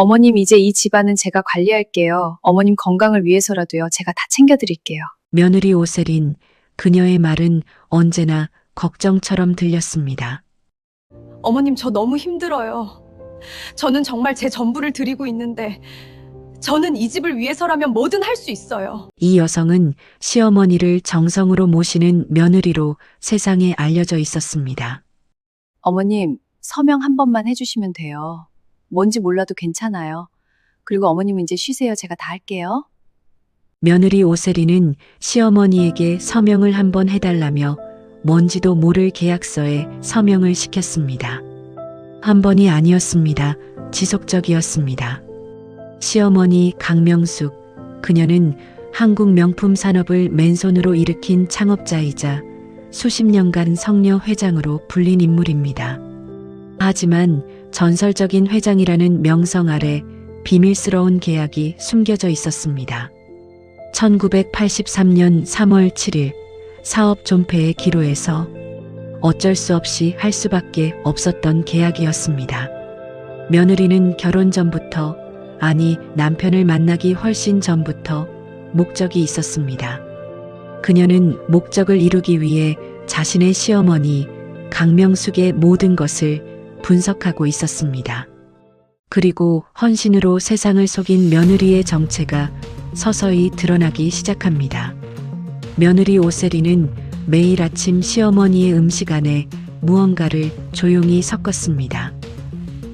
어머님, 이제 이 집안은 제가 관리할게요. 어머님 건강을 위해서라도요. 제가 다 챙겨드릴게요. 며느리 오셀인 그녀의 말은 언제나 걱정처럼 들렸습니다. 어머님, 저 너무 힘들어요. 저는 정말 제 전부를 드리고 있는데, 저는 이 집을 위해서라면 뭐든 할 수 있어요. 이 여성은 시어머니를 정성으로 모시는 며느리로 세상에 알려져 있었습니다. 어머님, 서명 한 번만 해주시면 돼요. 뭔지 몰라도 괜찮아요. 그리고 어머님은 이제 쉬세요. 제가 다 할게요. 며느리 오세리는 시어머니에게 서명을 한번 해달라며 뭔지도 모를 계약서에 서명을 시켰습니다. 한 번이 아니었습니다. 지속적이었습니다. 시어머니 강명숙, 그녀는 한국 명품 산업을 맨손으로 일으킨 창업자이자 수십 년간 성녀 회장으로 불린 인물입니다. 하지만 전설적인 회장이라는 명성 아래 비밀스러운 계약이 숨겨져 있었습니다. 1983년 3월 7일 사업 존폐의 기로에서 어쩔 수 없이 할 수밖에 없었던 계약이었습니다. 며느리는 결혼 전부터, 아니 남편을 만나기 훨씬 전부터 목적이 있었습니다. 그녀는 목적을 이루기 위해 자신의 시어머니 강명숙의 모든 것을 분석하고 있었습니다. 그리고 헌신으로 세상을 속인 며느리의 정체가 서서히 드러나기 시작합니다. 며느리 오세리는 매일 아침 시어머니의 음식 안에 무언가를 조용히 섞었습니다.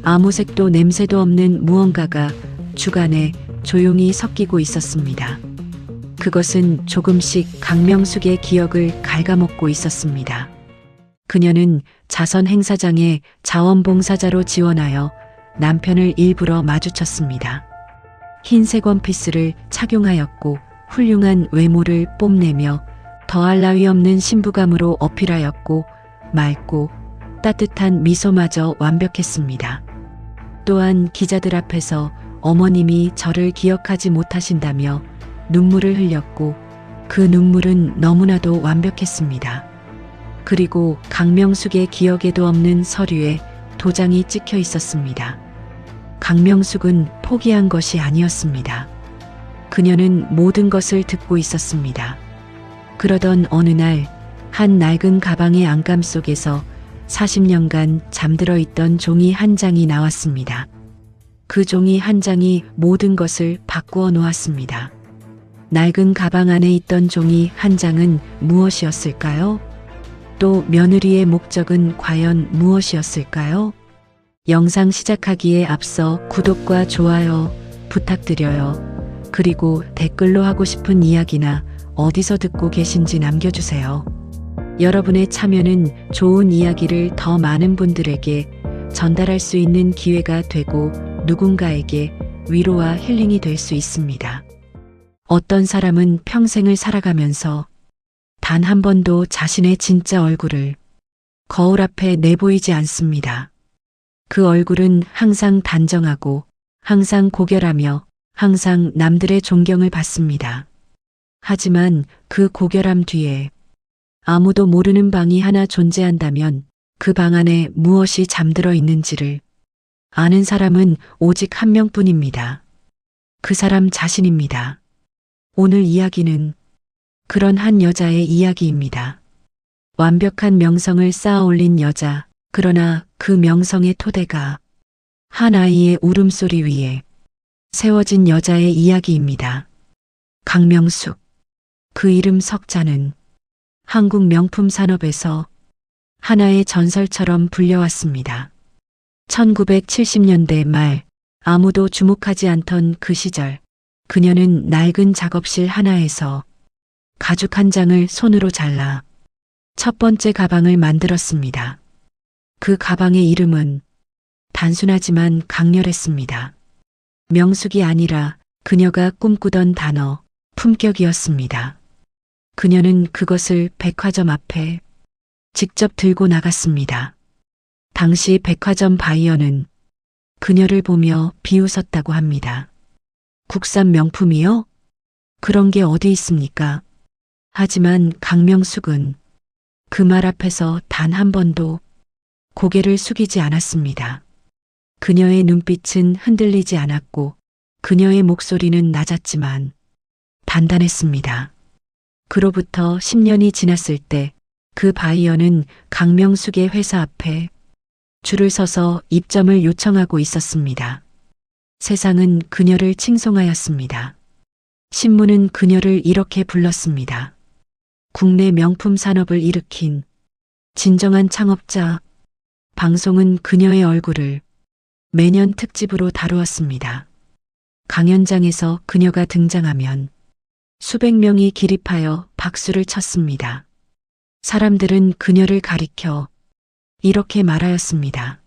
아무 색도 냄새도 없는 무언가가 주간에 조용히 섞이고 있었습니다. 그것은 조금씩 강명숙의 기억을 갉아먹고 있었습니다. 그녀는 자선 행사장에 자원봉사자로 지원하여 남편을 일부러 마주쳤습니다. 흰색 원피스를 착용하였고 훌륭한 외모를 뽐내며 더할 나위 없는 신부감으로 어필하였고 맑고 따뜻한 미소마저 완벽했습니다. 또한 기자들 앞에서 어머님이 저를 기억하지 못하신다며 눈물을 흘렸고 그 눈물은 너무나도 완벽했습니다. 그리고 강명숙의 기억에도 없는 서류에 도장이 찍혀 있었습니다. 강명숙은 포기한 것이 아니었습니다. 그녀는 모든 것을 듣고 있었습니다. 그러던 어느 날, 한 낡은 가방의 안감 속에서 40년간 잠들어 있던 종이 한 장이 나왔습니다. 그 종이 한 장이 모든 것을 바꾸어 놓았습니다. 낡은 가방 안에 있던 종이 한 장은 무엇이었을까요? 또 며느리의 목적은 과연 무엇이었을까요? 영상 시작하기에 앞서 구독과 좋아요 부탁드려요. 그리고 댓글로 하고 싶은 이야기나 어디서 듣고 계신지 남겨주세요. 여러분의 참여는 좋은 이야기를 더 많은 분들에게 전달할 수 있는 기회가 되고 누군가에게 위로와 힐링이 될 수 있습니다. 어떤 사람은 평생을 살아가면서 단 한 번도 자신의 진짜 얼굴을 거울 앞에 내보이지 않습니다. 그 얼굴은 항상 단정하고 항상 고결하며 항상 남들의 존경을 받습니다. 하지만 그 고결함 뒤에 아무도 모르는 방이 하나 존재한다면 그 방 안에 무엇이 잠들어 있는지를 아는 사람은 오직 한 명뿐입니다. 그 사람 자신입니다. 오늘 이야기는 그런 한 여자의 이야기입니다. 완벽한 명성을 쌓아 올린 여자, 그러나 그 명성의 토대가 한 아이의 울음소리 위에 세워진 여자의 이야기입니다. 강명숙. 그 이름 석자는 한국 명품 산업에서 하나의 전설처럼 불려왔습니다. 1970년대 말, 아무도 주목하지 않던 그 시절, 그녀는 낡은 작업실 하나에서 가죽 한 장을 손으로 잘라 첫 번째 가방을 만들었습니다. 그 가방의 이름은 단순하지만 강렬했습니다. 명숙이 아니라 그녀가 꿈꾸던 단어, 품격이었습니다. 그녀는 그것을 백화점 앞에 직접 들고 나갔습니다. 당시 백화점 바이어는 그녀를 보며 비웃었다고 합니다. 국산 명품이요? 그런 게 어디 있습니까? 하지만 강명숙은 그 말 앞에서 단 한 번도 고개를 숙이지 않았습니다. 그녀의 눈빛은 흔들리지 않았고 그녀의 목소리는 낮았지만 단단했습니다. 그로부터 10년이 지났을 때 그 바이어는 강명숙의 회사 앞에 줄을 서서 입점을 요청하고 있었습니다. 세상은 그녀를 칭송하였습니다. 신문은 그녀를 이렇게 불렀습니다. 국내 명품 산업을 일으킨 진정한 창업자. 방송은 그녀의 얼굴을 매년 특집으로 다루었습니다. 강연장에서 그녀가 등장하면 수백 명이 기립하여 박수를 쳤습니다. 사람들은 그녀를 가리켜 이렇게 말하였습니다.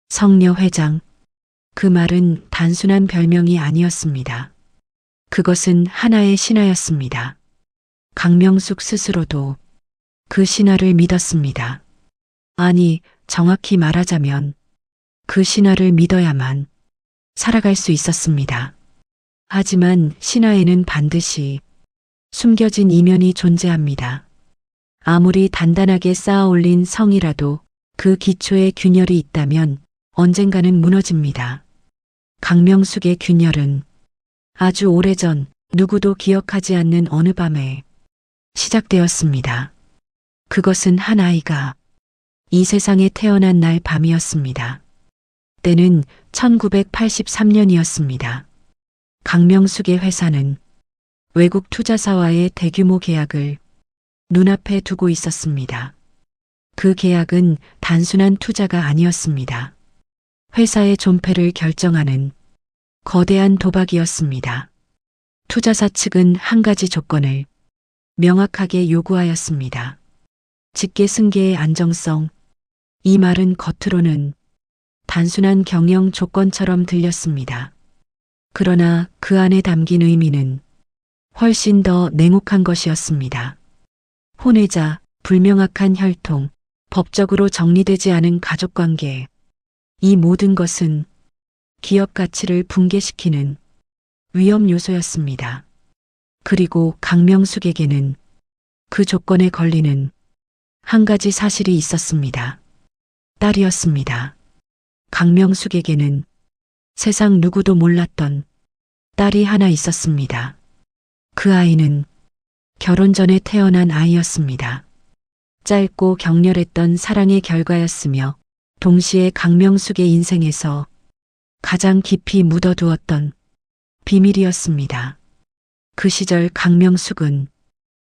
성녀 회장. 그 말은 단순한 별명이 아니었습니다. 그것은 하나의 신화였습니다. 강명숙 스스로도 그 신화를 믿었습니다. 아니, 정확히 말하자면 그 신화를 믿어야만 살아갈 수 있었습니다. 하지만 신화에는 반드시 숨겨진 이면이 존재합니다. 아무리 단단하게 쌓아 올린 성이라도 그 기초에 균열이 있다면 언젠가는 무너집니다. 강명숙의 균열은 아주 오래전 누구도 기억하지 않는 어느 밤에 시작되었습니다. 그것은 한 아이가 이 세상에 태어난 날 밤이었습니다. 때는 1983년이었습니다. 강명숙의 회사는 외국 투자사와의 대규모 계약을 눈앞에 두고 있었습니다. 그 계약은 단순한 투자가 아니었습니다. 회사의 존폐를 결정하는 거대한 도박이었습니다. 투자사 측은 한 가지 조건을 명확하게 요구하였습니다. 직계 승계의 안정성. 이 말은 겉으로는 단순한 경영 조건처럼 들렸습니다. 그러나 그 안에 담긴 의미는 훨씬 더 냉혹한 것이었습니다. 혼외자, 불명확한 혈통, 법적으로 정리되지 않은 가족관계. 이 모든 것은 기업 가치를 붕괴시키는 위험 요소였습니다. 그리고 강명숙에게는 그 조건에 걸리는 한 가지 사실이 있었습니다. 딸이었습니다. 강명숙에게는 세상 누구도 몰랐던 딸이 하나 있었습니다. 그 아이는 결혼 전에 태어난 아이였습니다. 짧고 격렬했던 사랑의 결과였으며 동시에 강명숙의 인생에서 가장 깊이 묻어두었던 비밀이었습니다. 그 시절 강명숙은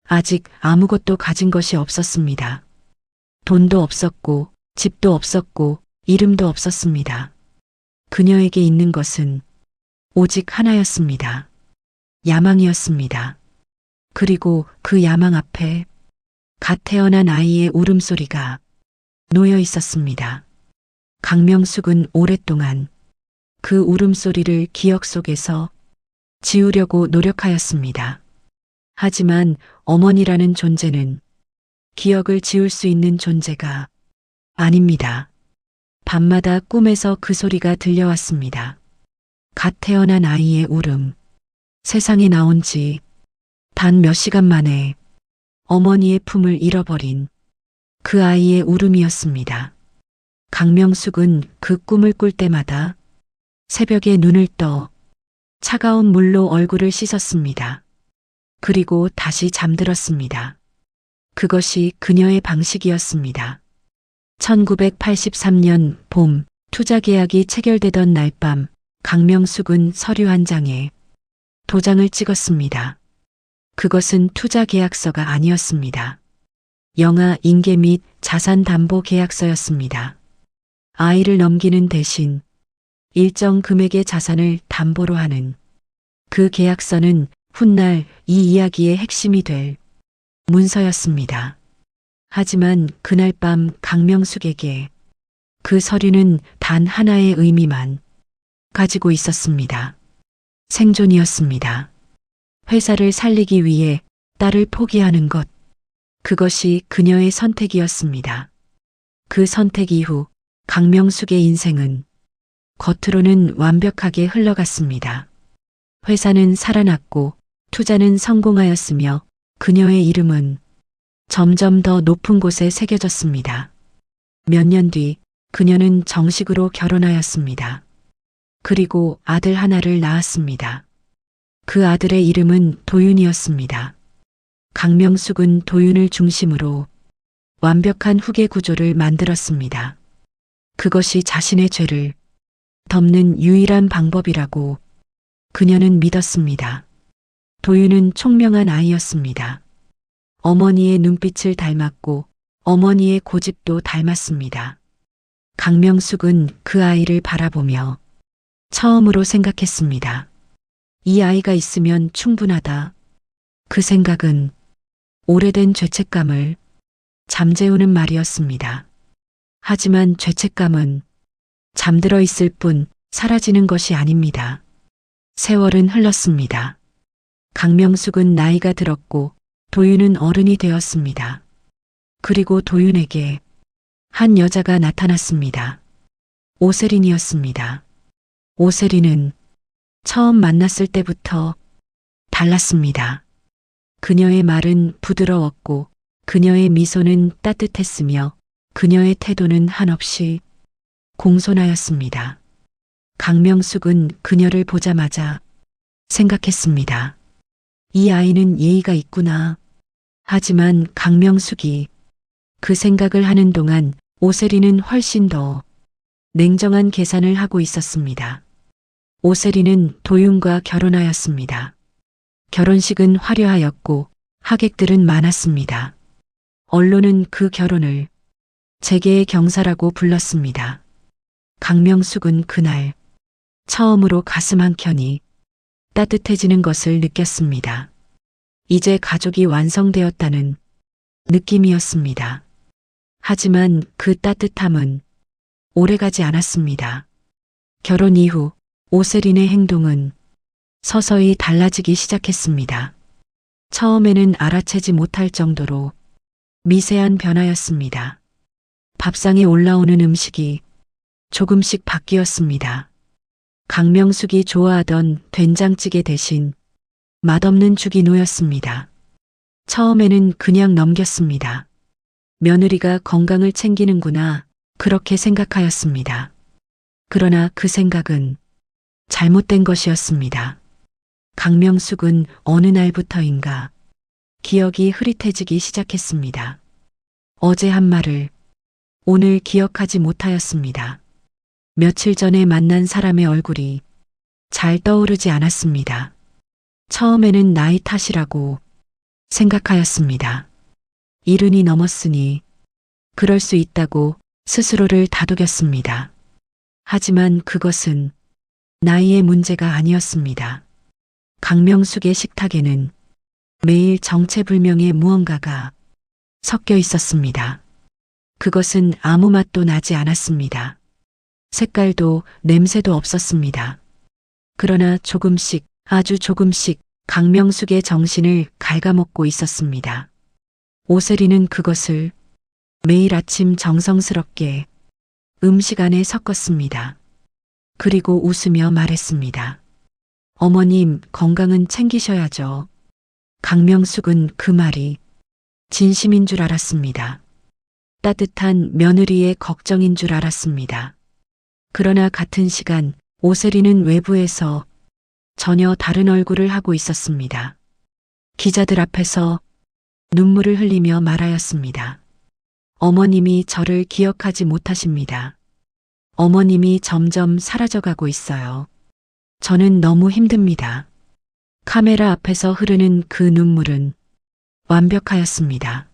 아직 아무것도 가진 것이 없었습니다. 돈도 없었고 집도 없었고 이름도 없었습니다. 그녀에게 있는 것은 오직 하나였습니다. 야망이었습니다. 그리고 그 야망 앞에 갓 태어난 아이의 울음소리가 놓여 있었습니다. 강명숙은 오랫동안 그 울음소리를 기억 속에서 지우려고 노력하였습니다. 하지만 어머니라는 존재는 기억을 지울 수 있는 존재가 아닙니다. 밤마다 꿈에서 그 소리가 들려왔습니다. 갓 태어난 아이의 울음. 세상에 나온 지 단 몇 시간 만에 어머니의 품을 잃어버린 그 아이의 울음이었습니다. 강명숙은 그 꿈을 꿀 때마다 새벽에 눈을 떠 차가운 물로 얼굴을 씻었습니다. 그리고 다시 잠들었습니다. 그것이 그녀의 방식이었습니다. 1983년 봄 투자 계약이 체결되던 날 밤 강명숙은 서류 한 장에 도장을 찍었습니다. 그것은 투자 계약서가 아니었습니다. 영아 인계 및 자산 담보 계약서였습니다. 아이를 넘기는 대신 일정 금액의 자산을 담보로 하는 그 계약서는 훗날 이 이야기의 핵심이 될 문서였습니다. 하지만 그날 밤 강명숙에게 그 서류는 단 하나의 의미만 가지고 있었습니다. 생존이었습니다. 회사를 살리기 위해 딸을 포기하는 것. 그것이 그녀의 선택이었습니다. 그 선택 이후 강명숙의 인생은 겉으로는 완벽하게 흘러갔습니다. 회사는 살아났고 투자는 성공하였으며 그녀의 이름은 점점 더 높은 곳에 새겨졌습니다. 몇 년 뒤 그녀는 정식으로 결혼하였습니다. 그리고 아들 하나를 낳았습니다. 그 아들의 이름은 도윤이었습니다. 강명숙은 도윤을 중심으로 완벽한 후계 구조를 만들었습니다. 그것이 자신의 죄를 덮는 유일한 방법이라고 그녀는 믿었습니다. 도윤은 총명한 아이였습니다. 어머니의 눈빛을 닮았고 어머니의 고집도 닮았습니다. 강명숙은 그 아이를 바라보며 처음으로 생각했습니다. 이 아이가 있으면 충분하다. 그 생각은 오래된 죄책감을 잠재우는 말이었습니다. 하지만 죄책감은 잠들어 있을 뿐 사라지는 것이 아닙니다. 세월은 흘렀습니다. 강명숙은 나이가 들었고 도윤은 어른이 되었습니다. 그리고 도윤에게 한 여자가 나타났습니다. 오세린이었습니다. 오세린은 처음 만났을 때부터 달랐습니다. 그녀의 말은 부드러웠고 그녀의 미소는 따뜻했으며 그녀의 태도는 한없이 공손하였습니다. 강명숙은 그녀를 보자마자 생각했습니다. 이 아이는 예의가 있구나. 하지만 강명숙이 그 생각을 하는 동안 오세리는 훨씬 더 냉정한 계산을 하고 있었습니다. 오세리는 도윤과 결혼하였습니다. 결혼식은 화려하였고 하객들은 많았습니다. 언론은 그 결혼을 재계의 경사라고 불렀습니다. 강명숙은 그날 처음으로 가슴 한켠이 따뜻해지는 것을 느꼈습니다. 이제 가족이 완성되었다는 느낌이었습니다. 하지만 그 따뜻함은 오래가지 않았습니다. 결혼 이후 오세린의 행동은 서서히 달라지기 시작했습니다. 처음에는 알아채지 못할 정도로 미세한 변화였습니다. 밥상에 올라오는 음식이 조금씩 바뀌었습니다. 강명숙이 좋아하던 된장찌개 대신 맛없는 죽이 놓였습니다. 처음에는 그냥 넘겼습니다. 며느리가 건강을 챙기는구나 그렇게 생각하였습니다. 그러나 그 생각은 잘못된 것이었습니다. 강명숙은 어느 날부터인가 기억이 흐릿해지기 시작했습니다. 어제 한 말을 오늘 기억하지 못하였습니다. 며칠 전에 만난 사람의 얼굴이 잘 떠오르지 않았습니다. 처음에는 나이 탓이라고 생각하였습니다. 이른이 넘었으니 그럴 수 있다고 스스로를 다독였습니다. 하지만 그것은 나이의 문제가 아니었습니다. 강명숙의 식탁에는 매일 정체불명의 무언가가 섞여 있었습니다. 그것은 아무 맛도 나지 않았습니다. 색깔도 냄새도 없었습니다. 그러나 조금씩, 아주 조금씩 강명숙의 정신을 갉아먹고 있었습니다. 오세리는 그것을 매일 아침 정성스럽게 음식 안에 섞었습니다. 그리고 웃으며 말했습니다. 어머님, 건강은 챙기셔야죠. 강명숙은 그 말이 진심인 줄 알았습니다. 따뜻한 며느리의 걱정인 줄 알았습니다. 그러나 같은 시간 오세리는 외부에서 전혀 다른 얼굴을 하고 있었습니다. 기자들 앞에서 눈물을 흘리며 말하였습니다. 어머님이 저를 기억하지 못하십니다. 어머님이 점점 사라져가고 있어요. 저는 너무 힘듭니다. 카메라 앞에서 흐르는 그 눈물은 완벽하였습니다.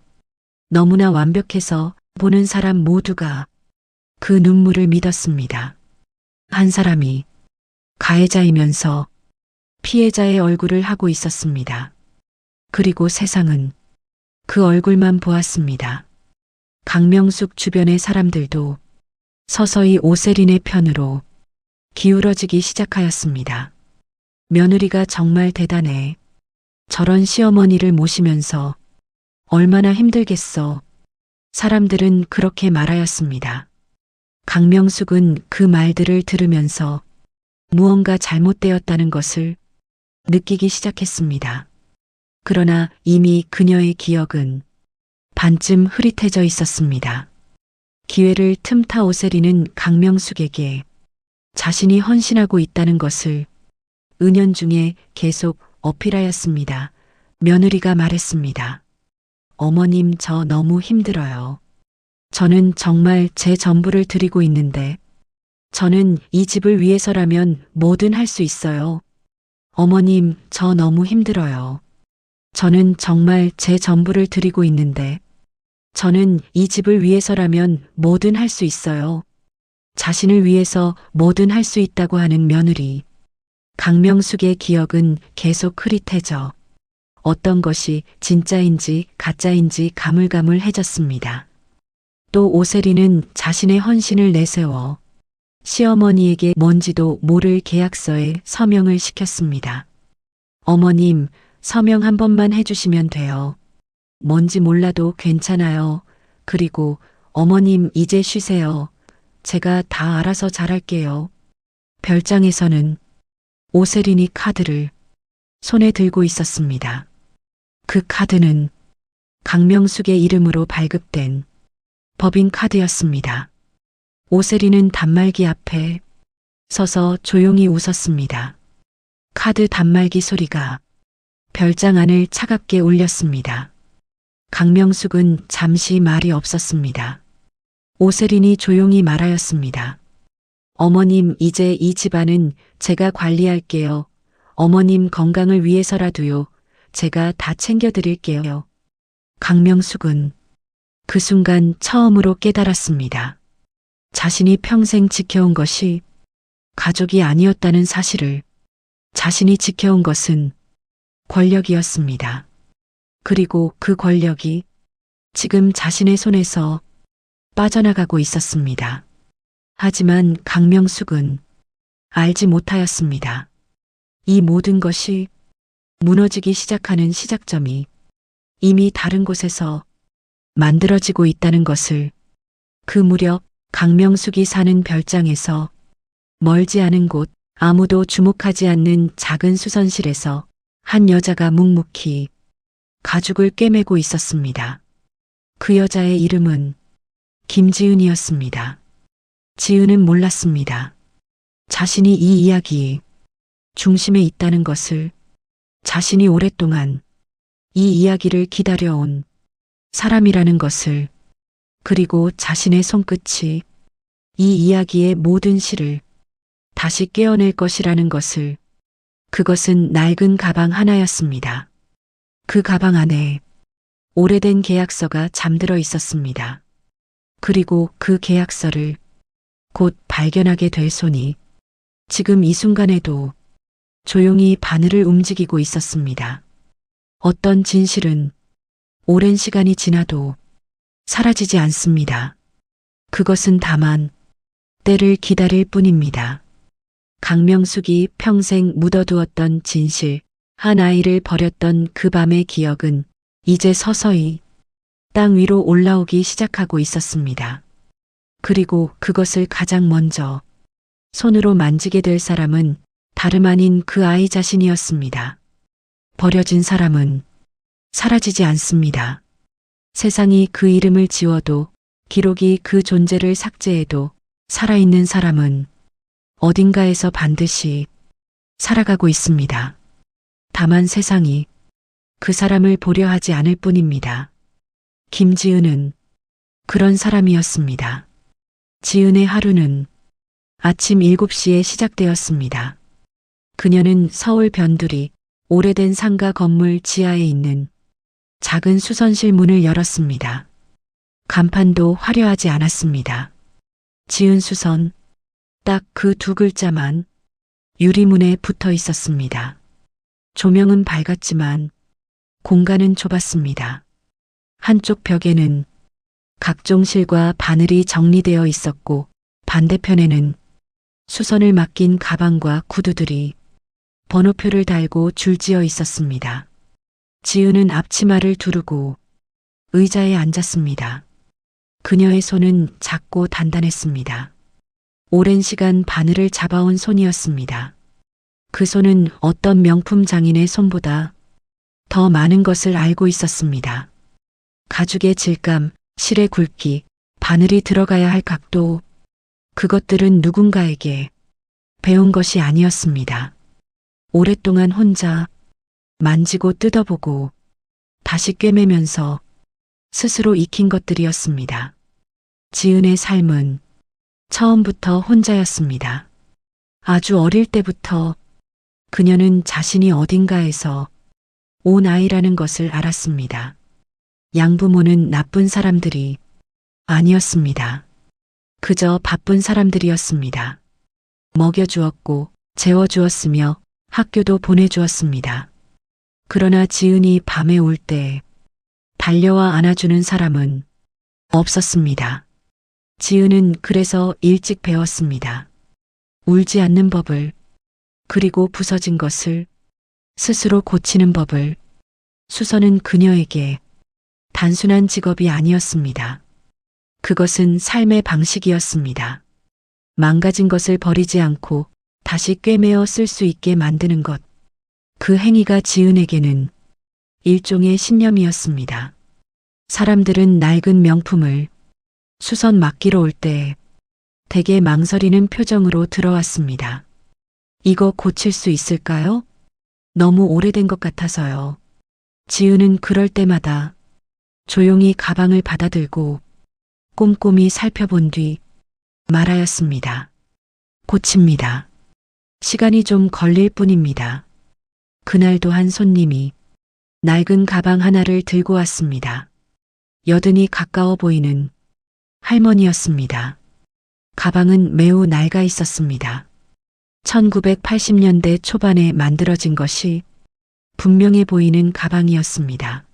너무나 완벽해서 보는 사람 모두가 그 눈물을 믿었습니다. 한 사람이 가해자이면서 피해자의 얼굴을 하고 있었습니다. 그리고 세상은 그 얼굴만 보았습니다. 강명숙 주변의 사람들도 서서히 오세린의 편으로 기울어지기 시작하였습니다. 며느리가 정말 대단해. 저런 시어머니를 모시면서 얼마나 힘들겠어. 사람들은 그렇게 말하였습니다. 강명숙은 그 말들을 들으면서 무언가 잘못되었다는 것을 느끼기 시작했습니다. 그러나 이미 그녀의 기억은 반쯤 흐릿해져 있었습니다. 기회를 틈타 오세리는 강명숙에게 자신이 헌신하고 있다는 것을 은연중에 계속 어필하였습니다. 며느리가 말했습니다. 어머님, 저 너무 힘들어요. 저는 정말 제 전부를 드리고 있는데 저는 이 집을 위해서라면 뭐든 할 수 있어요. 어머님, 저 너무 힘들어요. 저는 정말 제 전부를 드리고 있는데 저는 이 집을 위해서라면 뭐든 할 수 있어요. 자신을 위해서 뭐든 할 수 있다고 하는 며느리. 강명숙의 기억은 계속 흐릿해져 어떤 것이 진짜인지 가짜인지 가물가물해졌습니다. 또 오세리는 자신의 헌신을 내세워 시어머니에게 뭔지도 모를 계약서에 서명을 시켰습니다. 어머님, 서명 한 번만 해주시면 돼요. 뭔지 몰라도 괜찮아요. 그리고 어머님, 이제 쉬세요. 제가 다 알아서 잘할게요. 별장에서는 오세린이 카드를 손에 들고 있었습니다. 그 카드는 강명숙의 이름으로 발급된 법인카드였습니다. 오세린은 단말기 앞에 서서 조용히 웃었습니다. 카드 단말기 소리가 별장 안을 차갑게 울렸습니다. 강명숙은 잠시 말이 없었습니다. 오세린이 조용히 말하였습니다. 어머님, 이제 이 집안은 제가 관리할게요. 어머님 건강을 위해서라도요. 제가 다 챙겨드릴게요. 강명숙은 그 순간 처음으로 깨달았습니다. 자신이 평생 지켜온 것이 가족이 아니었다는 사실을. 자신이 지켜온 것은 권력이었습니다. 그리고 그 권력이 지금 자신의 손에서 빠져나가고 있었습니다. 하지만 강명숙은 알지 못하였습니다. 이 모든 것이 무너지기 시작하는 시작점이 이미 다른 곳에서 만들어지고 있다는 것을. 그 무렵 강명숙이 사는 별장에서 멀지 않은 곳, 아무도 주목하지 않는 작은 수선실에서 한 여자가 묵묵히 가죽을 꿰매고 있었습니다. 그 여자의 이름은 김지은이었습니다. 지은은 몰랐습니다. 자신이 이 이야기의 중심에 있다는 것을. 자신이 오랫동안 이 이야기를 기다려온 사람이라는 것을. 그리고 자신의 손끝이 이 이야기의 모든 실을 다시 깨어낼 것이라는 것을. 그것은 낡은 가방 하나였습니다. 그 가방 안에 오래된 계약서가 잠들어 있었습니다. 그리고 그 계약서를 곧 발견하게 될 손이 지금 이 순간에도 조용히 바늘을 움직이고 있었습니다. 어떤 진실은 오랜 시간이 지나도 사라지지 않습니다. 그것은 다만 때를 기다릴 뿐입니다. 강명숙이 평생 묻어두었던 진실, 한 아이를 버렸던 그 밤의 기억은 이제 서서히 땅 위로 올라오기 시작하고 있었습니다. 그리고 그것을 가장 먼저 손으로 만지게 될 사람은 다름 아닌 그 아이 자신이었습니다. 버려진 사람은 사라지지 않습니다. 세상이 그 이름을 지워도, 기록이 그 존재를 삭제해도 살아있는 사람은 어딘가에서 반드시 살아가고 있습니다. 다만 세상이 그 사람을 보려 하지 않을 뿐입니다. 김지은은 그런 사람이었습니다. 지은의 하루는 아침 7시에 시작되었습니다. 그녀는 서울 변두리 오래된 상가 건물 지하에 있는 작은 수선실 문을 열었습니다. 간판도 화려하지 않았습니다. 지은 수선, 딱 그 두 글자만 유리문에 붙어 있었습니다. 조명은 밝았지만 공간은 좁았습니다. 한쪽 벽에는 각종 실과 바늘이 정리되어 있었고 반대편에는 수선을 맡긴 가방과 구두들이 번호표를 달고 줄지어 있었습니다. 지은은 앞치마를 두르고 의자에 앉았습니다. 그녀의 손은 작고 단단했습니다. 오랜 시간 바늘을 잡아온 손이었습니다. 그 손은 어떤 명품 장인의 손보다 더 많은 것을 알고 있었습니다. 가죽의 질감, 실의 굵기, 바늘이 들어가야 할 각도, 그것들은 누군가에게 배운 것이 아니었습니다. 오랫동안 혼자 만지고 뜯어보고 다시 꿰매면서 스스로 익힌 것들이었습니다. 지은의 삶은 처음부터 혼자였습니다. 아주 어릴 때부터 그녀는 자신이 어딘가에서 온 아이라는 것을 알았습니다. 양부모는 나쁜 사람들이 아니었습니다. 그저 바쁜 사람들이었습니다. 먹여주었고 재워주었으며 학교도 보내주었습니다. 그러나 지은이 밤에 올 때 달려와 안아주는 사람은 없었습니다. 지은은 그래서 일찍 배웠습니다. 울지 않는 법을, 그리고 부서진 것을 스스로 고치는 법을. 수선은 그녀에게 단순한 직업이 아니었습니다. 그것은 삶의 방식이었습니다. 망가진 것을 버리지 않고 다시 꿰매어 쓸 수 있게 만드는 것. 그 행위가 지은에게는 일종의 신념이었습니다. 사람들은 낡은 명품을 수선 맡기러 올 때 대개 망설이는 표정으로 들어왔습니다. 이거 고칠 수 있을까요? 너무 오래된 것 같아서요. 지은은 그럴 때마다 조용히 가방을 받아들고 꼼꼼히 살펴본 뒤 말하였습니다. 고칩니다. 시간이 좀 걸릴 뿐입니다. 그날도 한 손님이 낡은 가방 하나를 들고 왔습니다. 여든이 가까워 보이는 할머니였습니다. 가방은 매우 낡아 있었습니다. 1980년대 초반에 만들어진 것이 분명해 보이는 가방이었습니다.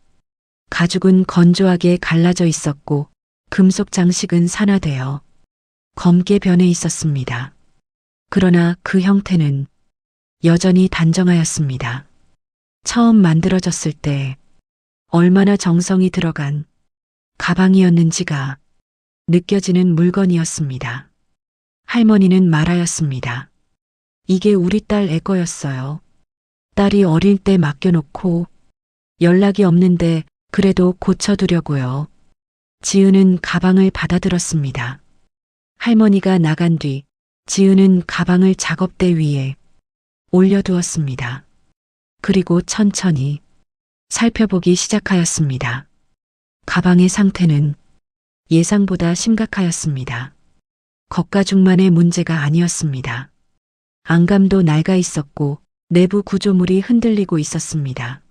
가죽은 건조하게 갈라져 있었고 금속 장식은 산화되어 검게 변해 있었습니다. 그러나 그 형태는 여전히 단정하였습니다. 처음 만들어졌을 때 얼마나 정성이 들어간 가방이었는지가 느껴지는 물건이었습니다. 할머니는 말하였습니다. 이게 우리 딸 애 거였어요. 딸이 어릴 때 맡겨놓고 연락이 없는데 그래도 고쳐두려고요. 지은은 가방을 받아들었습니다. 할머니가 나간 뒤 지은은 가방을 작업대 위에 올려두었습니다. 그리고 천천히 살펴보기 시작하였습니다. 가방의 상태는 예상보다 심각하였습니다. 겉가죽만의 문제가 아니었습니다. 안감도 낡아 있었고 내부 구조물이 흔들리고 있었습니다.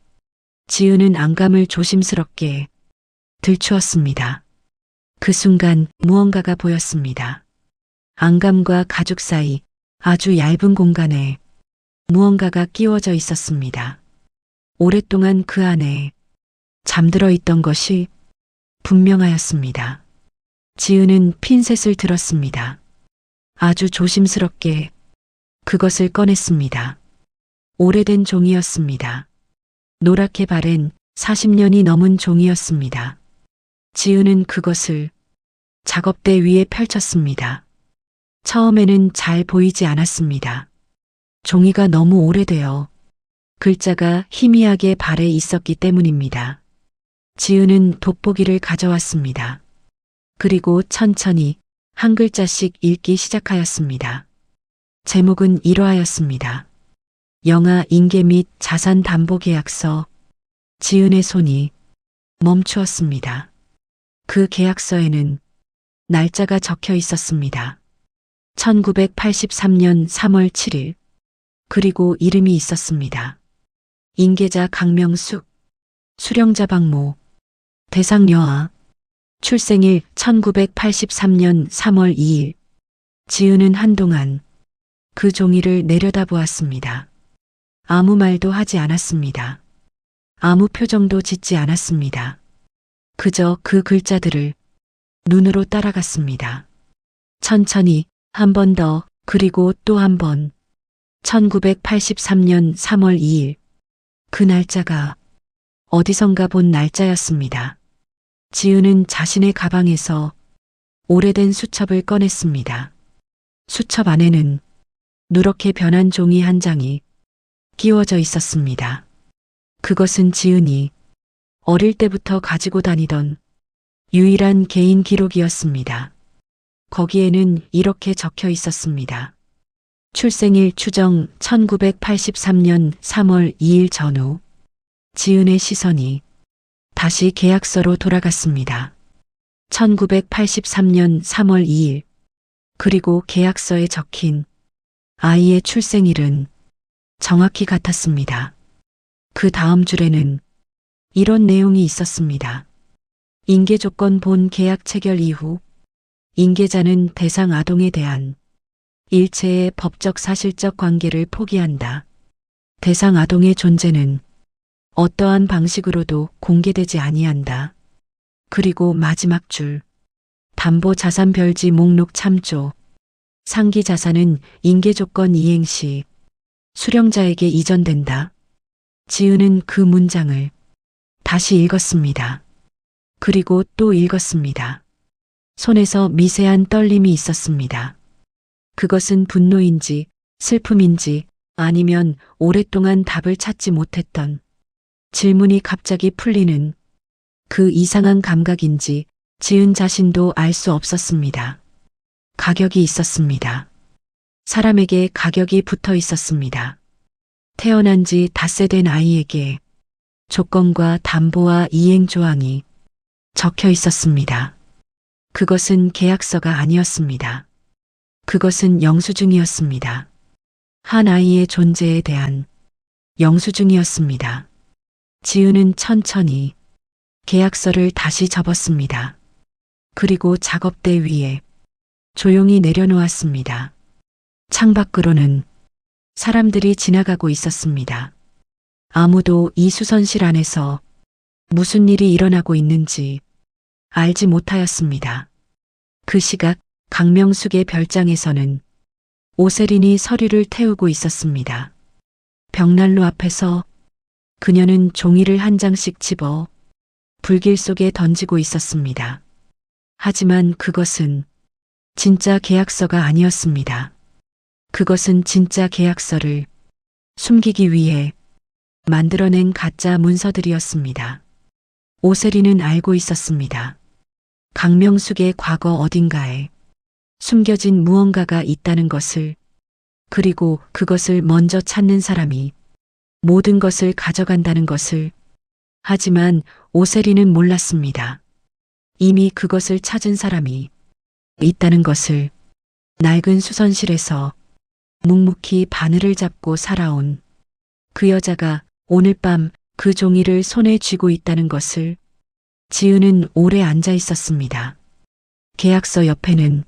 지은은 안감을 조심스럽게 들추었습니다. 그 순간 무언가가 보였습니다. 안감과 가죽 사이 아주 얇은 공간에 무언가가 끼워져 있었습니다. 오랫동안 그 안에 잠들어 있던 것이 분명하였습니다. 지은은 핀셋을 들었습니다. 아주 조심스럽게 그것을 꺼냈습니다. 오래된 종이였습니다. 노랗게 바랜 40년이 넘은 종이였습니다. 지은은 그것을 작업대 위에 펼쳤습니다. 처음에는 잘 보이지 않았습니다. 종이가 너무 오래되어 글자가 희미하게 발에 있었기 때문입니다. 지은은 돋보기를 가져왔습니다. 그리고 천천히 한 글자씩 읽기 시작하였습니다. 제목은 이러하였습니다. 영아 인계 및 자산 담보 계약서. 지은의 손이 멈추었습니다. 그 계약서에는 날짜가 적혀 있었습니다. 1983년 3월 7일. 그리고 이름이 있었습니다. 인계자 강명숙, 수령자 박모, 대상 여아, 출생일 1983년 3월 2일. 지은은 한동안 그 종이를 내려다보았습니다. 아무 말도 하지 않았습니다. 아무 표정도 짓지 않았습니다. 그저 그 글자들을 눈으로 따라갔습니다. 천천히 한 번 더, 그리고 또 한 번. 1983년 3월 2일. 그 날짜가 어디선가 본 날짜였습니다. 지은은 자신의 가방에서 오래된 수첩을 꺼냈습니다. 수첩 안에는 누렇게 변한 종이 한 장이 끼워져 있었습니다. 그것은 지은이 어릴 때부터 가지고 다니던 유일한 개인 기록이었습니다. 거기에는 이렇게 적혀 있었습니다. 출생일 추정 1983년 3월 2일 전후 지은의 시선이 다시 계약서로 돌아갔습니다. 1983년 3월 2일 그리고 계약서에 적힌 아이의 출생일은 정확히 같았습니다. 그 다음 줄에는 이런 내용이 있었습니다. 인계 조건 본 계약 체결 이후 인계자는 대상 아동에 대한 일체의 법적 사실적 관계를 포기한다. 대상 아동의 존재는 어떠한 방식으로도 공개되지 아니한다. 그리고 마지막 줄 담보 자산 별지 목록 참조 상기 자산은 인계 조건 이행 시 수령자에게 이전된다. 지은은 그 문장을 다시 읽었습니다. 그리고 또 읽었습니다. 손에서 미세한 떨림이 있었습니다. 그것은 분노인지 슬픔인지 아니면 오랫동안 답을 찾지 못했던 질문이 갑자기 풀리는 그 이상한 감각인지 지은 자신도 알 수 없었습니다. 가격이 있었습니다. 사람에게 가격이 붙어 있었습니다. 태어난 지 닷새 된 아이에게 조건과 담보와 이행 조항이 적혀 있었습니다. 그것은 계약서가 아니었습니다. 그것은 영수증이었습니다. 한 아이의 존재에 대한 영수증이었습니다. 지은은 천천히 계약서를 다시 접었습니다. 그리고 작업대 위에 조용히 내려놓았습니다. 창밖으로는 사람들이 지나가고 있었습니다. 아무도 이 수선실 안에서 무슨 일이 일어나고 있는지 알지 못하였습니다. 그 시각 강명숙의 별장에서는 오세린이 서류를 태우고 있었습니다. 벽난로 앞에서 그녀는 종이를 한 장씩 집어 불길 속에 던지고 있었습니다. 하지만 그것은 진짜 계약서가 아니었습니다. 그것은 진짜 계약서를 숨기기 위해 만들어낸 가짜 문서들이었습니다. 오세리는 알고 있었습니다. 강명숙의 과거 어딘가에 숨겨진 무언가가 있다는 것을, 그리고 그것을 먼저 찾는 사람이 모든 것을 가져간다는 것을. 하지만 오세리는 몰랐습니다. 이미 그것을 찾은 사람이 있다는 것을. 낡은 수선실에서 묵묵히 바늘을 잡고 살아온 그 여자가 오늘 밤 그 종이를 손에 쥐고 있다는 것을. 지은은 오래 앉아 있었습니다. 계약서 옆에는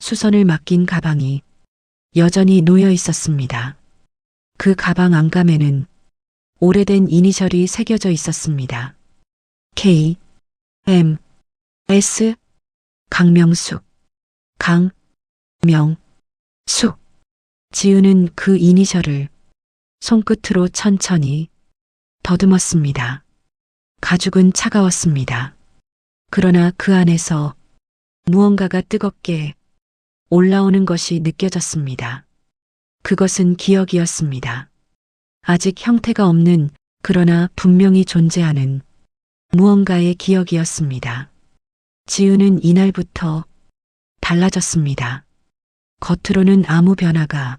수선을 맡긴 가방이 여전히 놓여 있었습니다. 그 가방 안감에는 오래된 이니셜이 새겨져 있었습니다. K, M, S, 강명숙, 강명숙. 지은은 그 이니셜을 손끝으로 천천히 더듬었습니다. 가죽은 차가웠습니다. 그러나 그 안에서 무언가가 뜨겁게 올라오는 것이 느껴졌습니다. 그것은 기억이었습니다. 아직 형태가 없는, 그러나 분명히 존재하는 무언가의 기억이었습니다. 지은은 이날부터 달라졌습니다. 겉으로는 아무 변화가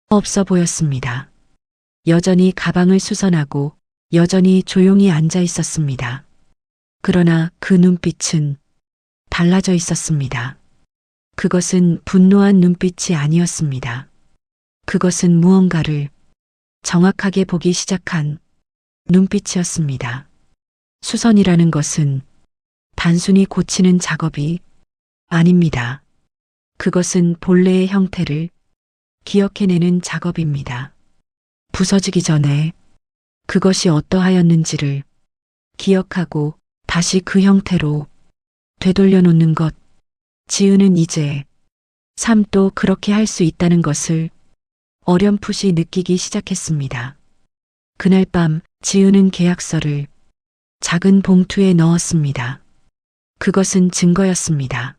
없어 보였습니다. 여전히 가방을 수선하고 여전히 조용히 앉아 있었습니다. 그러나 그 눈빛은 달라져 있었습니다. 그것은 분노한 눈빛이 아니었습니다. 그것은 무언가를 정확하게 보기 시작한 눈빛이었습니다. 수선이라는 것은 단순히 고치는 작업이 아닙니다. 그것은 본래의 형태를 기억해내는 작업입니다. 부서지기 전에 그것이 어떠하였는지를 기억하고 다시 그 형태로 되돌려 놓는 것. 지은은 이제 삶도 그렇게 할 수 있다는 것을 어렴풋이 느끼기 시작했습니다. 그날 밤 지은은 계약서를 작은 봉투에 넣었습니다. 그것은 증거였습니다.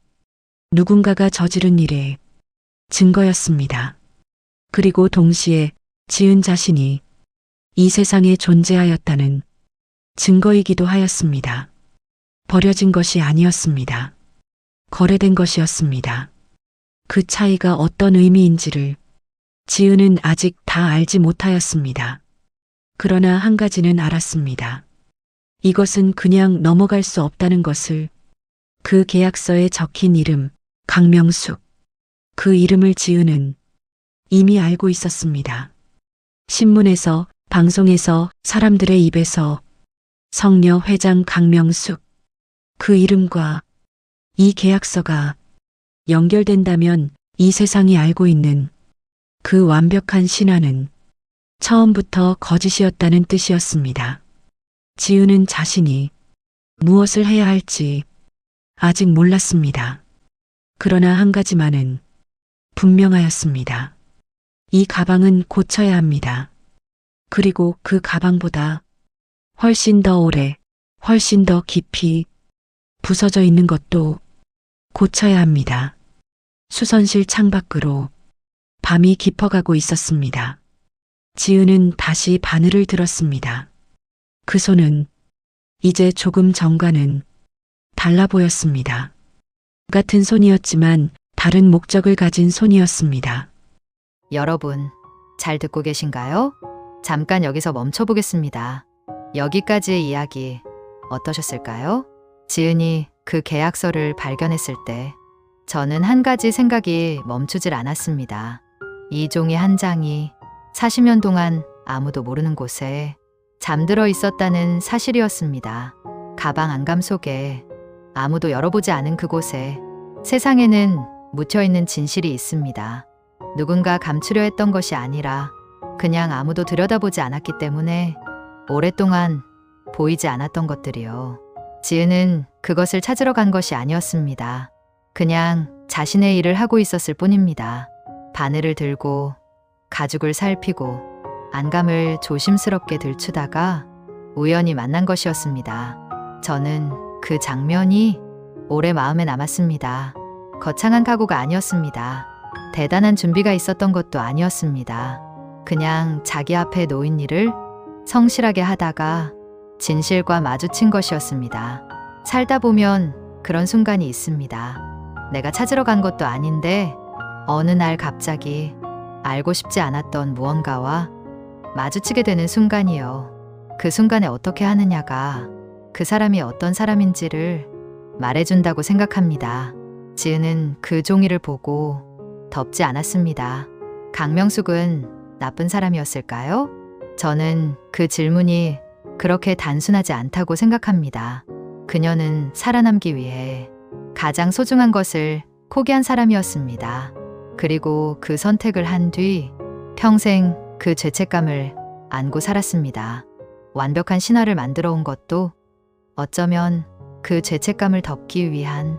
누군가가 저지른 일의 증거였습니다. 그리고 동시에 지은 자신이 이 세상에 존재하였다는 증거이기도 하였습니다. 버려진 것이 아니었습니다. 거래된 것이었습니다. 그 차이가 어떤 의미인지를 지은은 아직 다 알지 못하였습니다. 그러나 한 가지는 알았습니다. 이것은 그냥 넘어갈 수 없다는 것을. 그 계약서에 적힌 이름, 강명숙. 그 이름을 지은은 이미 알고 있었습니다. 신문에서, 방송에서, 사람들의 입에서 성녀 회장 강명숙. 그 이름과 이 계약서가 연결된다면 이 세상이 알고 있는 그 완벽한 신화는 처음부터 거짓이었다는 뜻이었습니다. 지은은 자신이 무엇을 해야 할지 아직 몰랐습니다. 그러나 한 가지만은 분명하였습니다. 이 가방은 고쳐야 합니다. 그리고 그 가방보다 훨씬 더 오래, 훨씬 더 깊이 부서져 있는 것도 고쳐야 합니다. 수선실 창밖으로 밤이 깊어가고 있었습니다. 지은은 다시 바늘을 들었습니다. 그 손은 이제 조금 전과는 달라 보였습니다. 같은 손이었지만 다른 목적을 가진 손이었습니다. 여러분, 잘 듣고 계신가요? 잠깐 여기서 멈춰보겠습니다. 여기까지의 이야기 어떠셨을까요? 지은이 그 계약서를 발견했을 때 저는 한 가지 생각이 멈추질 않았습니다. 이 종이 한 장이 40년 동안 아무도 모르는 곳에 잠들어 있었다는 사실이었습니다. 가방 안감 속에 아무도 열어보지 않은 그곳에 세상에는 묻혀있는 진실이 있습니다. 누군가 감추려 했던 것이 아니라 그냥 아무도 들여다보지 않았기 때문에 오랫동안 보이지 않았던 것들이요. 지은은 그것을 찾으러 간 것이 아니었습니다. 그냥 자신의 일을 하고 있었을 뿐입니다. 바늘을 들고 가죽을 살피고 안감을 조심스럽게 들추다가 우연히 만난 것이었습니다. 저는 그 장면이 오래 마음에 남았습니다. 거창한 각오가 아니었습니다. 대단한 준비가 있었던 것도 아니었습니다. 그냥 자기 앞에 놓인 일을 성실하게 하다가 진실과 마주친 것이었습니다. 살다 보면 그런 순간이 있습니다. 내가 찾으러 간 것도 아닌데 어느 날 갑자기 알고 싶지 않았던 무언가와 마주치게 되는 순간이요. 그 순간에 어떻게 하느냐가 그 사람이 어떤 사람인지를 말해준다고 생각합니다. 지은은 그 종이를 보고 덮지 않았습니다. 강명숙은 나쁜 사람이었을까요? 저는 그 질문이 그렇게 단순하지 않다고 생각합니다. 그녀는 살아남기 위해 가장 소중한 것을 포기한 사람이었습니다. 그리고 그 선택을 한 뒤 평생 그 죄책감을 안고 살았습니다. 완벽한 신화를 만들어 온 것도 어쩌면 그 죄책감을 덮기 위한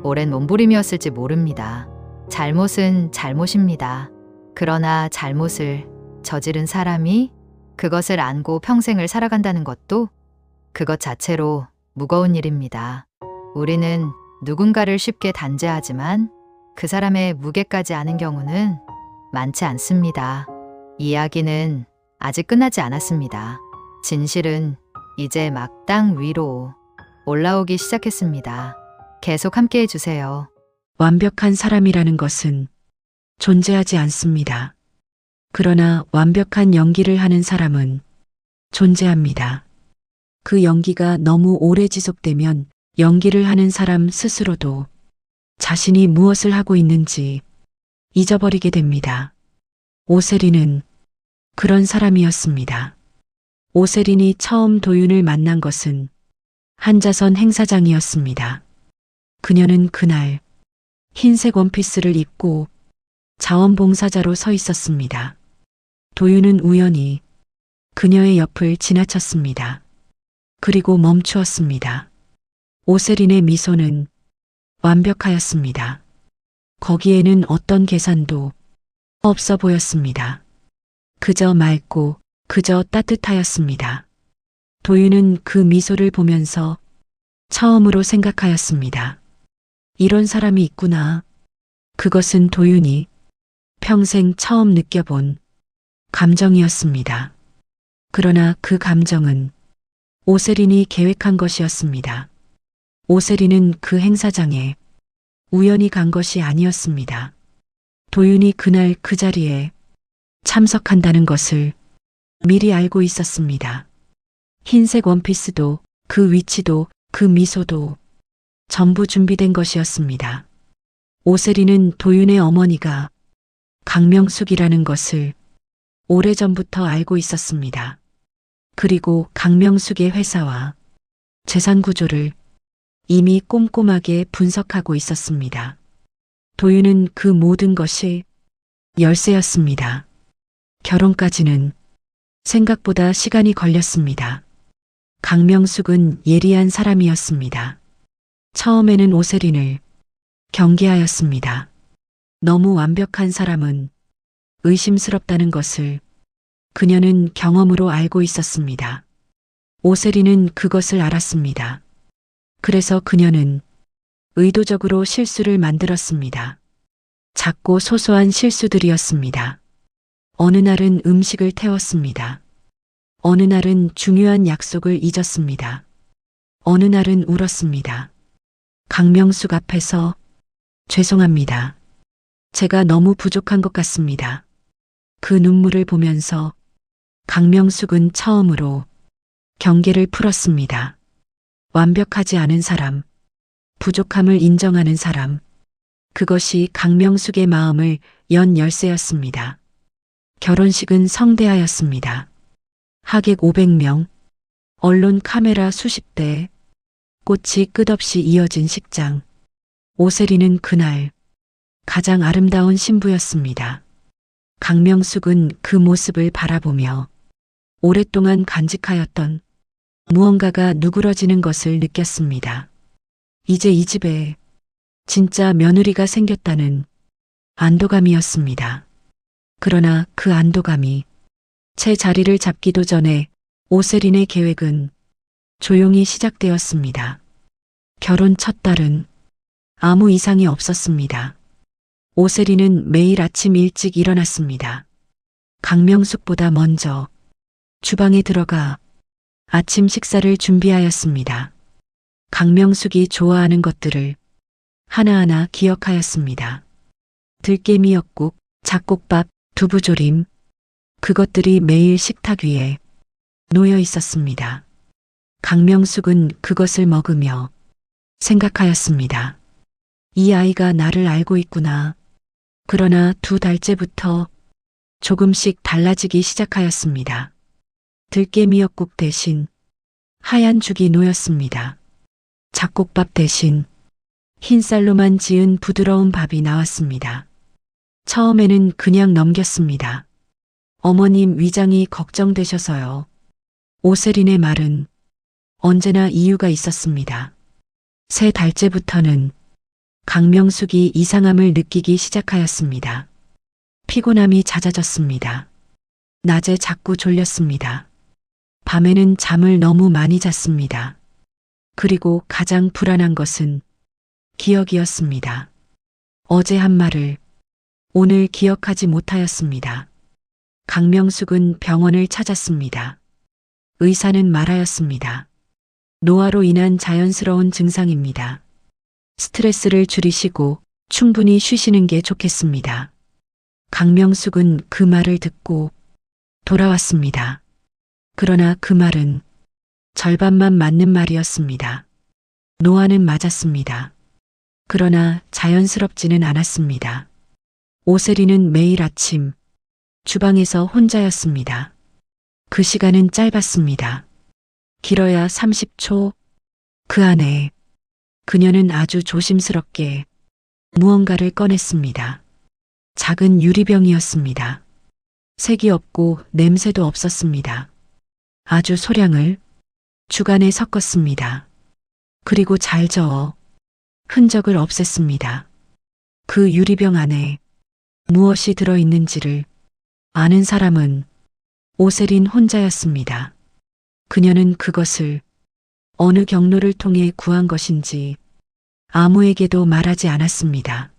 오랜 몸부림이었을지 모릅니다. 잘못은 잘못입니다. 그러나 잘못을 저지른 사람이 그것을 안고 평생을 살아간다는 것도 그것 자체로 무거운 일입니다. 우리는 누군가를 쉽게 단죄하지만 그 사람의 무게까지 아는 경우는 많지 않습니다. 이야기는 아직 끝나지 않았습니다. 진실은 이제 막 땅 위로 올라오기 시작했습니다. 계속 함께 해주세요. 완벽한 사람이라는 것은 존재하지 않습니다. 그러나 완벽한 연기를 하는 사람은 존재합니다. 그 연기가 너무 오래 지속되면 연기를 하는 사람 스스로도 자신이 무엇을 하고 있는지 잊어버리게 됩니다. 오세린은 그런 사람이었습니다. 오세린이 처음 도윤을 만난 것은 한자선 행사장이었습니다. 그녀는 그날 흰색 원피스를 입고 자원봉사자로 서 있었습니다. 도윤은 우연히 그녀의 옆을 지나쳤습니다. 그리고 멈추었습니다. 오세린의 미소는 완벽하였습니다. 거기에는 어떤 계산도 없어 보였습니다. 그저 맑고 그저 따뜻하였습니다. 도윤은 그 미소를 보면서 처음으로 생각하였습니다. 이런 사람이 있구나. 그것은 도윤이 평생 처음 느껴본 감정이었습니다. 그러나 그 감정은 오세린이 계획한 것이었습니다. 오세리는 그 행사장에 우연히 간 것이 아니었습니다. 도윤이 그날 그 자리에 참석한다는 것을 미리 알고 있었습니다. 흰색 원피스도 그 위치도 그 미소도 전부 준비된 것이었습니다. 오세리는 도윤의 어머니가 강명숙이라는 것을 오래전부터 알고 있었습니다. 그리고 강명숙의 회사와 재산 구조를 이미 꼼꼼하게 분석하고 있었습니다. 도윤은 그 모든 것이 열쇠였습니다. 결혼까지는 생각보다 시간이 걸렸습니다. 강명숙은 예리한 사람이었습니다. 처음에는 오세린을 경계하였습니다. 너무 완벽한 사람은 의심스럽다는 것을 그녀는 경험으로 알고 있었습니다. 오세린은 그것을 알았습니다. 그래서 그녀는 의도적으로 실수를 만들었습니다. 작고 소소한 실수들이었습니다. 어느 날은 음식을 태웠습니다. 어느 날은 중요한 약속을 잊었습니다. 어느 날은 울었습니다. 강명숙 앞에서 죄송합니다. 제가 너무 부족한 것 같습니다. 그 눈물을 보면서 강명숙은 처음으로 경계를 풀었습니다. 완벽하지 않은 사람, 부족함을 인정하는 사람, 그것이 강명숙의 마음을 연 열쇠였습니다. 결혼식은 성대하였습니다. 하객 500명, 언론 카메라 수십 대, 꽃이 끝없이 이어진 식장. 오세리는 그날 가장 아름다운 신부였습니다. 강명숙은 그 모습을 바라보며 오랫동안 간직하였던 무언가가 누그러지는 것을 느꼈습니다. 이제 이 집에 진짜 며느리가 생겼다는 안도감이었습니다. 그러나 그 안도감이 채 자리를 잡기도 전에 오세린의 계획은 조용히 시작되었습니다. 결혼 첫 달은 아무 이상이 없었습니다. 오세린은 매일 아침 일찍 일어났습니다. 강명숙보다 먼저 주방에 들어가 아침 식사를 준비하였습니다. 강명숙이 좋아하는 것들을 하나하나 기억하였습니다. 들깨미역국, 잡곡밥, 두부조림, 그것들이 매일 식탁 위에 놓여 있었습니다. 강명숙은 그것을 먹으며 생각하였습니다. 이 아이가 나를 알고 있구나. 그러나 2달째부터 조금씩 달라지기 시작하였습니다. 들깨미역국 대신 하얀 죽이 놓였습니다. 잡곡밥 대신 흰쌀로만 지은 부드러운 밥이 나왔습니다. 처음에는 그냥 넘겼습니다. 어머님 위장이 걱정되셔서요. 오세린의 말은 언제나 이유가 있었습니다. 3달째부터는 강명숙이 이상함을 느끼기 시작하였습니다. 피곤함이 잦아졌습니다. 낮에 자꾸 졸렸습니다. 밤에는 잠을 너무 많이 잤습니다. 그리고 가장 불안한 것은 기억이었습니다. 어제 한 말을 오늘 기억하지 못하였습니다. 강명숙은 병원을 찾았습니다. 의사는 말하였습니다. 노화로 인한 자연스러운 증상입니다. 스트레스를 줄이시고 충분히 쉬시는 게 좋겠습니다. 강명숙은 그 말을 듣고 돌아왔습니다. 그러나 그 말은 절반만 맞는 말이었습니다. 노화는 맞았습니다. 그러나 자연스럽지는 않았습니다. 오세리는 매일 아침 주방에서 혼자였습니다. 그 시간은 짧았습니다. 길어야 30초. 그 안에 그녀는 아주 조심스럽게 무언가를 꺼냈습니다. 작은 유리병이었습니다. 색이 없고 냄새도 없었습니다. 아주 소량을 주간에 섞었습니다. 그리고 잘 저어 흔적을 없앴습니다. 그 유리병 안에 무엇이 들어있는지를 아는 사람은 오세린 혼자였습니다. 그녀는 그것을 어느 경로를 통해 구한 것인지 아무에게도 말하지 않았습니다.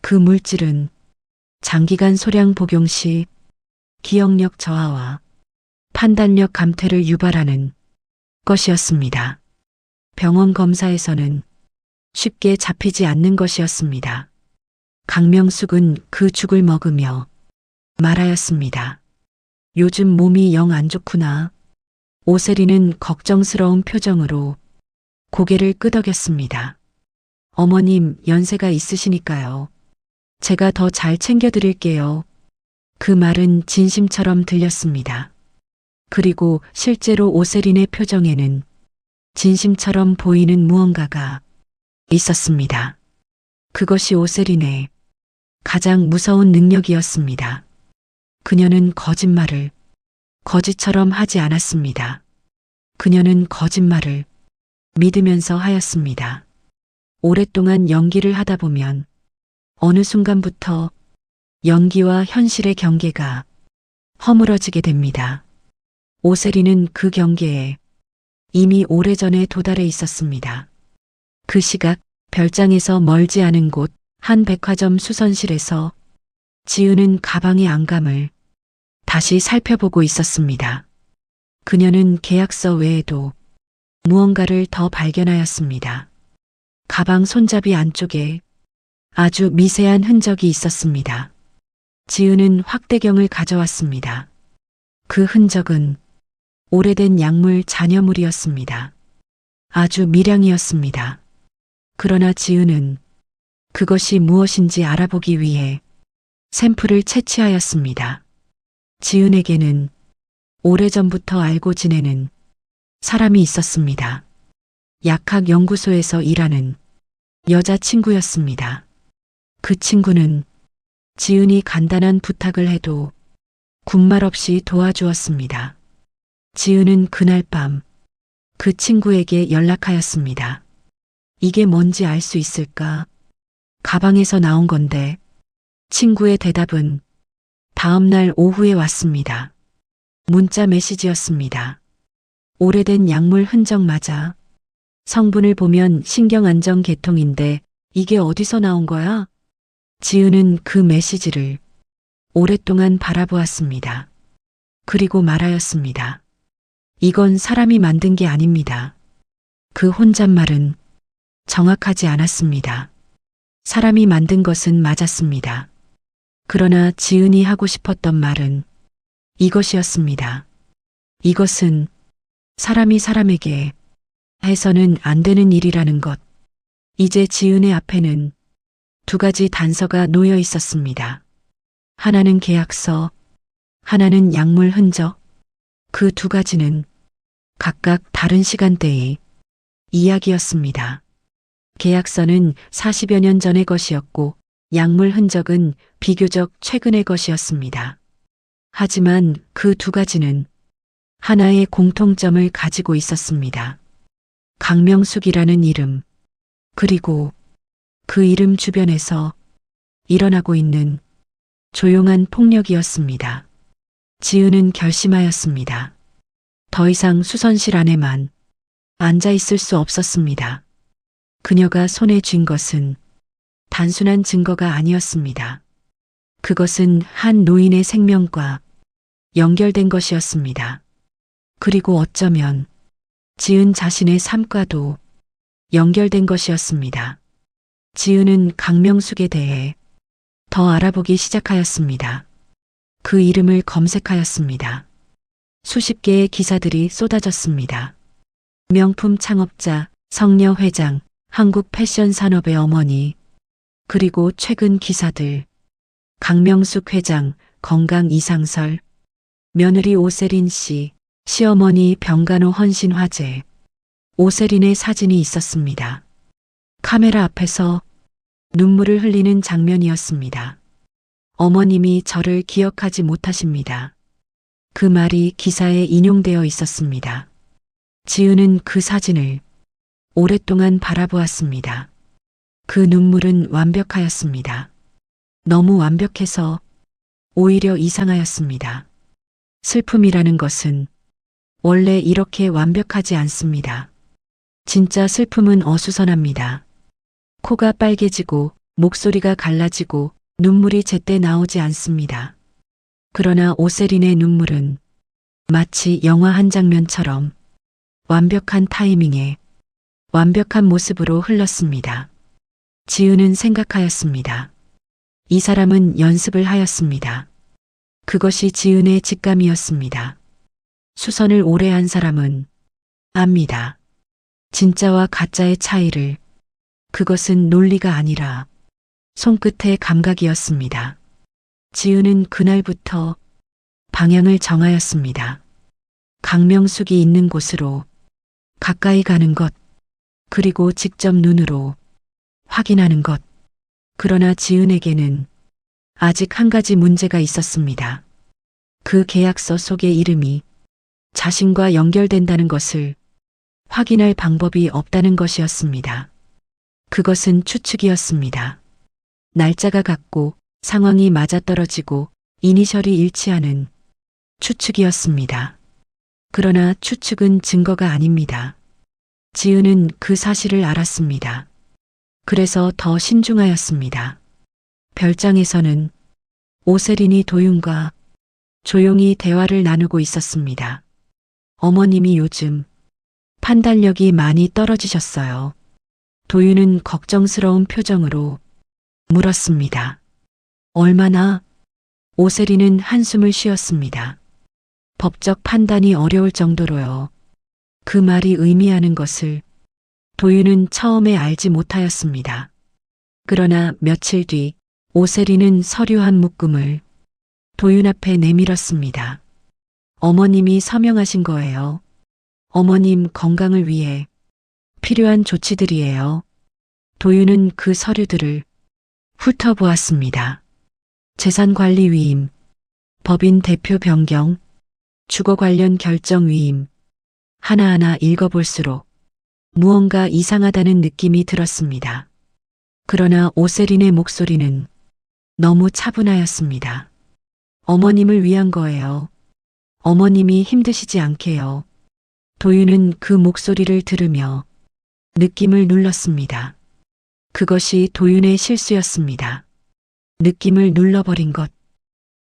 그 물질은 장기간 소량 복용 시 기억력 저하와 판단력 감퇴를 유발하는 것이었습니다. 병원 검사에서는 쉽게 잡히지 않는 것이었습니다. 강명숙은 그 죽을 먹으며 말하였습니다. 요즘 몸이 영 안 좋구나. 오세리는 걱정스러운 표정으로 고개를 끄덕였습니다. 어머님, 연세가 있으시니까요. 제가 더 잘 챙겨드릴게요. 그 말은 진심처럼 들렸습니다. 그리고 실제로 오세린의 표정에는 진심처럼 보이는 무언가가 있었습니다. 그것이 오세린의 가장 무서운 능력이었습니다. 그녀는 거짓말을 거짓처럼 하지 않았습니다. 그녀는 거짓말을 믿으면서 하였습니다. 오랫동안 연기를 하다 보면 어느 순간부터 연기와 현실의 경계가 허물어지게 됩니다. 오세리는 그 경계에 이미 오래전에 도달해 있었습니다. 그 시각 별장에서 멀지 않은 곳 한 백화점 수선실에서 지은은 가방의 안감을 다시 살펴보고 있었습니다. 그녀는 계약서 외에도 무언가를 더 발견하였습니다. 가방 손잡이 안쪽에 아주 미세한 흔적이 있었습니다. 지은은 확대경을 가져왔습니다. 그 흔적은 오래된 약물 잔여물이었습니다. 아주 미량이었습니다. 그러나 지은은 그것이 무엇인지 알아보기 위해 샘플을 채취하였습니다. 지은에게는 오래전부터 알고 지내는 사람이 있었습니다. 약학 연구소에서 일하는 여자친구였습니다. 그 친구는 지은이 간단한 부탁을 해도 군말 없이 도와주었습니다. 지은은 그날 밤 그 친구에게 연락하였습니다. 이게 뭔지 알 수 있을까? 가방에서 나온 건데. 친구의 대답은 다음 날 오후에 왔습니다. 문자 메시지였습니다. 오래된 약물 흔적 맞아. 성분을 보면 신경안정 계통인데 이게 어디서 나온 거야? 지은은 그 메시지를 오랫동안 바라보았습니다. 그리고 말하였습니다. 이건 사람이 만든 게 아닙니다. 그 혼잣말은 정확하지 않았습니다. 사람이 만든 것은 맞았습니다. 그러나 지은이 하고 싶었던 말은 이것이었습니다. 이것은 사람이 사람에게 해서는 안 되는 일이라는 것. 이제 지은의 앞에는 두 가지 단서가 놓여 있었습니다. 하나는 계약서, 하나는 약물 흔적. 그 두 가지는 각각 다른 시간대의 이야기였습니다. 계약서는 40여 년 전의 것이었고 약물 흔적은 비교적 최근의 것이었습니다. 하지만 그 두 가지는 하나의 공통점을 가지고 있었습니다. 강명숙이라는 이름, 그리고 그 이름 주변에서 일어나고 있는 조용한 폭력이었습니다. 지은은 결심하였습니다. 더 이상 수선실 안에만 앉아 있을 수 없었습니다. 그녀가 손에 쥔 것은 단순한 증거가 아니었습니다. 그것은 한 노인의 생명과 연결된 것이었습니다. 그리고 어쩌면 지은 자신의 삶과도 연결된 것이었습니다. 지은은 강명숙에 대해 더 알아보기 시작하였습니다. 그 이름을 검색하였습니다. 수십 개의 기사들이 쏟아졌습니다. 명품 창업자, 성녀 회장, 한국 패션 산업의 어머니, 그리고 최근 기사들, 강명숙 회장, 건강 이상설, 며느리 오세린 씨, 시어머니 병간호 헌신 화재, 오세린의 사진이 있었습니다. 카메라 앞에서 눈물을 흘리는 장면이었습니다. 어머님이 저를 기억하지 못하십니다. 그 말이 기사에 인용되어 있었습니다. 지은은 그 사진을 오랫동안 바라보았습니다. 그 눈물은 완벽하였습니다. 너무 완벽해서 오히려 이상하였습니다. 슬픔이라는 것은 원래 이렇게 완벽하지 않습니다. 진짜 슬픔은 어수선합니다. 코가 빨개지고 목소리가 갈라지고 눈물이 제때 나오지 않습니다. 그러나 오세린의 눈물은 마치 영화 한 장면처럼 완벽한 타이밍에 완벽한 모습으로 흘렀습니다. 지은은 생각하였습니다. 이 사람은 연습을 하였습니다. 그것이 지은의 직감이었습니다. 수선을 오래 한 사람은 압니다. 진짜와 가짜의 차이를. 그것은 논리가 아니라 손끝의 감각이었습니다. 지은은 그날부터 방향을 정하였습니다. 강명숙이 있는 곳으로 가까이 가는 것, 그리고 직접 눈으로 확인하는 것. 그러나 지은에게는 아직 한 가지 문제가 있었습니다. 그 계약서 속의 이름이 자신과 연결된다는 것을 확인할 방법이 없다는 것이었습니다. 그것은 추측이었습니다. 날짜가 같고 상황이 맞아떨어지고 이니셜이 일치하는 추측이었습니다. 그러나 추측은 증거가 아닙니다. 지은은 그 사실을 알았습니다. 그래서 더 신중하였습니다. 별장에서는 오세린이 도윤과 조용히 대화를 나누고 있었습니다. 어머님이 요즘 판단력이 많이 떨어지셨어요. 도윤은 걱정스러운 표정으로 물었습니다. 얼마나? 오세린은 한숨을 쉬었습니다. 법적 판단이 어려울 정도로요. 그 말이 의미하는 것을 도윤은 처음에 알지 못하였습니다. 그러나 며칠 뒤 오세린은 서류 한 묶음을 도윤 앞에 내밀었습니다. 어머님이 서명하신 거예요. 어머님 건강을 위해 필요한 조치들이에요. 도윤은 그 서류들을 훑어보았습니다. 재산관리 위임, 법인 대표 변경, 주거 관련 결정 위임. 하나하나 읽어볼수록 무언가 이상하다는 느낌이 들었습니다. 그러나 오세린의 목소리는 너무 차분하였습니다. 어머님을 위한 거예요. 어머님이 힘드시지 않게요. 도윤은 그 목소리를 들으며 느낌을 눌렀습니다. 그것이 도윤의 실수였습니다. 느낌을 눌러버린 것,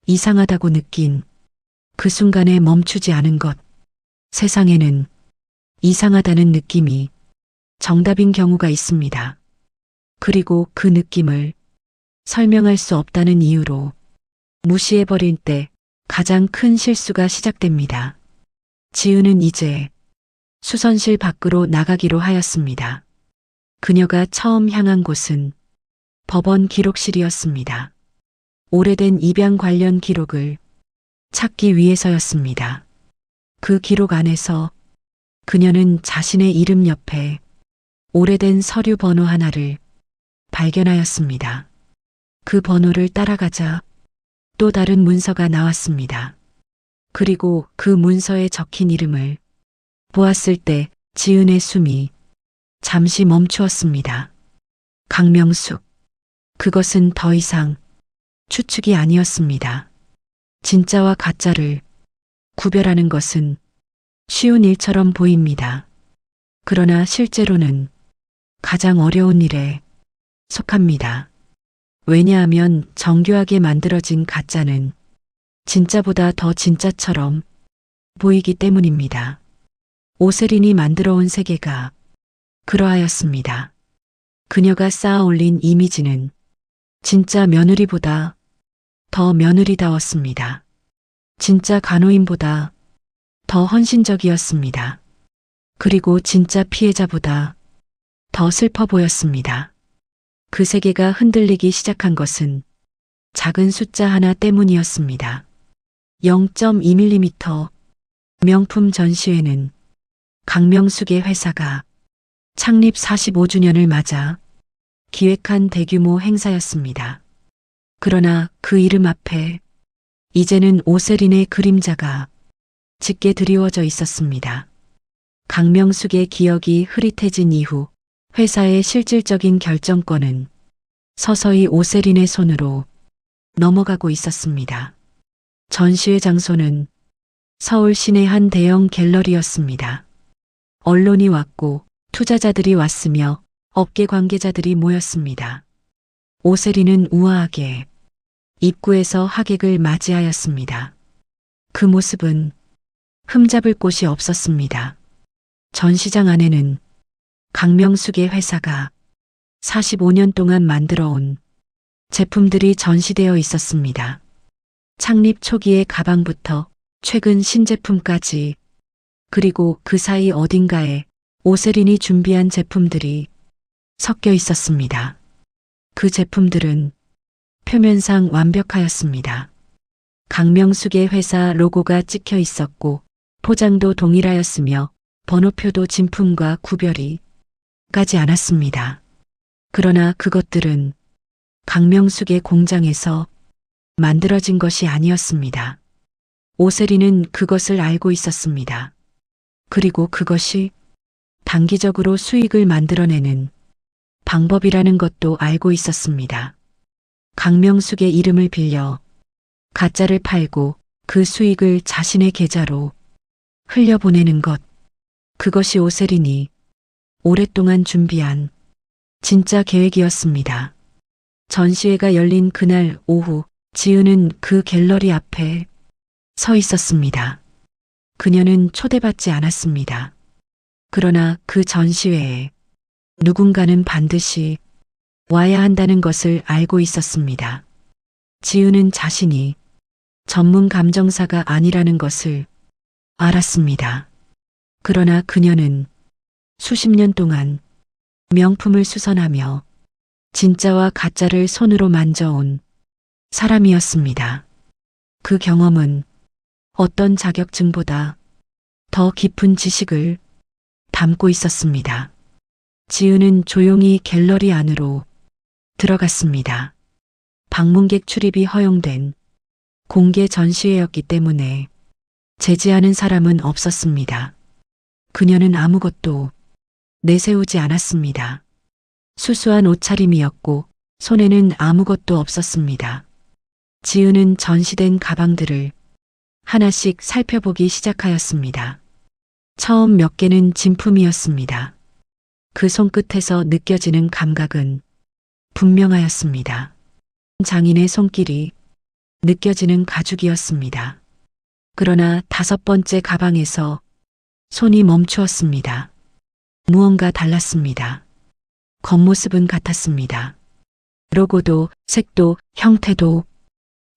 이상하다고 느낀 그 순간에 멈추지 않은 것. 세상에는 이상하다는 느낌이 정답인 경우가 있습니다. 그리고 그 느낌을 설명할 수 없다는 이유로 무시해버릴 때 가장 큰 실수가 시작됩니다. 지은은 이제 수선실 밖으로 나가기로 하였습니다. 그녀가 처음 향한 곳은 법원 기록실이었습니다. 오래된 입양 관련 기록을 찾기 위해서였습니다. 그 기록 안에서 그녀는 자신의 이름 옆에 오래된 서류 번호 하나를 발견하였습니다. 그 번호를 따라가자 또 다른 문서가 나왔습니다. 그리고 그 문서에 적힌 이름을 보았을 때 지은의 숨이 잠시 멈추었습니다. 강명숙. 그것은 더 이상 추측이 아니었습니다. 진짜와 가짜를 구별하는 것은 쉬운 일처럼 보입니다. 그러나 실제로는 가장 어려운 일에 속합니다. 왜냐하면 정교하게 만들어진 가짜는 진짜보다 더 진짜처럼 보이기 때문입니다. 오세린이 만들어 온 세계가 그러하였습니다. 그녀가 쌓아 올린 이미지는 진짜 며느리보다 더 며느리다웠습니다. 진짜 간호인보다 더 헌신적이었습니다. 그리고 진짜 피해자보다 더 슬퍼 보였습니다. 그 세계가 흔들리기 시작한 것은 작은 숫자 하나 때문이었습니다. 0.2mm. 명품 전시회는 강명숙의 회사가 창립 45주년을 맞아 기획한 대규모 행사였습니다. 그러나 그 이름 앞에 이제는 오세린의 그림자가 짙게 드리워져 있었습니다. 강명숙의 기억이 흐릿해진 이후 회사의 실질적인 결정권은 서서히 오세린의 손으로 넘어가고 있었습니다. 전시회 장소는 서울 시내 한 대형 갤러리였습니다. 언론이 왔고 투자자들이 왔으며 업계 관계자들이 모였습니다. 오세린은 우아하게 입구에서 하객을 맞이하였습니다. 그 모습은 흠잡을 곳이 없었습니다. 전시장 안에는 강명숙의 회사가 45년 동안 만들어 온 제품들이 전시되어 있었습니다. 창립 초기의 가방부터 최근 신제품까지, 그리고 그 사이 어딘가에 오세린이 준비한 제품들이 섞여 있었습니다. 그 제품들은 표면상 완벽하였습니다. 강명숙의 회사 로고가 찍혀 있었고 포장도 동일하였으며 번호표도 진품과 구별이 가지 않았습니다. 그러나 그것들은 강명숙의 공장에서 만들어진 것이 아니었습니다. 오세린은 그것을 알고 있었습니다. 그리고 그것이 단기적으로 수익을 만들어내는 방법이라는 것도 알고 있었습니다. 강명숙의 이름을 빌려 가짜를 팔고 그 수익을 자신의 계좌로 흘려보내는 것, 그것이 오세린이 오랫동안 준비한 진짜 계획이었습니다. 전시회가 열린 그날 오후, 지은은 그 갤러리 앞에 서 있었습니다. 그녀는 초대받지 않았습니다. 그러나 그 전시회에 누군가는 반드시 와야 한다는 것을 알고 있었습니다. 지은은 자신이 전문 감정사가 아니라는 것을 알았습니다. 그러나 그녀는 수십 년 동안 명품을 수선하며 진짜와 가짜를 손으로 만져온 사람이었습니다. 그 경험은 어떤 자격증보다 더 깊은 지식을 담고 있었습니다. 지은은 조용히 갤러리 안으로 들어갔습니다. 방문객 출입이 허용된 공개 전시회였기 때문에 제지하는 사람은 없었습니다. 그녀는 아무것도 내세우지 않았습니다. 수수한 옷차림이었고 손에는 아무것도 없었습니다. 지은은 전시된 가방들을 하나씩 살펴보기 시작하였습니다. 처음 몇 개는 진품이었습니다. 그 손끝에서 느껴지는 감각은 분명하였습니다. 장인의 손길이 느껴지는 가죽이었습니다. 그러나 5번째 가방에서 손이 멈추었습니다. 무언가 달랐습니다. 겉모습은 같았습니다. 로고도, 색도, 형태도.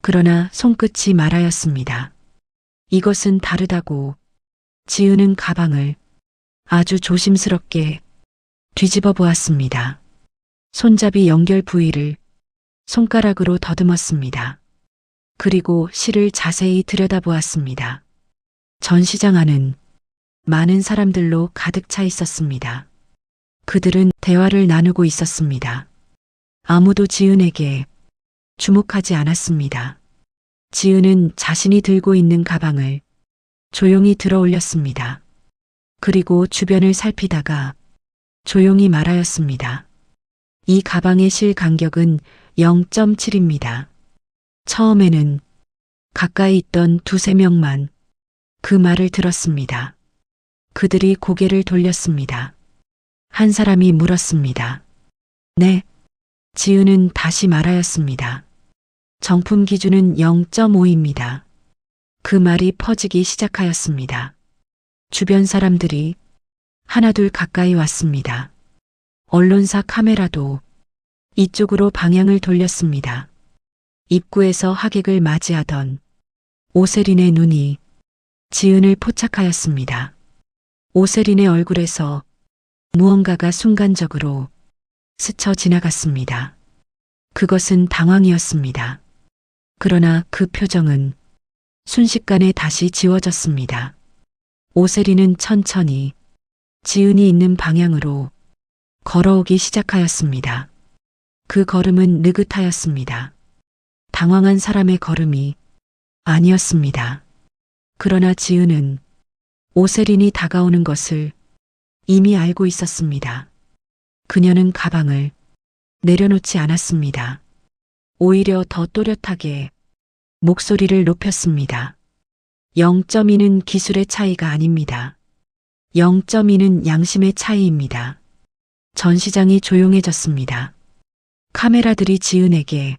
그러나 손끝이 말하였습니다. 이것은 다르다고. 지은은 가방을 아주 조심스럽게 뒤집어 보았습니다. 손잡이 연결 부위를 손가락으로 더듬었습니다. 그리고 실을 자세히 들여다보았습니다. 전시장 안은 많은 사람들로 가득 차 있었습니다. 그들은 대화를 나누고 있었습니다. 아무도 지은에게 주목하지 않았습니다. 지은은 자신이 들고 있는 가방을 조용히 들어 올렸습니다. 그리고 주변을 살피다가 조용히 말하였습니다. 이 가방의 실 간격은 0.7입니다. 처음에는 가까이 있던 2~3명만 그 말을 들었습니다. 그들이 고개를 돌렸습니다. 한 사람이 물었습니다. 네. 지은은 다시 말하였습니다. 정품 기준은 0.5입니다. 그 말이 퍼지기 시작하였습니다. 주변 사람들이 하나둘 가까이 왔습니다. 언론사 카메라도 이쪽으로 방향을 돌렸습니다. 입구에서 하객을 맞이하던 오세린의 눈이 지은을 포착하였습니다. 오세린의 얼굴에서 무언가가 순간적으로 스쳐 지나갔습니다. 그것은 당황이었습니다. 그러나 그 표정은 순식간에 다시 지워졌습니다. 오세린은 천천히 지은이 있는 방향으로 걸어오기 시작하였습니다. 그 걸음은 느긋하였습니다. 당황한 사람의 걸음이 아니었습니다. 그러나 지은은 오세린이 다가오는 것을 이미 알고 있었습니다. 그녀는 가방을 내려놓지 않았습니다. 오히려 더 또렷하게 목소리를 높였습니다. 0.2는 기술의 차이가 아닙니다. 0.2는 양심의 차이입니다. 전시장이 조용해졌습니다. 카메라들이 지은에게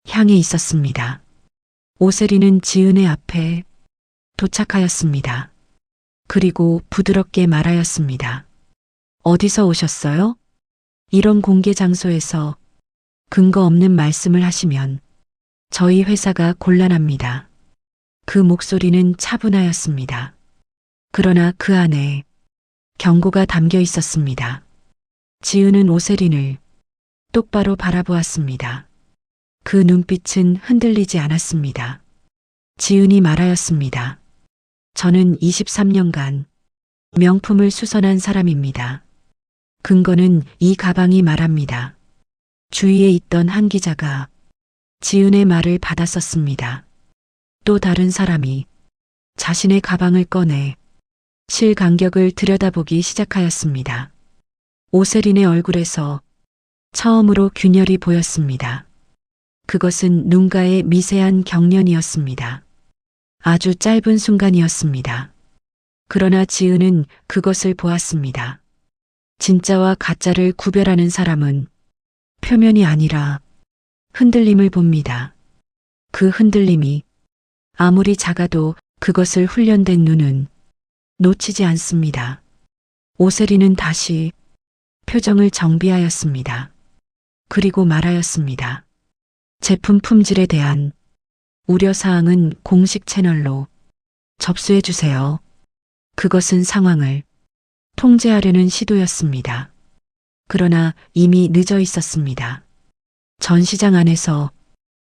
향해 있었습니다. 오세린은 지은의 앞에 도착하였습니다. 그리고 부드럽게 말하였습니다. 어디서 오셨어요? 이런 공개 장소에서 근거 없는 말씀을 하시면 저희 회사가 곤란합니다. 그 목소리는 차분하였습니다. 그러나 그 안에 경고가 담겨 있었습니다. 지은은 오세린을 똑바로 바라보았습니다. 그 눈빛은 흔들리지 않았습니다. 지은이 말하였습니다. 저는 23년간 명품을 수선한 사람입니다. 근거는 이 가방이 말합니다. 주위에 있던 한 기자가 지은의 말을 받았었습니다. 또 다른 사람이 자신의 가방을 꺼내 실간격을 들여다보기 시작하였습니다. 오세린의 얼굴에서 처음으로 균열이 보였습니다. 그것은 눈가의 미세한 경련이었습니다. 아주 짧은 순간이었습니다. 그러나 지은은 그것을 보았습니다. 진짜와 가짜를 구별하는 사람은 표면이 아니라 흔들림을 봅니다. 그 흔들림이 아무리 작아도 그것을 훈련된 눈은 놓치지 않습니다. 오세린은 다시 표정을 정비하였습니다. 그리고 말하였습니다. 제품 품질에 대한 우려사항은 공식 채널로 접수해 주세요. 그것은 상황을 통제하려는 시도였습니다. 그러나 이미 늦어 있었습니다. 전시장 안에서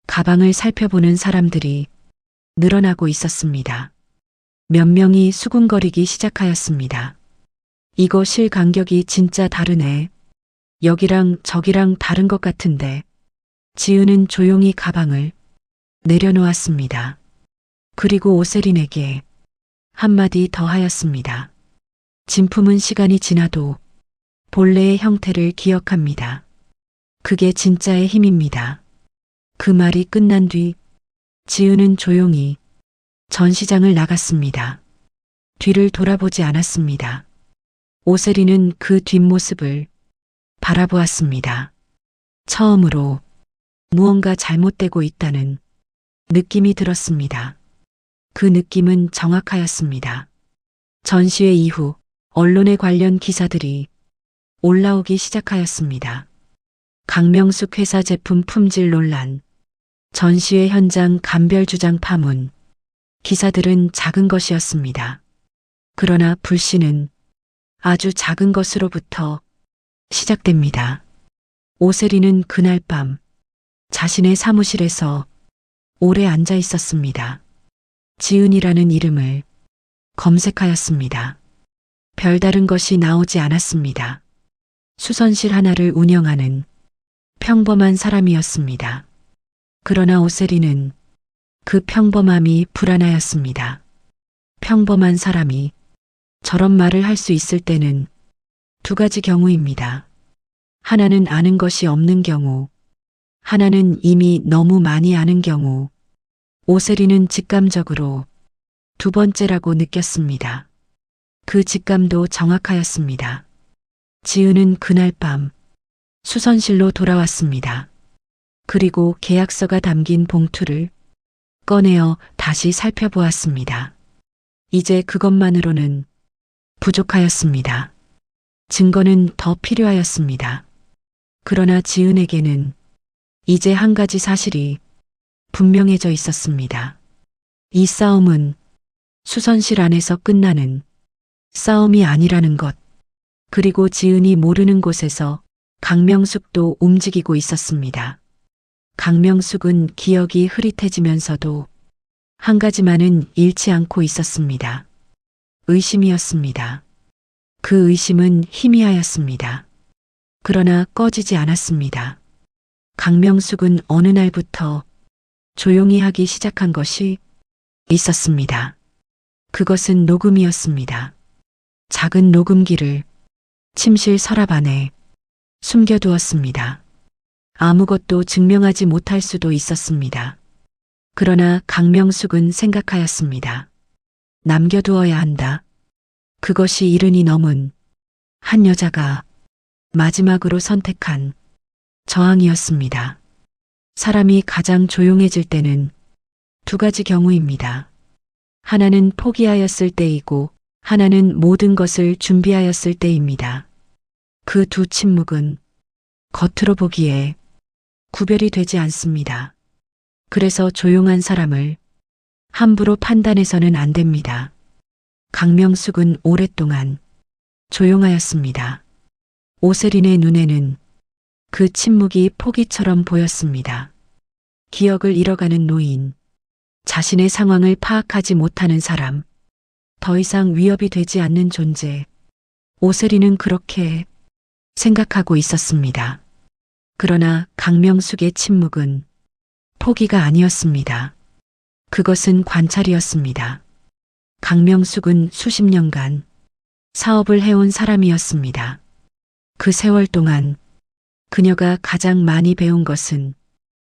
가방을 살펴보는 사람들이 늘어나고 있었습니다. 몇 명이 수군거리기 시작하였습니다. 이거 실간격이 진짜 다르네. 여기랑 저기랑 다른 것 같은데. 지은은 조용히 가방을 내려놓았습니다. 그리고 오세린에게 한마디 더 하였습니다. 진품은 시간이 지나도 본래의 형태를 기억합니다. 그게 진짜의 힘입니다. 그 말이 끝난 뒤 지은은 조용히 전시장을 나갔습니다. 뒤를 돌아보지 않았습니다. 오세린은 그 뒷모습을 바라보았습니다. 처음으로 무언가 잘못되고 있다는 느낌이 들었습니다. 그 느낌은 정확하였습니다. 전시회 이후 언론에 관련 기사들이 올라오기 시작하였습니다. 강명숙 회사 제품 품질 논란, 전시회 현장 감별 주장 파문, 기사들은 작은 것이었습니다. 그러나 불씨는 아주 작은 것으로부터 시작됩니다. 오세린은 그날 밤 자신의 사무실에서 오래 앉아 있었습니다. 지은이라는 이름을 검색하였습니다. 별다른 것이 나오지 않았습니다. 수선실 하나를 운영하는 평범한 사람이었습니다. 그러나 오세린은 그 평범함이 불안하였습니다. 평범한 사람이 저런 말을 할 수 있을 때는 두 가지 경우입니다. 하나는 아는 것이 없는 경우, 하나는 이미 너무 많이 아는 경우. 오세린은 직감적으로 두 번째라고 느꼈습니다. 그 직감도 정확하였습니다. 지은은 그날 밤 수선실로 돌아왔습니다. 그리고 계약서가 담긴 봉투를 꺼내어 다시 살펴보았습니다. 이제 그것만으로는 부족하였습니다. 증거는 더 필요하였습니다. 그러나 지은에게는 이제 한 가지 사실이 분명해져 있었습니다. 이 싸움은 수선실 안에서 끝나는 싸움이 아니라는 것. 그리고 지은이 모르는 곳에서 강명숙도 움직이고 있었습니다. 강명숙은 기억이 흐릿해지면서도 한 가지만은 잃지 않고 있었습니다. 의심이었습니다. 그 의심은 희미하였습니다. 그러나 꺼지지 않았습니다. 강명숙은 어느 날부터 조용히 하기 시작한 것이 있었습니다. 그것은 녹음이었습니다. 작은 녹음기를 침실 서랍 안에 숨겨두었습니다. 아무것도 증명하지 못할 수도 있었습니다. 그러나 강명숙은 생각하였습니다. 남겨두어야 한다. 그것이 이른이 넘은 한 여자가 마지막으로 선택한 저항이었습니다. 사람이 가장 조용해질 때는 두 가지 경우입니다. 하나는 포기하였을 때이고 하나는 모든 것을 준비하였을 때입니다. 그 두 침묵은 겉으로 보기에 구별이 되지 않습니다. 그래서 조용한 사람을 함부로 판단해서는 안 됩니다. 강명숙은 오랫동안 조용하였습니다. 오세린의 눈에는 그 침묵이 포기처럼 보였습니다. 기억을 잃어가는 노인, 자신의 상황을 파악하지 못하는 사람, 더 이상 위협이 되지 않는 존재. 오세린은 그렇게 생각하고 있었습니다. 그러나 강명숙의 침묵은 포기가 아니었습니다. 그것은 관찰이었습니다. 강명숙은 수십 년간 사업을 해온 사람이었습니다. 그 세월 동안 그녀가 가장 많이 배운 것은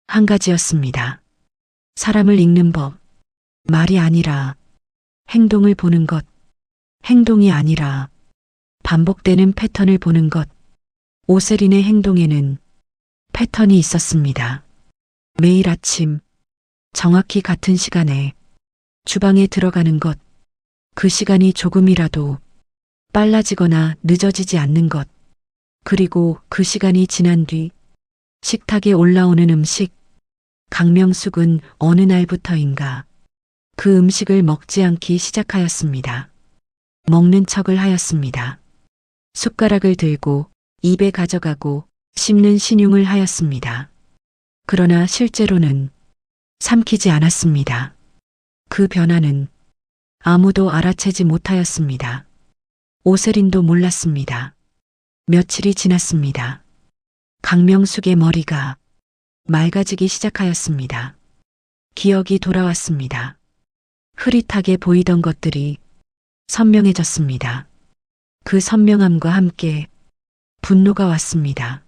한 가지였습니다. 사람을 읽는 법, 말이 아니라 행동을 보는 것, 행동이 아니라 반복되는 패턴을 보는 것. 오세린의 행동에는 패턴이 있었습니다. 매일 아침 정확히 같은 시간에 주방에 들어가는 것, 그 시간이 조금이라도 빨라지거나 늦어지지 않는 것, 그리고 그 시간이 지난 뒤 식탁에 올라오는 음식. 강명숙은 어느 날부터인가 그 음식을 먹지 않기 시작하였습니다. 먹는 척을 하였습니다. 숟가락을 들고 입에 가져가고 씹는 신용을 하였습니다. 그러나 실제로는 삼키지 않았습니다. 그 변화는 아무도 알아채지 못하였습니다. 오세린도 몰랐습니다. 며칠이 지났습니다. 강명숙의 머리가 맑아지기 시작하였습니다. 기억이 돌아왔습니다. 흐릿하게 보이던 것들이 선명해졌습니다. 그 선명함과 함께 분노가 왔습니다.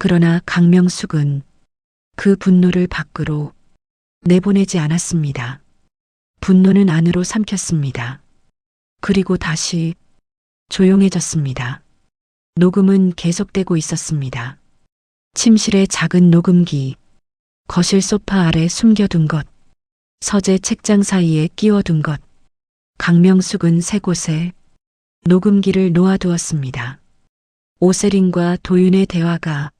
그러나 강명숙은 그 분노를 밖으로 내보내지 않았습니다. 분노는 안으로 삼켰습니다. 그리고 다시 조용해졌습니다. 녹음은 계속되고 있었습니다. 침실의 작은 녹음기, 거실 소파 아래 숨겨둔 것, 서재 책장 사이에 끼워둔 것. 강명숙은 세 곳에 녹음기를 놓아두었습니다. 오세린과 도윤의 대화가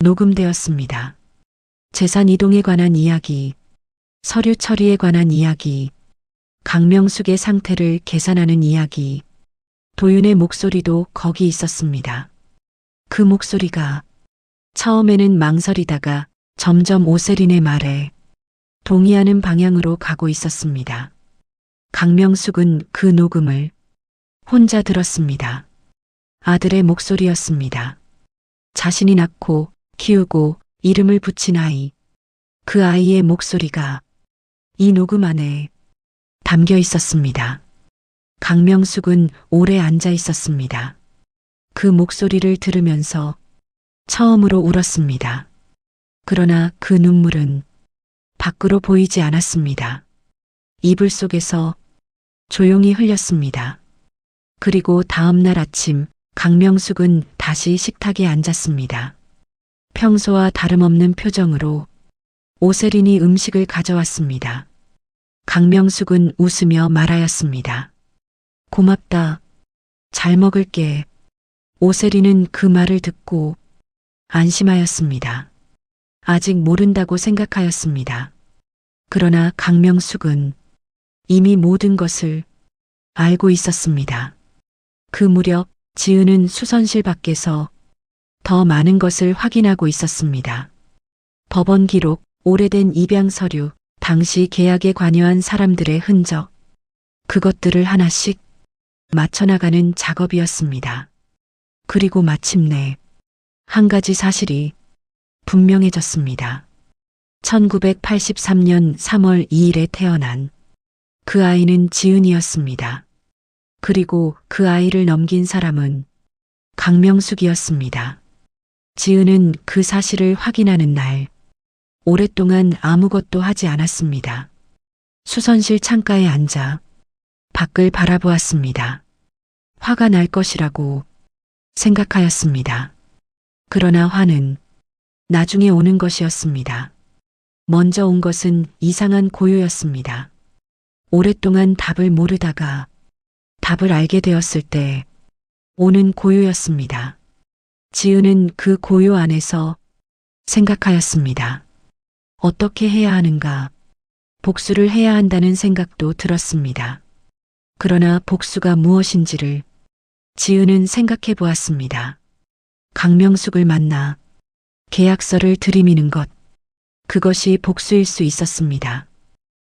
녹음되었습니다. 재산 이동에 관한 이야기, 서류 처리에 관한 이야기, 강명숙의 상태를 계산하는 이야기, 도윤의 목소리도 거기 있었습니다. 그 목소리가 처음에는 망설이다가 점점 오세린의 말에 동의하는 방향으로 가고 있었습니다. 강명숙은 그 녹음을 혼자 들었습니다. 아들의 목소리였습니다. 자신이 낳고 키우고 이름을 붙인 아이, 그 아이의 목소리가 이 녹음 안에 담겨 있었습니다. 강명숙은 오래 앉아 있었습니다. 그 목소리를 들으면서 처음으로 울었습니다. 그러나 그 눈물은 밖으로 보이지 않았습니다. 이불 속에서 조용히 흘렸습니다. 그리고 다음 날 아침 강명숙은 다시 식탁에 앉았습니다. 평소와 다름없는 표정으로 오세린이 음식을 가져왔습니다. 강명숙은 웃으며 말하였습니다. 고맙다. 잘 먹을게. 오세린은 그 말을 듣고 안심하였습니다. 아직 모른다고 생각하였습니다. 그러나 강명숙은 이미 모든 것을 알고 있었습니다. 그 무렵 지은은 수선실 밖에서 더 많은 것을 확인하고 있었습니다. 법원 기록, 오래된 입양 서류, 당시 계약에 관여한 사람들의 흔적, 그것들을 하나씩 맞춰나가는 작업이었습니다. 그리고 마침내 한 가지 사실이 분명해졌습니다. 1983년 3월 2일에 태어난 그 아이는 지은이었습니다. 그리고 그 아이를 넘긴 사람은 강명숙이었습니다. 지은은 그 사실을 확인하는 날 오랫동안 아무것도 하지 않았습니다. 수선실 창가에 앉아 밖을 바라보았습니다. 화가 날 것이라고 생각하였습니다. 그러나 화는 나중에 오는 것이었습니다. 먼저 온 것은 이상한 고요였습니다. 오랫동안 답을 모르다가 답을 알게 되었을 때 오는 고요였습니다. 지은은 그 고요 안에서 생각하였습니다. 어떻게 해야 하는가? 복수를 해야 한다는 생각도 들었습니다. 그러나 복수가 무엇인지를 지은은 생각해 보았습니다. 강명숙을 만나 계약서를 들이미는 것, 그것이 복수일 수 있었습니다.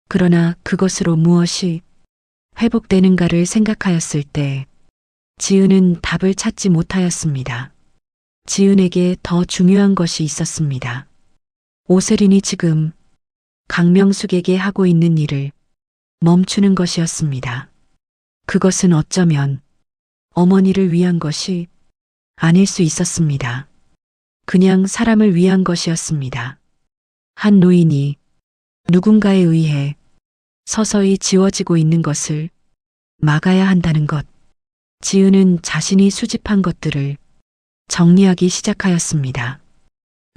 그러나 그것으로 무엇이 회복되는가를 생각하였을 때 지은은 답을 찾지 못하였습니다. 지은에게 더 중요한 것이 있었습니다. 오세린이 지금 강명숙에게 하고 있는 일을 멈추는 것이었습니다. 그것은 어쩌면 어머니를 위한 것이 아닐 수 있었습니다. 그냥 사람을 위한 것이었습니다. 한 노인이 누군가에 의해 서서히 지워지고 있는 것을 막아야 한다는 것. 지은은 자신이 수집한 것들을 정리하기 시작하였습니다.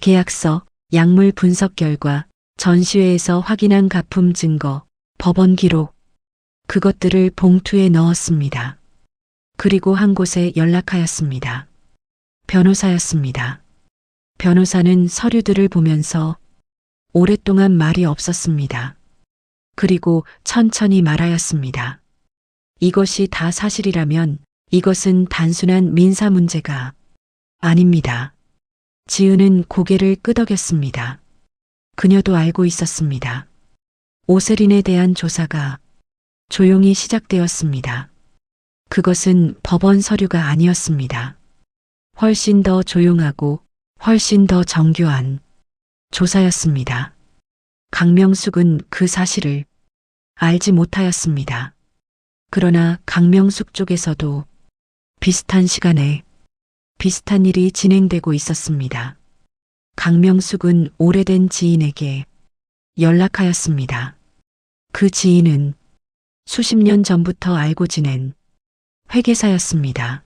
계약서, 약물 분석 결과, 전시회에서 확인한 가품 증거, 법원 기록, 그것들을 봉투에 넣었습니다. 그리고 한 곳에 연락하였습니다. 변호사였습니다. 변호사는 서류들을 보면서 오랫동안 말이 없었습니다. 그리고 천천히 말하였습니다. 이것이 다 사실이라면 이것은 단순한 민사 문제가 아닙니다. 지은은 고개를 끄덕였습니다. 그녀도 알고 있었습니다. 오세린에 대한 조사가 조용히 시작되었습니다. 그것은 법원 서류가 아니었습니다. 훨씬 더 조용하고 훨씬 더 정교한 조사였습니다. 강명숙은 그 사실을 알지 못하였습니다. 그러나 강명숙 쪽에서도 비슷한 시간에 비슷한 일이 진행되고 있었습니다. 강명숙은 오래된 지인에게 연락하였습니다. 그 지인은 수십 년 전부터 알고 지낸 회계사였습니다.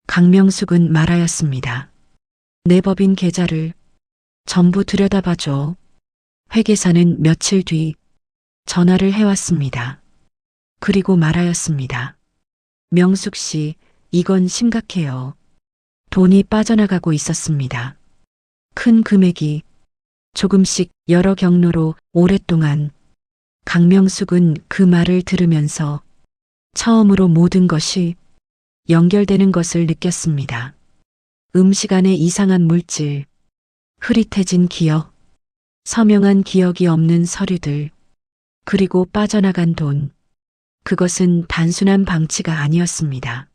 강명숙은 말하였습니다. 내 법인 계좌를 전부 들여다봐줘. 회계사는 며칠 뒤 전화를 해왔습니다. 그리고 말하였습니다. 명숙 씨, 이건 심각해요. 돈이 빠져나가고 있었습니다. 큰 금액이 조금씩 여러 경로로 오랫동안. 강명숙은 그 말을 들으면서 처음으로 모든 것이 연결되는 것을 느꼈습니다. 음식 안에 이상한 물질, 흐릿해진 기억, 서명한 기억이 없는 서류들, 그리고 빠져나간 돈. 그것은 단순한 방치가 아니었습니다.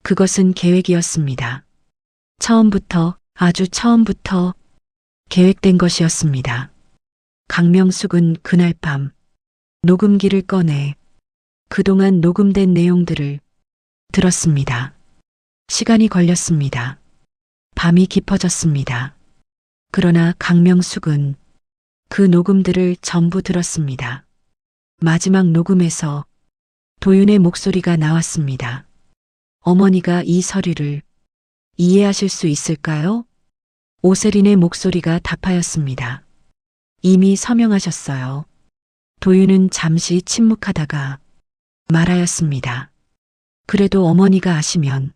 그것은 계획이었습니다. 처음부터, 아주 처음부터 계획된 것이었습니다. 강명숙은 그날 밤 녹음기를 꺼내 그동안 녹음된 내용들을 들었습니다. 시간이 걸렸습니다. 밤이 깊어졌습니다. 그러나 강명숙은 그 녹음들을 전부 들었습니다. 마지막 녹음에서 도윤의 목소리가 나왔습니다. 어머니가 이 서류를 이해하실 수 있을까요? 오세린의 목소리가 답하였습니다. 이미 서명하셨어요. 도윤은 잠시 침묵하다가 말하였습니다. 그래도 어머니가 아시면.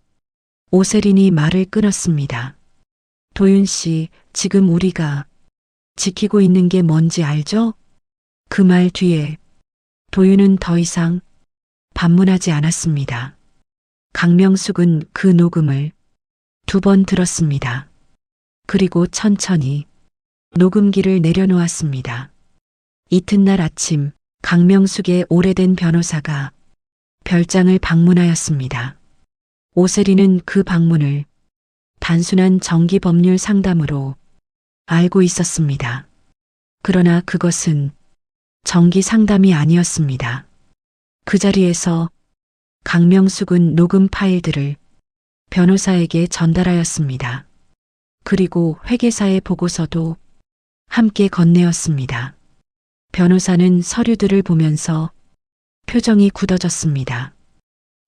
오세린이 말을 끊었습니다. 도윤 씨, 지금 우리가 지키고 있는 게 뭔지 알죠? 그 말 뒤에 도윤은 더 이상 반문하지 않았습니다. 강명숙은 그 녹음을 2번 들었습니다. 그리고 천천히 녹음기를 내려놓았습니다. 이튿날 아침 강명숙의 오래된 변호사가 별장을 방문하였습니다. 오세린은 그 방문을 단순한 정기법률 상담으로 알고 있었습니다. 그러나 그것은 정기 상담이 아니었습니다. 그 자리에서 강명숙은 녹음 파일들을 변호사에게 전달하였습니다. 그리고 회계사의 보고서도 함께 건네었습니다. 변호사는 서류들을 보면서 표정이 굳어졌습니다.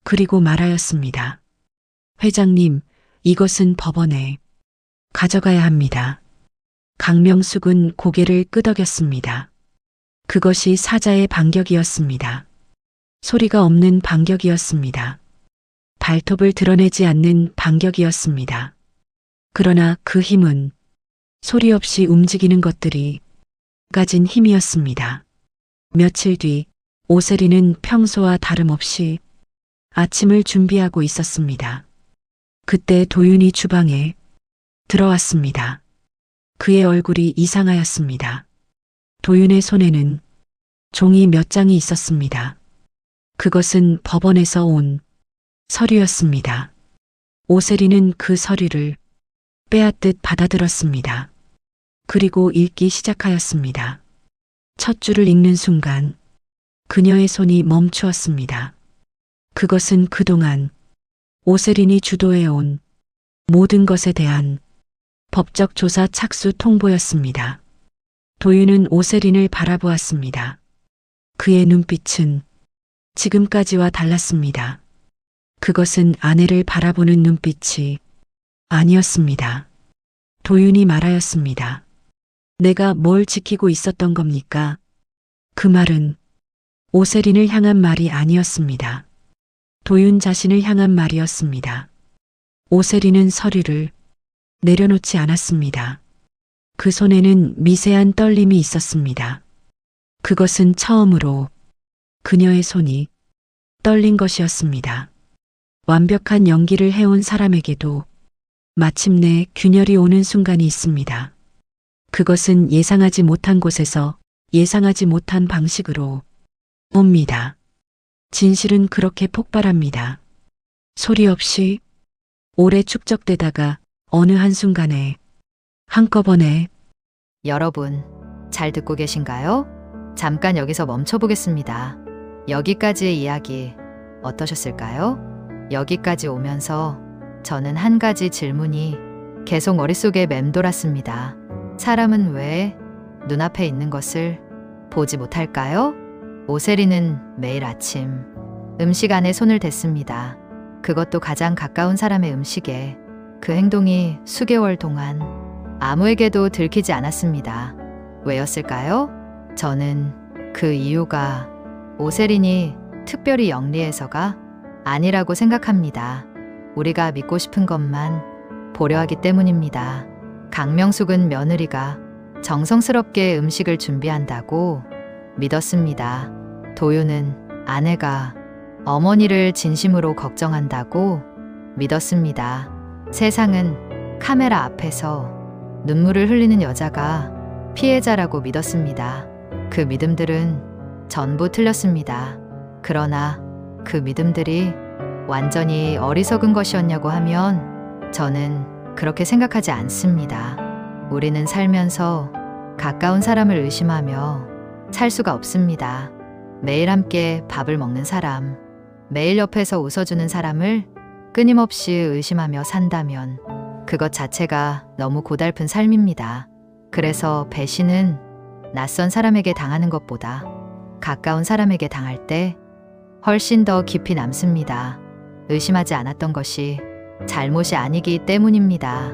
그리고 말하였습니다. 회장님, 이것은 법원에 가져가야 합니다. 강명숙은 고개를 끄덕였습니다. 그것이 사자의 반격이었습니다. 소리가 없는 반격이었습니다. 발톱을 드러내지 않는 반격이었습니다. 그러나 그 힘은 소리 없이 움직이는 것들이 가진 힘이었습니다. 며칠 뒤 오세리는 평소와 다름없이 아침을 준비하고 있었습니다. 그때 도윤이 주방에 들어왔습니다. 그의 얼굴이 이상하였습니다. 도윤의 손에는 종이 몇 장이 있었습니다. 그것은 법원에서 온 서류였습니다. 오세리는 그 서류를 빼앗듯 받아들었습니다. 그리고 읽기 시작하였습니다. 첫 줄을 읽는 순간 그녀의 손이 멈추었습니다. 그것은 그동안 오세린이 주도해온 모든 것에 대한 법적 조사 착수 통보였습니다. 도윤은 오세린을 바라보았습니다. 그의 눈빛은 지금까지와 달랐습니다. 그것은 아내를 바라보는 눈빛이 아니었습니다. 도윤이 말하였습니다. 내가 뭘 지키고 있었던 겁니까? 그 말은 오세린을 향한 말이 아니었습니다. 도윤 자신을 향한 말이었습니다. 오세린은 서류를 내려놓지 않았습니다. 그 손에는 미세한 떨림이 있었습니다. 그것은 처음으로 그녀의 손이 떨린 것이었습니다. 완벽한 연기를 해온 사람에게도 마침내 균열이 오는 순간이 있습니다. 그것은 예상하지 못한 곳에서 예상하지 못한 방식으로 옵니다. 진실은 그렇게 폭발합니다. 소리 없이 오래 축적되다가 어느 한순간에 한꺼번에 여러분, 잘 듣고 계신가요? 잠깐 여기서 멈춰보겠습니다. 여기까지의 이야기 어떠셨을까요? 여기까지 오면서 저는 한 가지 질문이 계속 머릿속에 맴돌았습니다. 사람은 왜 눈앞에 있는 것을 보지 못할까요? 오세리는 매일 아침 음식 안에 손을 댔습니다. 그것도 가장 가까운 사람의 음식에. 그 행동이 수개월 동안 아무에게도 들키지 않았습니다. 왜였을까요? 저는 그 이유가 오세린이 특별히 영리해서가 아니라고 생각합니다. 우리가 믿고 싶은 것만 보려 하기 때문입니다. 강명숙은 며느리가 정성스럽게 음식을 준비한다고 믿었습니다. 도윤은 아내가 어머니를 진심으로 걱정한다고 믿었습니다. 세상은 카메라 앞에서 눈물을 흘리는 여자가 피해자라고 믿었습니다. 그 믿음들은 전부 틀렸습니다. 그러나 그 믿음들이 완전히 어리석은 것이었냐고 하면 저는 그렇게 생각하지 않습니다. 우리는 살면서 가까운 사람을 의심하며 살 수가 없습니다. 매일 함께 밥을 먹는 사람, 매일 옆에서 웃어주는 사람을 끊임없이 의심하며 산다면 그것 자체가 너무 고달픈 삶입니다. 그래서 배신은 낯선 사람에게 당하는 것보다 가까운 사람에게 당할 때 훨씬 더 깊이 남습니다. 의심하지 않았던 것이 잘못이 아니기 때문입니다.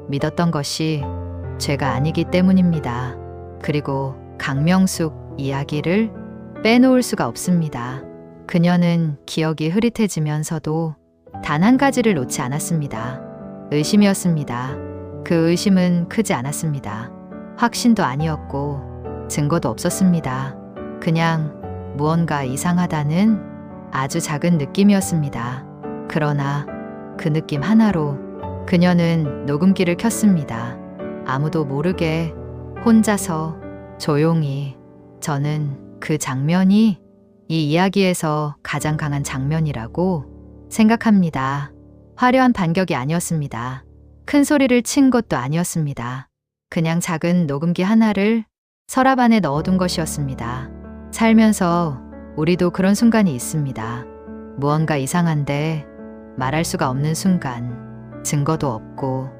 믿었던 것이 죄가 아니기 때문입니다. 그리고 강명숙 이야기를 빼놓을 수가 없습니다. 그녀는 기억이 흐릿해지면서도 단 한 가지를 놓지 않았습니다. 의심이었습니다. 그 의심은 크지 않았습니다. 확신도 아니었고 증거도 없었습니다. 그냥 무언가 이상하다는 아주 작은 느낌이었습니다. 그러나 그 느낌 하나로 그녀는 녹음기를 켰습니다. 아무도 모르게 혼자서 조용히. 저는 그 장면이 이 이야기에서 가장 강한 장면이라고 생각합니다. 화려한 반격이 아니었습니다. 큰 소리를 친 것도 아니었습니다. 그냥 작은 녹음기 하나를 서랍 안에 넣어둔 것이었습니다. 살면서 우리도 그런 순간이 있습니다. 무언가 이상한데 말할 수가 없는 순간, 증거도 없고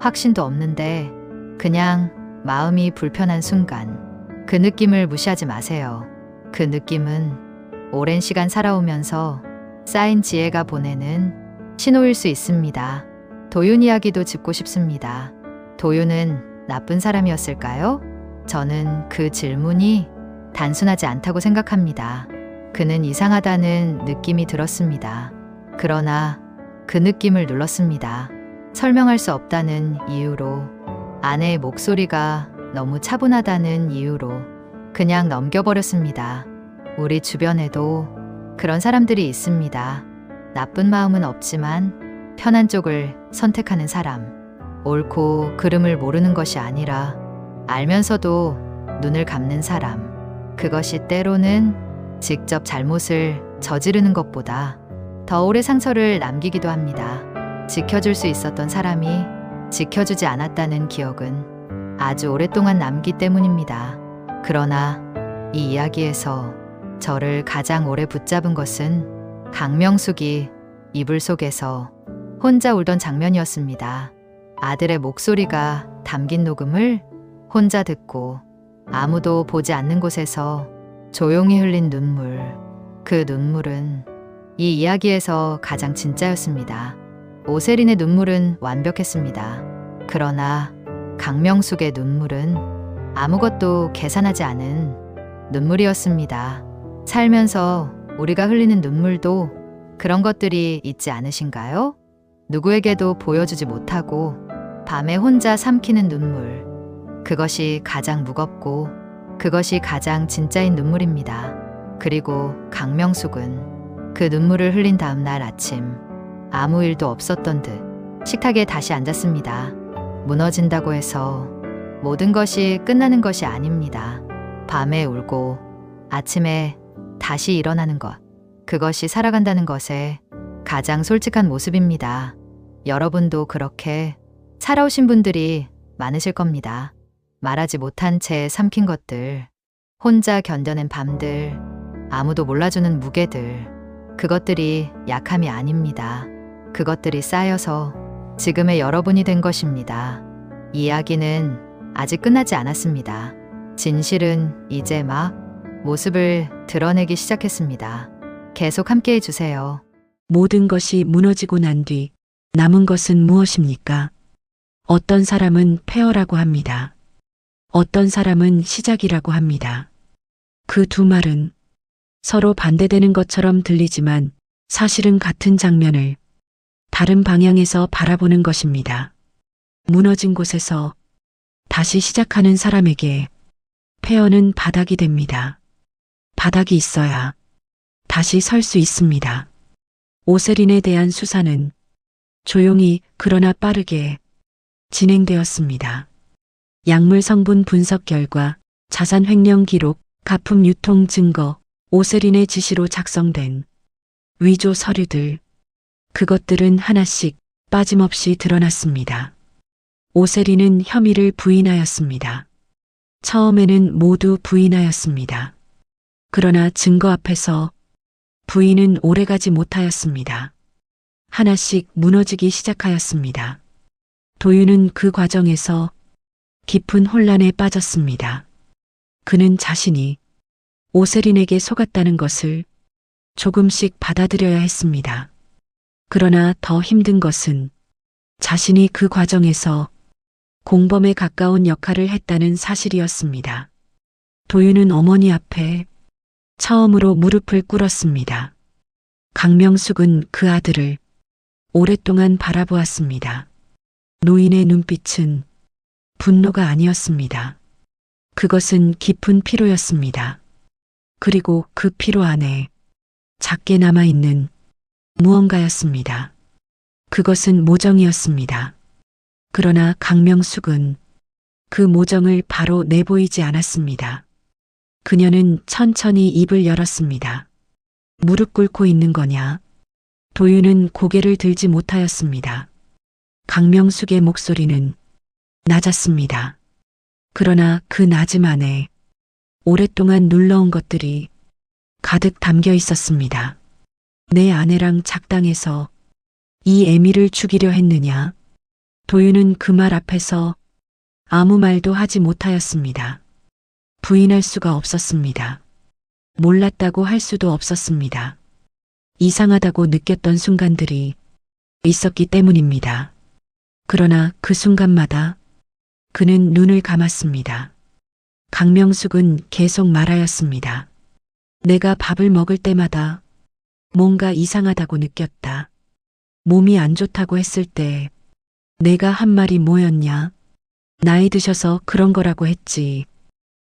확신도 없는데 그냥 마음이 불편한 순간, 그 느낌을 무시하지 마세요. 그 느낌은 오랜 시간 살아오면서 쌓인 지혜가 보내는 신호일 수 있습니다. 도윤 이야기도 짚고 싶습니다. 도윤은 나쁜 사람이었을까요? 저는 그 질문이 단순하지 않다고 생각합니다. 그는 이상하다는 느낌이 들었습니다. 그러나 그 느낌을 눌렀습니다. 설명할 수 없다는 이유로, 아내의 목소리가 너무 차분하다는 이유로 그냥 넘겨버렸습니다. 우리 주변에도 그런 사람들이 있습니다. 나쁜 마음은 없지만 편한 쪽을 선택하는 사람. 옳고 그름을 모르는 것이 아니라 알면서도 눈을 감는 사람. 그것이 때로는 직접 잘못을 저지르는 것보다 더 오래 상처를 남기기도 합니다. 지켜줄 수 있었던 사람이 지켜주지 않았다는 기억은 아주 오랫동안 남기 때문입니다. 그러나 이 이야기에서 저를 가장 오래 붙잡은 것은 강명숙이 이불 속에서 혼자 울던 장면이었습니다. 아들의 목소리가 담긴 녹음을 혼자 듣고 아무도 보지 않는 곳에서 조용히 흘린 눈물. 그 눈물은 이 이야기에서 가장 진짜였습니다. 오세린의 눈물은 완벽했습니다. 그러나 강명숙의 눈물은 아무것도 계산하지 않은 눈물이었습니다. 살면서 우리가 흘리는 눈물도 그런 것들이 있지 않으신가요? 누구에게도 보여주지 못하고 밤에 혼자 삼키는 눈물. 그것이 가장 무겁고 그것이 가장 진짜인 눈물입니다. 그리고 강명숙은 그 눈물을 흘린 다음 날 아침 아무 일도 없었던 듯 식탁에 다시 앉았습니다. 무너진다고 해서 모든 것이 끝나는 것이 아닙니다. 밤에 울고 아침에 다시 일어나는 것. 그것이 살아간다는 것의 가장 솔직한 모습입니다. 여러분도 그렇게 살아오신 분들이 많으실 겁니다. 말하지 못한 채 삼킨 것들, 혼자 견뎌낸 밤들, 아무도 몰라주는 무게들. 그것들이 약함이 아닙니다. 그것들이 쌓여서 지금의 여러분이 된 것입니다. 이야기는 아직 끝나지 않았습니다. 진실은 이제 막 모습을 드러내기 시작했습니다. 계속 함께 해주세요. 모든 것이 무너지고 난 뒤 남은 것은 무엇입니까? 어떤 사람은 폐허라고 합니다. 어떤 사람은 시작이라고 합니다. 그 두 말은 서로 반대되는 것처럼 들리지만 사실은 같은 장면을 다른 방향에서 바라보는 것입니다. 무너진 곳에서 다시 시작하는 사람에게 폐허는 바닥이 됩니다. 바닥이 있어야 다시 설 수 있습니다. 오세린에 대한 수사는 조용히 그러나 빠르게 진행되었습니다. 약물 성분 분석 결과, 자산 횡령 기록, 가품 유통 증거, 오세린의 지시로 작성된 위조 서류들, 그것들은 하나씩 빠짐없이 드러났습니다. 오세린은 혐의를 부인하였습니다. 처음에는 모두 부인하였습니다. 그러나 증거 앞에서 부인은 오래가지 못하였습니다. 하나씩 무너지기 시작하였습니다. 도윤은 그 과정에서 깊은 혼란에 빠졌습니다. 그는 자신이 오세린에게 속았다는 것을 조금씩 받아들여야 했습니다. 그러나 더 힘든 것은 자신이 그 과정에서 공범에 가까운 역할을 했다는 사실이었습니다. 도윤은 어머니 앞에 처음으로 무릎을 꿇었습니다. 강명숙은 그 아들을 오랫동안 바라보았습니다. 노인의 눈빛은 분노가 아니었습니다. 그것은 깊은 피로였습니다. 그리고 그 피로 안에 작게 남아있는 무언가였습니다. 그것은 모정이었습니다. 그러나 강명숙은 그 모정을 바로 내보이지 않았습니다. 그녀는 천천히 입을 열었습니다. 무릎 꿇고 있는 거냐? 도윤은 고개를 들지 못하였습니다. 강명숙의 목소리는 낮았습니다. 그러나 그 낮음 안에 오랫동안 눌러온 것들이 가득 담겨 있었습니다. 내 아내랑 작당해서 이 애미를 죽이려 했느냐? 도윤은 그 말 앞에서 아무 말도 하지 못하였습니다. 부인할 수가 없었습니다. 몰랐다고 할 수도 없었습니다. 이상하다고 느꼈던 순간들이 있었기 때문입니다. 그러나 그 순간마다 그는 눈을 감았습니다. 강명숙은 계속 말하였습니다. 내가 밥을 먹을 때마다 뭔가 이상하다고 느꼈다. 몸이 안 좋다고 했을 때 내가 한 말이 뭐였냐? 나이 드셔서 그런 거라고 했지.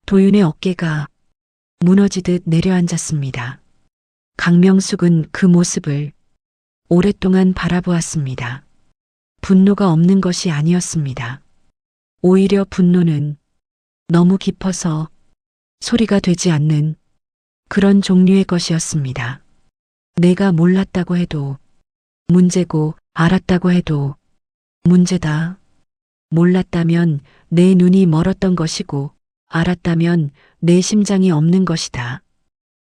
도윤의 어깨가 무너지듯 내려앉았습니다. 강명숙은 그 모습을 오랫동안 바라보았습니다. 분노가 없는 것이 아니었습니다. 오히려 분노는 너무 깊어서 소리가 되지 않는 그런 종류의 것이었습니다. 내가 몰랐다고 해도 문제고 알았다고 해도 문제다. 몰랐다면 내 눈이 멀었던 것이고 알았다면 내 심장이 없는 것이다.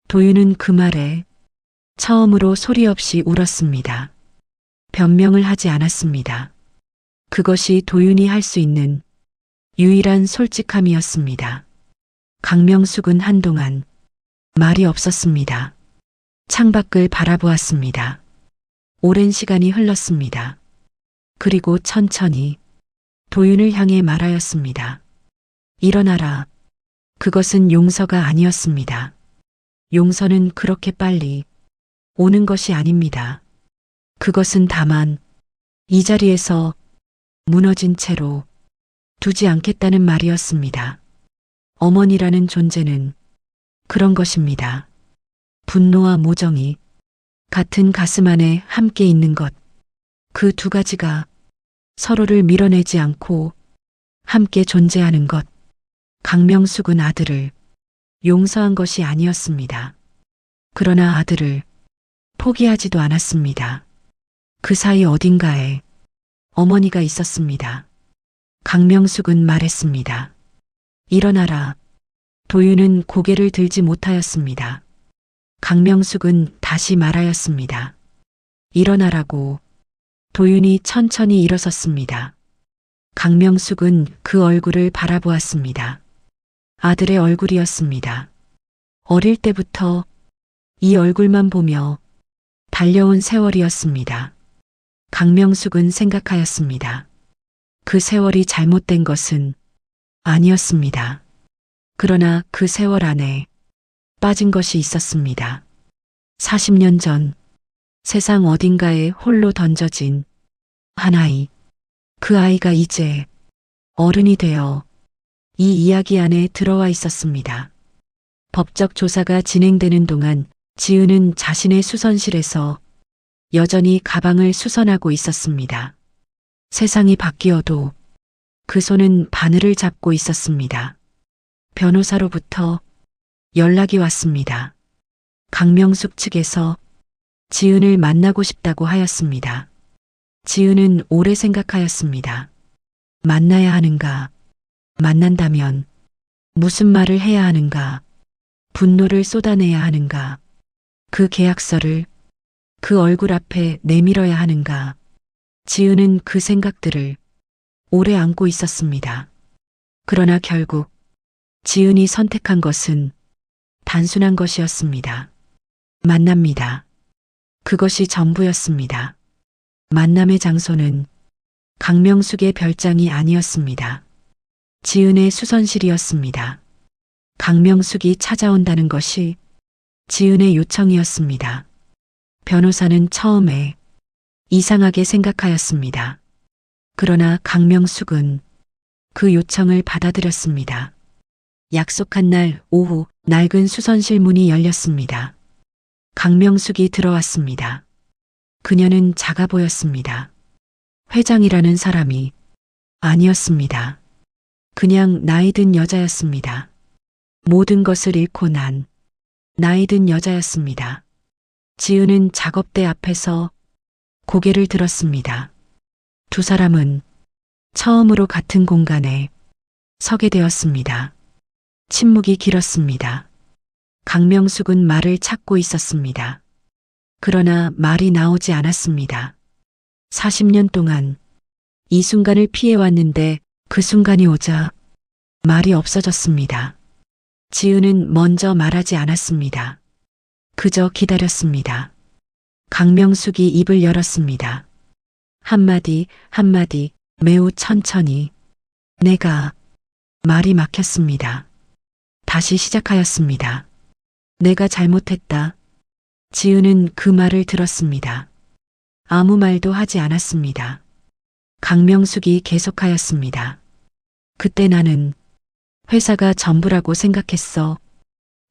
도윤은 그 말에 처음으로 소리 없이 울었습니다. 변명을 하지 않았습니다. 그것이 도윤이 할 수 있는 유일한 솔직함이었습니다. 강명숙은 한동안 말이 없었습니다. 창밖을 바라보았습니다. 오랜 시간이 흘렀습니다. 그리고 천천히 도윤을 향해 말하였습니다. 일어나라. 그것은 용서가 아니었습니다. 용서는 그렇게 빨리 오는 것이 아닙니다. 그것은 다만 이 자리에서 무너진 채로 두지 않겠다는 말이었습니다. 어머니라는 존재는 그런 것입니다. 분노와 모정이 같은 가슴 안에 함께 있는 것. 그 두 가지가 서로를 밀어내지 않고 함께 존재하는 것. 강명숙은 아들을 용서한 것이 아니었습니다. 그러나 아들을 포기하지도 않았습니다. 그 사이 어딘가에 어머니가 있었습니다. 강명숙은 말했습니다. 일어나라. 도윤은 고개를 들지 못하였습니다. 강명숙은 다시 말하였습니다. 일어나라고. 도윤이 천천히 일어섰습니다. 강명숙은 그 얼굴을 바라보았습니다. 아들의 얼굴이었습니다. 어릴 때부터 이 얼굴만 보며 달려온 세월이었습니다. 강명숙은 생각하였습니다. 그 세월이 잘못된 것은 아니었습니다. 그러나 그 세월 안에 빠진 것이 있었습니다. 40년 전 세상 어딘가에 홀로 던져진 한 아이. 그 아이가 이제 어른이 되어 이 이야기 안에 들어와 있었습니다. 법적 조사가 진행되는 동안 지은은 자신의 수선실에서 여전히 가방을 수선하고 있었습니다. 세상이 바뀌어도 그 손은 바늘을 잡고 있었습니다. 변호사로부터 연락이 왔습니다. 강명숙 측에서 지은을 만나고 싶다고 하였습니다. 지은은 오래 생각하였습니다. 만나야 하는가? 만난다면 무슨 말을 해야 하는가? 분노를 쏟아내야 하는가? 그 계약서를 그 얼굴 앞에 내밀어야 하는가? 지은은 그 생각들을 오래 안고 있었습니다. 그러나 결국 지은이 선택한 것은 단순한 것이었습니다. 만납니다. 그것이 전부였습니다. 만남의 장소는 강명숙의 별장이 아니었습니다. 지은의 수선실이었습니다. 강명숙이 찾아온다는 것이 지은의 요청이었습니다. 변호사는 처음에 이상하게 생각하였습니다. 그러나 강명숙은 그 요청을 받아들였습니다. 약속한 날 오후 낡은 수선실 문이 열렸습니다. 강명숙이 들어왔습니다. 그녀는 작아 보였습니다. 회장이라는 사람이 아니었습니다. 그냥 나이든 여자였습니다. 모든 것을 잃고 난 나이든 여자였습니다. 지은은 작업대 앞에서 고개를 들었습니다. 두 사람은 처음으로 같은 공간에 서게 되었습니다. 침묵이 길었습니다. 강명숙은 말을 찾고 있었습니다. 그러나 말이 나오지 않았습니다. 40년 동안 이 순간을 피해왔는데 그 순간이 오자 말이 없어졌습니다. 지은은 먼저 말하지 않았습니다. 그저 기다렸습니다. 강명숙이 입을 열었습니다. 한마디 한마디 매우 천천히. 내가 말이 막혔습니다. 다시 시작하였습니다. 내가 잘못했다. 지은은 그 말을 들었습니다. 아무 말도 하지 않았습니다. 강명숙이 계속하였습니다. 그때 나는 회사가 전부라고 생각했어.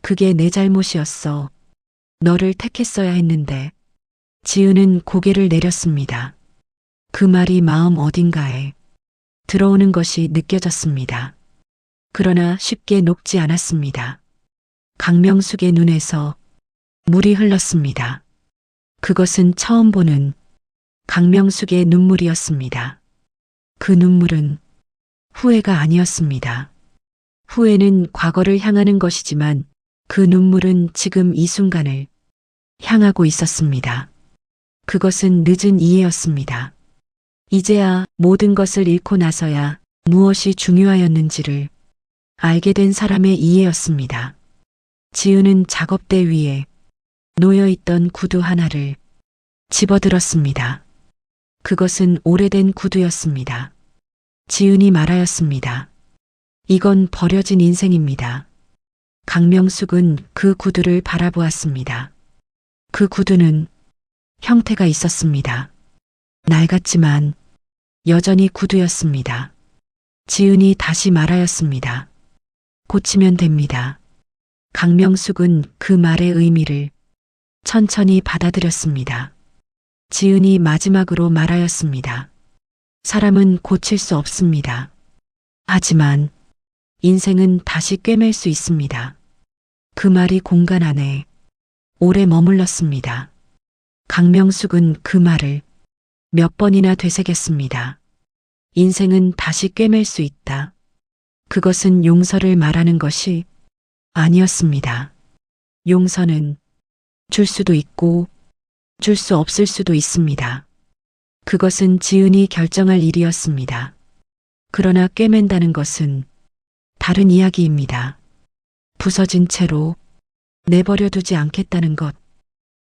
그게 내 잘못이었어. 너를 택했어야 했는데. 지은은 고개를 내렸습니다. 그 말이 마음 어딘가에 들어오는 것이 느껴졌습니다. 그러나 쉽게 녹지 않았습니다. 강명숙의 눈에서 물이 흘렀습니다. 그것은 처음 보는 강명숙의 눈물이었습니다. 그 눈물은 후회가 아니었습니다. 후회는 과거를 향하는 것이지만 그 눈물은 지금 이 순간을 향하고 있었습니다. 그것은 늦은 이해였습니다. 이제야 모든 것을 잃고 나서야 무엇이 중요하였는지를 알게 된 사람의 이해였습니다. 지은은 작업대 위에 놓여있던 구두 하나를 집어들었습니다. 그것은 오래된 구두였습니다. 지은이 말하였습니다. 이건 버려진 인생입니다. 강명숙은 그 구두를 바라보았습니다. 그 구두는 형태가 있었습니다. 낡았지만 여전히 구두였습니다. 지은이 다시 말하였습니다. 고치면 됩니다. 강명숙은 그 말의 의미를 천천히 받아들였습니다. 지은이 마지막으로 말하였습니다. 사람은 고칠 수 없습니다. 하지만 인생은 다시 꿰맬 수 있습니다. 그 말이 공간 안에 오래 머물렀습니다. 강명숙은 그 말을 몇 번이나 되새겼습니다. 인생은 다시 꿰맬 수 있다. 그것은 용서를 말하는 것이 아니었습니다. 용서는 줄 수도 있고 줄 수 없을 수도 있습니다. 그것은 지은이 결정할 일이었습니다. 그러나 꿰맨다는 것은 다른 이야기입니다. 부서진 채로 내버려 두지 않겠다는 것,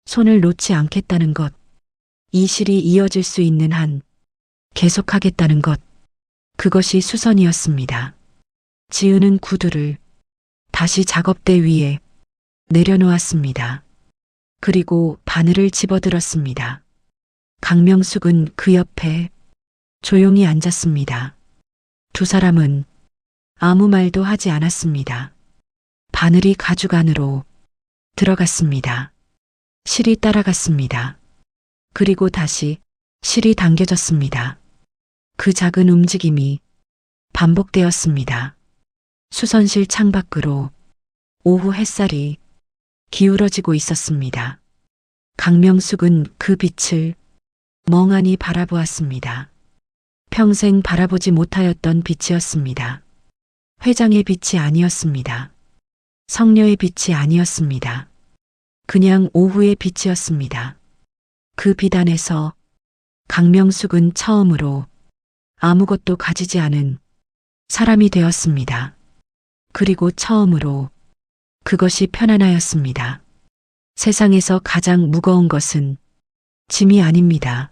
손을 놓지 않겠다는 것, 이 실이 이어질 수 있는 한 계속하겠다는 것, 그것이 수선이었습니다. 지은은 구두를 다시 작업대 위에 내려놓았습니다. 그리고 바늘을 집어들었습니다. 강명숙은 그 옆에 조용히 앉았습니다. 두 사람은 아무 말도 하지 않았습니다. 바늘이 가죽 안으로 들어갔습니다. 실이 따라갔습니다. 그리고 다시 실이 당겨졌습니다. 그 작은 움직임이 반복되었습니다. 수선실 창밖으로 오후 햇살이 기울어지고 있었습니다. 강명숙은 그 빛을 멍하니 바라보았습니다. 평생 바라보지 못하였던 빛이었습니다. 회장의 빛이 아니었습니다. 성녀의 빛이 아니었습니다. 그냥 오후의 빛이었습니다. 그 빛 안에서 강명숙은 처음으로 아무것도 가지지 않은 사람이 되었습니다. 그리고 처음으로 그것이 편안하였습니다. 세상에서 가장 무거운 것은 짐이 아닙니다.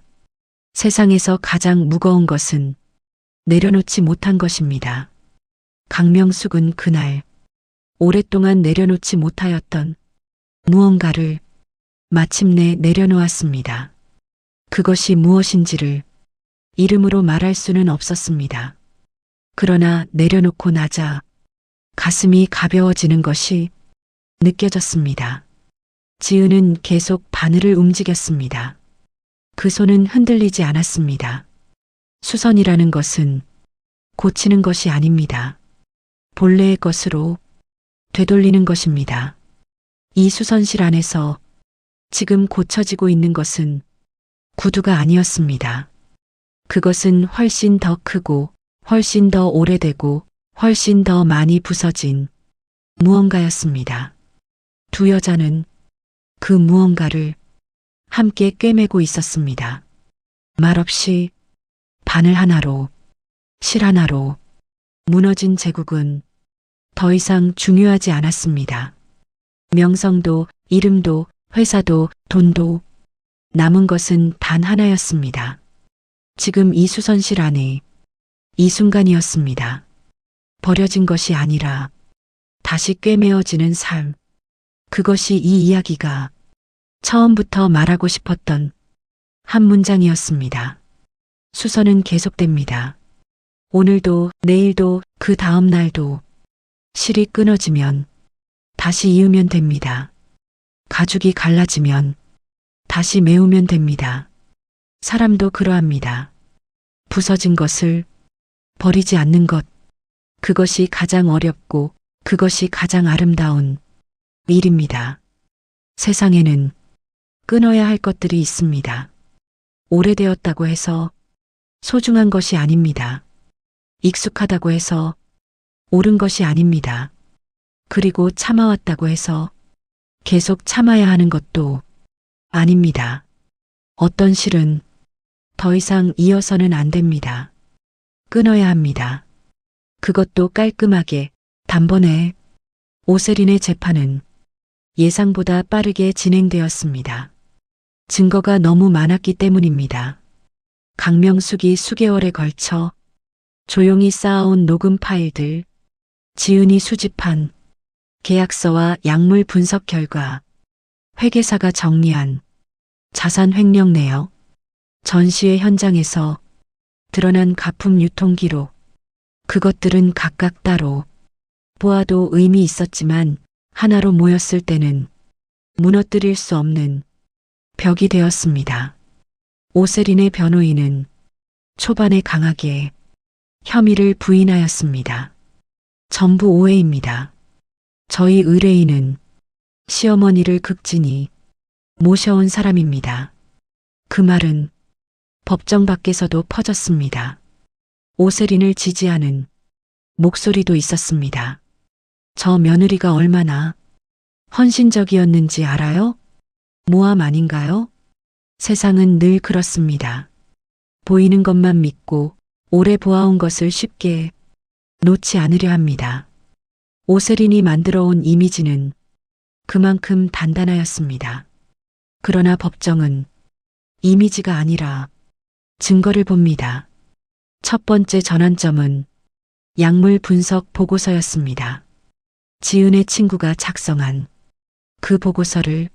세상에서 가장 무거운 것은 내려놓지 못한 것입니다. 강명숙은 그날 오랫동안 내려놓지 못하였던 무언가를 마침내 내려놓았습니다. 그것이 무엇인지를 이름으로 말할 수는 없었습니다. 그러나 내려놓고 나자 가슴이 가벼워지는 것이 느껴졌습니다. 지은은 계속 바늘을 움직였습니다. 그 손은 흔들리지 않았습니다. 수선이라는 것은 고치는 것이 아닙니다. 본래의 것으로 되돌리는 것입니다. 이 수선실 안에서 지금 고쳐지고 있는 것은 구두가 아니었습니다. 그것은 훨씬 더 크고 훨씬 더 오래되고 훨씬 더 많이 부서진 무언가였습니다. 두 여자는 그 무언가를 함께 꿰매고 있었습니다. 말없이 바늘 하나로, 실 하나로 무너진 제국은 더 이상 중요하지 않았습니다. 명성도, 이름도, 회사도, 돈도 남은 것은 단 하나였습니다. 지금 이 수선실 안에 이 순간이었습니다. 버려진 것이 아니라 다시 꿰매어지는 삶. 그것이 이 이야기가 처음부터 말하고 싶었던 한 문장이었습니다. 수선은 계속됩니다. 오늘도, 내일도, 그 다음 날도 실이 끊어지면 다시 이으면 됩니다. 가죽이 갈라지면 다시 메우면 됩니다. 사람도 그러합니다. 부서진 것을 버리지 않는 것, 그것이 가장 어렵고 그것이 가장 아름다운 일입니다. 세상에는 끊어야 할 것들이 있습니다. 오래되었다고 해서 소중한 것이 아닙니다. 익숙하다고 해서 옳은 것이 아닙니다. 그리고 참아왔다고 해서 계속 참아야 하는 것도 아닙니다. 어떤 실은 더 이상 이어서는 안 됩니다. 끊어야 합니다. 그것도 깔끔하게, 단번에. 오세린의 재판은 예상보다 빠르게 진행되었습니다. 증거가 너무 많았기 때문입니다. 강명숙이 수개월에 걸쳐 조용히 쌓아온 녹음 파일들, 지은이 수집한 계약서와 약물 분석 결과, 회계사가 정리한 자산 횡령 내역, 전시회 현장에서 드러난 가품 유통 기록, 그것들은 각각 따로 보아도 의미 있었지만 하나로 모였을 때는 무너뜨릴 수 없는 벽이 되었습니다. 오세린의 변호인은 초반에 강하게 혐의를 부인하였습니다. 전부 오해입니다. 저희 의뢰인은 시어머니를 극진히 모셔온 사람입니다. 그 말은 법정 밖에서도 퍼졌습니다. 오세린을 지지하는 목소리도 있었습니다. 저 며느리가 얼마나 헌신적이었는지 알아요? 모함 아닌가요? 세상은 늘 그렇습니다. 보이는 것만 믿고 오래 보아온 것을 쉽게 놓지 않으려 합니다. 오세린이 만들어온 이미지는 그만큼 단단하였습니다. 그러나 법정은 이미지가 아니라 증거를 봅니다. 첫 번째 전환점은 약물 분석 보고서였습니다. 지은의 친구가 작성한 그 보고서를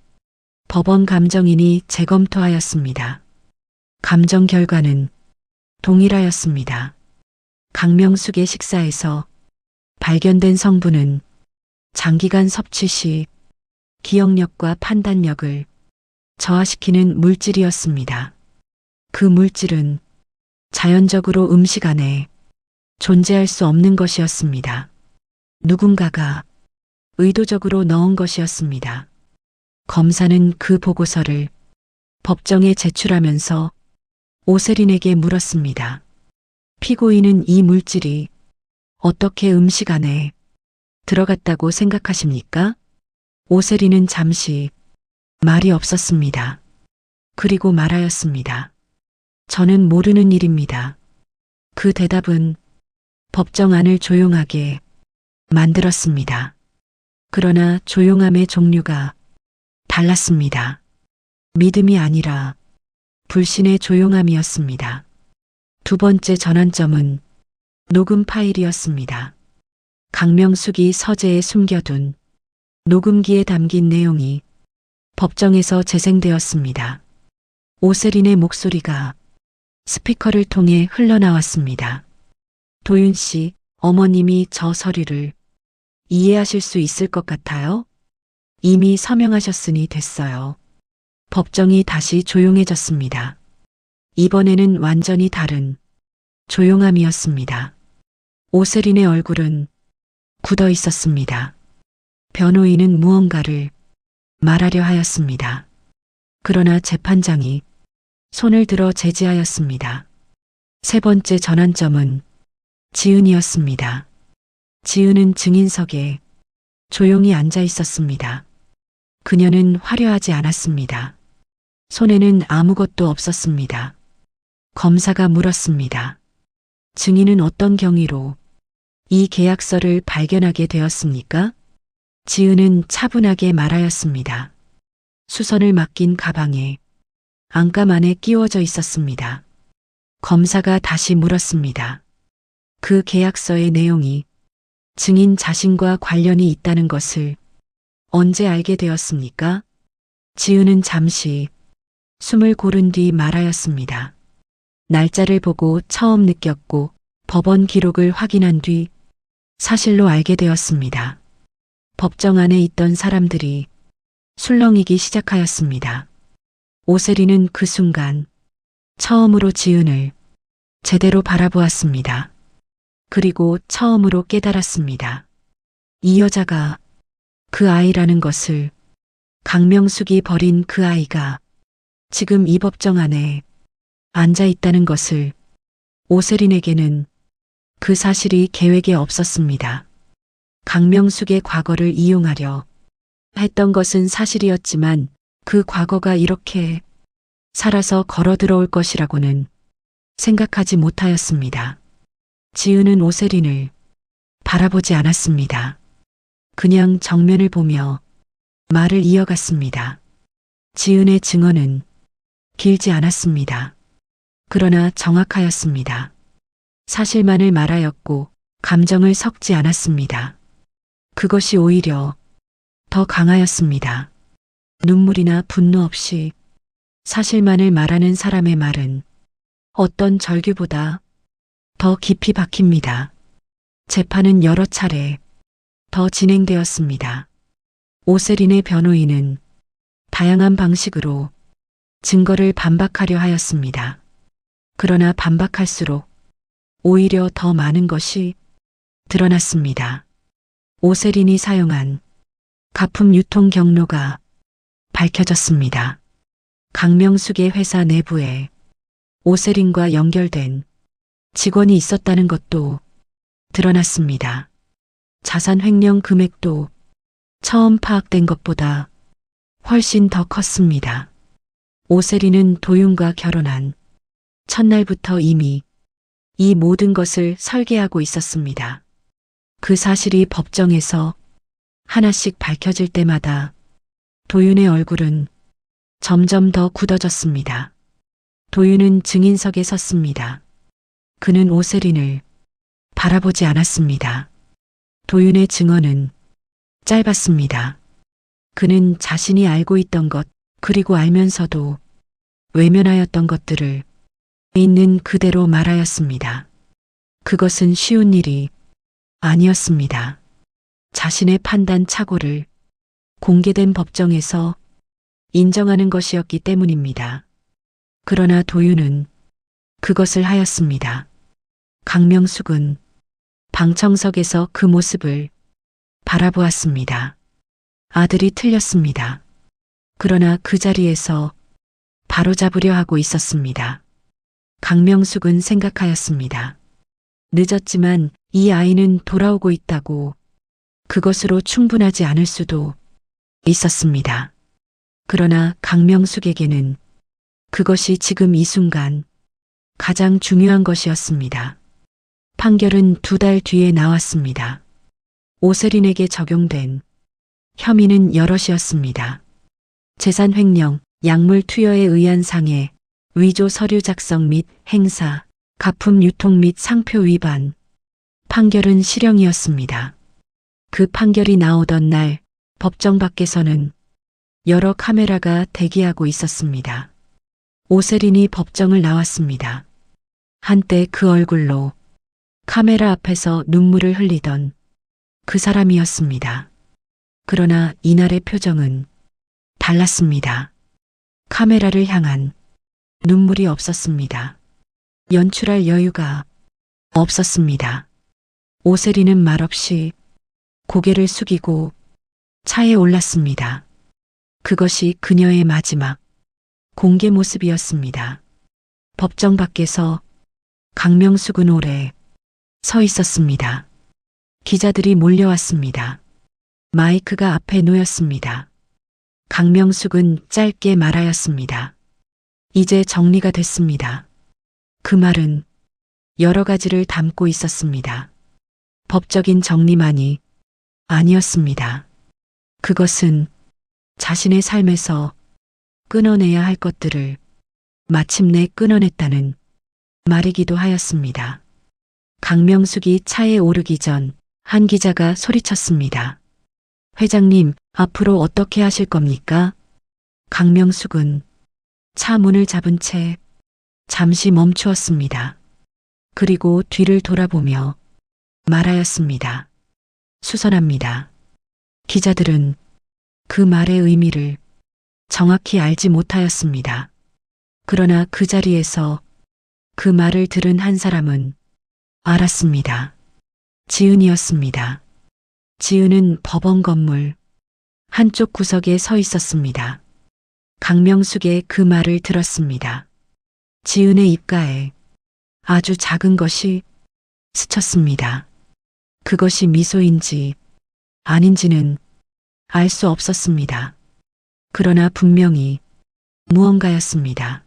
법원 감정인이 재검토하였습니다. 감정 결과는 동일하였습니다. 강명숙의 식사에서 발견된 성분은 장기간 섭취 시 기억력과 판단력을 저하시키는 물질이었습니다. 그 물질은 자연적으로 음식 안에 존재할 수 없는 것이었습니다. 누군가가 의도적으로 넣은 것이었습니다. 검사는 그 보고서를 법정에 제출하면서 오세린에게 물었습니다. 피고인은 이 물질이 어떻게 음식 안에 들어갔다고 생각하십니까? 오세린은 잠시 말이 없었습니다. 그리고 말하였습니다. 저는 모르는 일입니다. 그 대답은 법정 안을 조용하게 만들었습니다. 그러나 조용함의 종류가 달랐습니다. 믿음이 아니라 불신의 조용함이었습니다. 두 번째 전환점은 녹음 파일이었습니다. 강명숙이 서재에 숨겨둔 녹음기에 담긴 내용이 법정에서 재생되었습니다. 오세린의 목소리가 스피커를 통해 흘러나왔습니다. 도윤 씨, 어머님이 저 서류를 이해하실 수 있을 것 같아요? 이미 서명하셨으니 됐어요. 법정이 다시 조용해졌습니다. 이번에는 완전히 다른 조용함이었습니다. 오세린의 얼굴은 굳어 있었습니다. 변호인은 무언가를 말하려 하였습니다. 그러나 재판장이 손을 들어 제지하였습니다. 세 번째 전환점은 지은이었습니다. 지은은 증인석에 조용히 앉아 있었습니다. 그녀는 화려하지 않았습니다. 손에는 아무것도 없었습니다. 검사가 물었습니다. 증인은 어떤 경위로 이 계약서를 발견하게 되었습니까? 지은은 차분하게 말하였습니다. 수선을 맡긴 가방에 안감 안에 끼워져 있었습니다. 검사가 다시 물었습니다. 그 계약서의 내용이 증인 자신과 관련이 있다는 것을 언제 알게 되었습니까? 지은은 잠시 숨을 고른 뒤 말하였습니다. 날짜를 보고 처음 느꼈고 법원 기록을 확인한 뒤 사실로 알게 되었습니다. 법정 안에 있던 사람들이 술렁이기 시작하였습니다. 오세리는 그 순간 처음으로 지은을 제대로 바라보았습니다. 그리고 처음으로 깨달았습니다. 이 여자가 그 아이라는 것을, 강명숙이 버린 그 아이가 지금 이 법정 안에 앉아 있다는 것을. 오세린에게는 그 사실이 계획에 없었습니다. 강명숙의 과거를 이용하려 했던 것은 사실이었지만 그 과거가 이렇게 살아서 걸어 들어올 것이라고는 생각하지 못하였습니다. 지은은 오세린을 바라보지 않았습니다. 그냥 정면을 보며 말을 이어갔습니다. 지은의 증언은 길지 않았습니다. 그러나 정확하였습니다. 사실만을 말하였고 감정을 섞지 않았습니다. 그것이 오히려 더 강하였습니다. 눈물이나 분노 없이 사실만을 말하는 사람의 말은 어떤 절규보다 더 깊이 박힙니다. 재판은 여러 차례 더 진행되었습니다. 오세린의 변호인은 다양한 방식으로 증거를 반박하려 하였습니다. 그러나 반박할수록 오히려 더 많은 것이 드러났습니다. 오세린이 사용한 가품 유통 경로가 밝혀졌습니다. 강명숙의 회사 내부에 오세린과 연결된 직원이 있었다는 것도 드러났습니다. 자산 횡령 금액도 처음 파악된 것보다 훨씬 더 컸습니다. 오세린은 도윤과 결혼한 첫날부터 이미 이 모든 것을 설계하고 있었습니다. 그 사실이 법정에서 하나씩 밝혀질 때마다 도윤의 얼굴은 점점 더 굳어졌습니다. 도윤은 증인석에 섰습니다. 그는 오세린을 바라보지 않았습니다. 도윤의 증언은 짧았습니다. 그는 자신이 알고 있던 것, 그리고 알면서도 외면하였던 것들을 있는 그대로 말하였습니다. 그것은 쉬운 일이 아니었습니다. 자신의 판단 착오를 공개된 법정에서 인정하는 것이었기 때문입니다. 그러나 도윤은 그것을 하였습니다. 강명숙은 방청석에서 그 모습을 바라보았습니다. 아들이 틀렸습니다. 그러나 그 자리에서 바로잡으려 하고 있었습니다. 강명숙은 생각하였습니다. 늦었지만 이 아이는 돌아오고 있다고. 그것으로 충분하지 않을 수도 있었습니다. 그러나 강명숙에게는 그것이 지금 이 순간 가장 중요한 것이었습니다. 판결은 2달 뒤에 나왔습니다. 오세린에게 적용된 혐의는 여럿이었습니다. 재산 횡령, 약물 투여에 의한 상해, 위조 서류 작성 및 행사, 가품 유통 및 상표 위반. 판결은 실형이었습니다. 그 판결이 나오던 날 법정 밖에서는 여러 카메라가 대기하고 있었습니다. 오세린이 법정을 나왔습니다. 한때 그 얼굴로 카메라 앞에서 눈물을 흘리던 그 사람이었습니다. 그러나 이날의 표정은 달랐습니다. 카메라를 향한 눈물이 없었습니다. 연출할 여유가 없었습니다. 오세린은 말없이 고개를 숙이고 차에 올랐습니다. 그것이 그녀의 마지막 공개 모습이었습니다. 법정 밖에서 강명숙은 오래 서 있었습니다. 기자들이 몰려왔습니다. 마이크가 앞에 놓였습니다. 강명숙은 짧게 말하였습니다. 이제 정리가 됐습니다. 그 말은 여러 가지를 담고 있었습니다. 법적인 정리만이 아니었습니다. 그것은 자신의 삶에서 끊어내야 할 것들을 마침내 끊어냈다는 말이기도 하였습니다. 강명숙이 차에 오르기 전 한 기자가 소리쳤습니다. 회장님, 앞으로 어떻게 하실 겁니까? 강명숙은 차 문을 잡은 채 잠시 멈추었습니다. 그리고 뒤를 돌아보며 말하였습니다. 수선합니다. 기자들은 그 말의 의미를 정확히 알지 못하였습니다. 그러나 그 자리에서 그 말을 들은 한 사람은 알았습니다. 지은이었습니다. 지은은 법원 건물 한쪽 구석에 서 있었습니다. 강명숙의 그 말을 들었습니다. 지은의 입가에 아주 작은 것이 스쳤습니다. 그것이 미소인지 아닌지는 알 수 없었습니다. 그러나 분명히 무언가였습니다.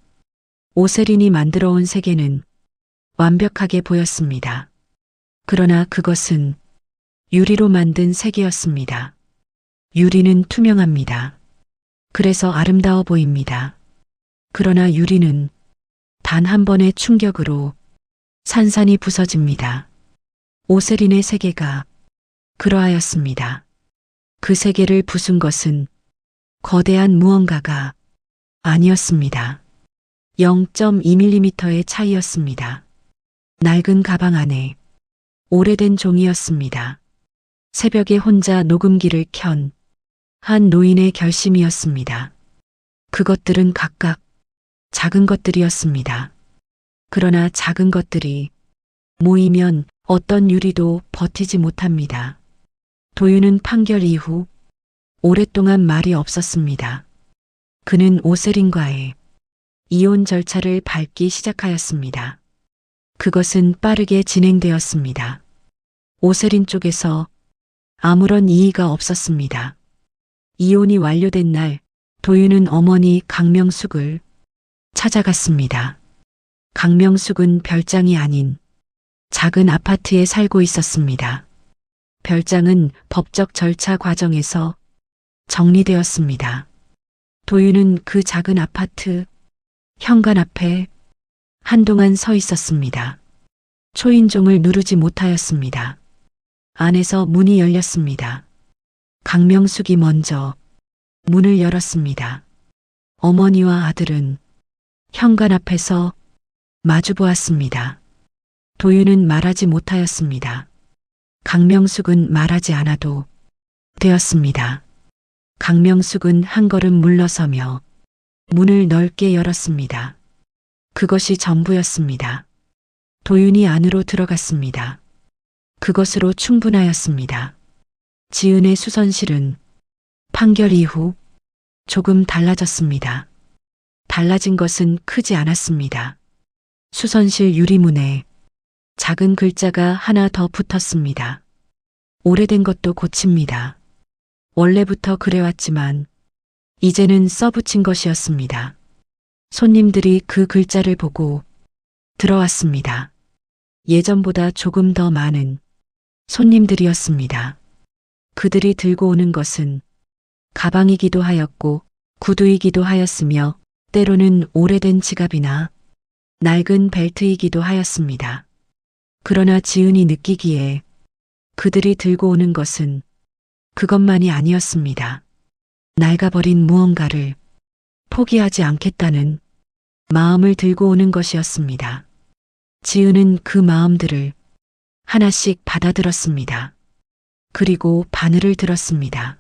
오세린이 만들어 온 세계는 완벽하게 보였습니다. 그러나 그것은 유리로 만든 세계였습니다. 유리는 투명합니다. 그래서 아름다워 보입니다. 그러나 유리는 단 한 번의 충격으로 산산이 부서집니다. 오세린의 세계가 그러하였습니다. 그 세계를 부순 것은 거대한 무언가가 아니었습니다. 0.2mm의 차이였습니다. 낡은 가방 안에 오래된 종이였습니다. 새벽에 혼자 녹음기를 켠 한 노인의 결심이었습니다. 그것들은 각각 작은 것들이었습니다. 그러나 작은 것들이 모이면 어떤 유리도 버티지 못합니다. 도윤은 판결 이후 오랫동안 말이 없었습니다. 그는 오세린과의 이혼 절차를 밟기 시작하였습니다. 그것은 빠르게 진행되었습니다. 오세린 쪽에서 아무런 이의가 없었습니다. 이혼이 완료된 날 도윤은 어머니 강명숙을 찾아갔습니다. 강명숙은 별장이 아닌 작은 아파트에 살고 있었습니다. 별장은 법적 절차 과정에서 정리되었습니다. 도윤은 그 작은 아파트 현관 앞에 한동안 서 있었습니다. 초인종을 누르지 못하였습니다. 안에서 문이 열렸습니다. 강명숙이 먼저 문을 열었습니다. 어머니와 아들은 현관 앞에서 마주보았습니다. 도윤은 말하지 못하였습니다. 강명숙은 말하지 않아도 되었습니다. 강명숙은 한 걸음 물러서며 문을 넓게 열었습니다. 그것이 전부였습니다. 도윤이 안으로 들어갔습니다. 그것으로 충분하였습니다. 지은의 수선실은 판결 이후 조금 달라졌습니다. 달라진 것은 크지 않았습니다. 수선실 유리문에 작은 글자가 하나 더 붙었습니다. 오래된 것도 고칩니다. 원래부터 그래왔지만 이제는 써붙인 것이었습니다. 손님들이 그 글자를 보고 들어왔습니다. 예전보다 조금 더 많은 손님들이었습니다. 그들이 들고 오는 것은 가방이기도 하였고 구두이기도 하였으며 때로는 오래된 지갑이나 낡은 벨트이기도 하였습니다. 그러나 지은이 느끼기에 그들이 들고 오는 것은 그것만이 아니었습니다. 낡아버린 무언가를 포기하지 않겠다는 마음을 들고 오는 것이었습니다. 지은은 그 마음들을 하나씩 받아들었습니다. 그리고 바늘을 들었습니다.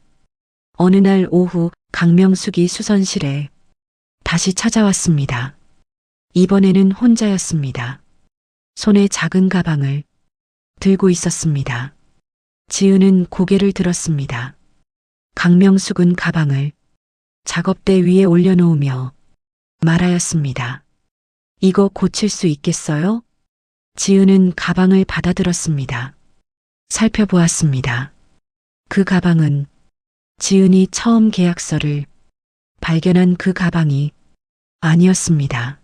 어느 날 오후 강명숙이 수선실에 다시 찾아왔습니다. 이번에는 혼자였습니다. 손에 작은 가방을 들고 있었습니다. 지은은 고개를 들었습니다. 강명숙은 가방을 작업대 위에 올려놓으며 말하였습니다. 이거 고칠 수 있겠어요? 지은은 가방을 받아들었습니다. 살펴보았습니다. 그 가방은 지은이 처음 계약서를 발견한 그 가방이 아니었습니다.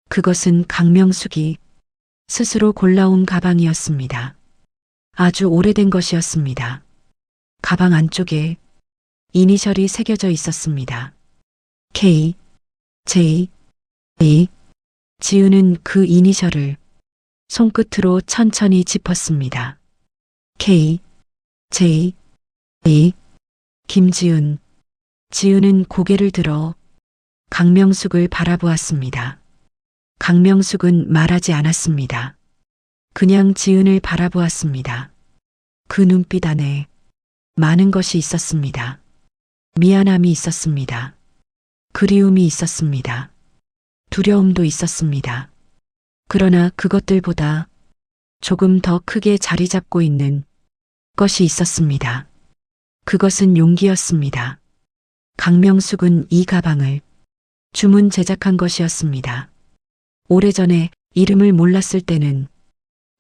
그것은 강명숙이 스스로 골라온 가방이었습니다. 아주 오래된 것이었습니다. 가방 안쪽에 이니셜이 새겨져 있었습니다. K, J, A. 지은은 그 이니셜을 손끝으로 천천히 짚었습니다. K, J, A. 김지은. 지은은 고개를 들어 강명숙을 바라보았습니다. 강명숙은 말하지 않았습니다. 그냥 지은을 바라보았습니다. 그 눈빛 안에 많은 것이 있었습니다. 미안함이 있었습니다. 그리움이 있었습니다. 두려움도 있었습니다. 그러나 그것들보다 조금 더 크게 자리 잡고 있는 것이 있었습니다. 그것은 용기였습니다. 강명숙은 이 가방을 주문 제작한 것이었습니다. 오래전에 이름을 몰랐을 때는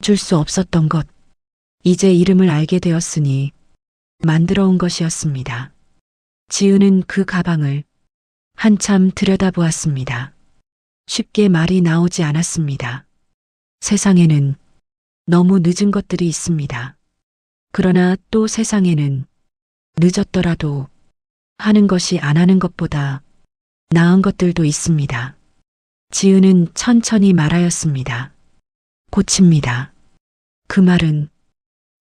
줄 수 없었던 것, 이제 이름을 알게 되었으니 만들어 온 것이었습니다. 지은은 그 가방을 한참 들여다보았습니다. 쉽게 말이 나오지 않았습니다. 세상에는 너무 늦은 것들이 있습니다. 그러나 또 세상에는 늦었더라도 하는 것이 안 하는 것보다 나은 것들도 있습니다. 지은은 천천히 말하였습니다. 고칩니다. 그 말은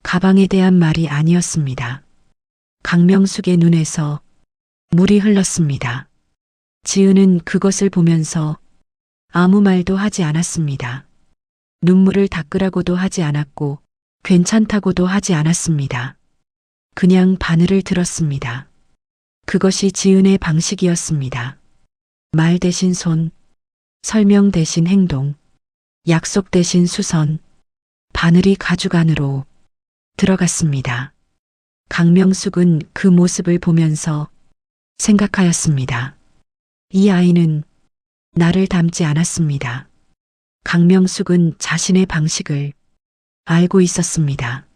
가방에 대한 말이 아니었습니다. 강명숙의 눈에서 물이 흘렀습니다. 지은은 그것을 보면서 아무 말도 하지 않았습니다. 눈물을 닦으라고도 하지 않았고 괜찮다고도 하지 않았습니다. 그냥 바늘을 들었습니다. 그것이 지은의 방식이었습니다. 말 대신 손, 설명 대신 행동, 약속 대신 수선, 바늘이 가죽 안으로 들어갔습니다. 강명숙은 그 모습을 보면서 생각하였습니다. 이 아이는 나를 닮지 않았습니다. 강명숙은 자신의 방식을 알고 있었습니다.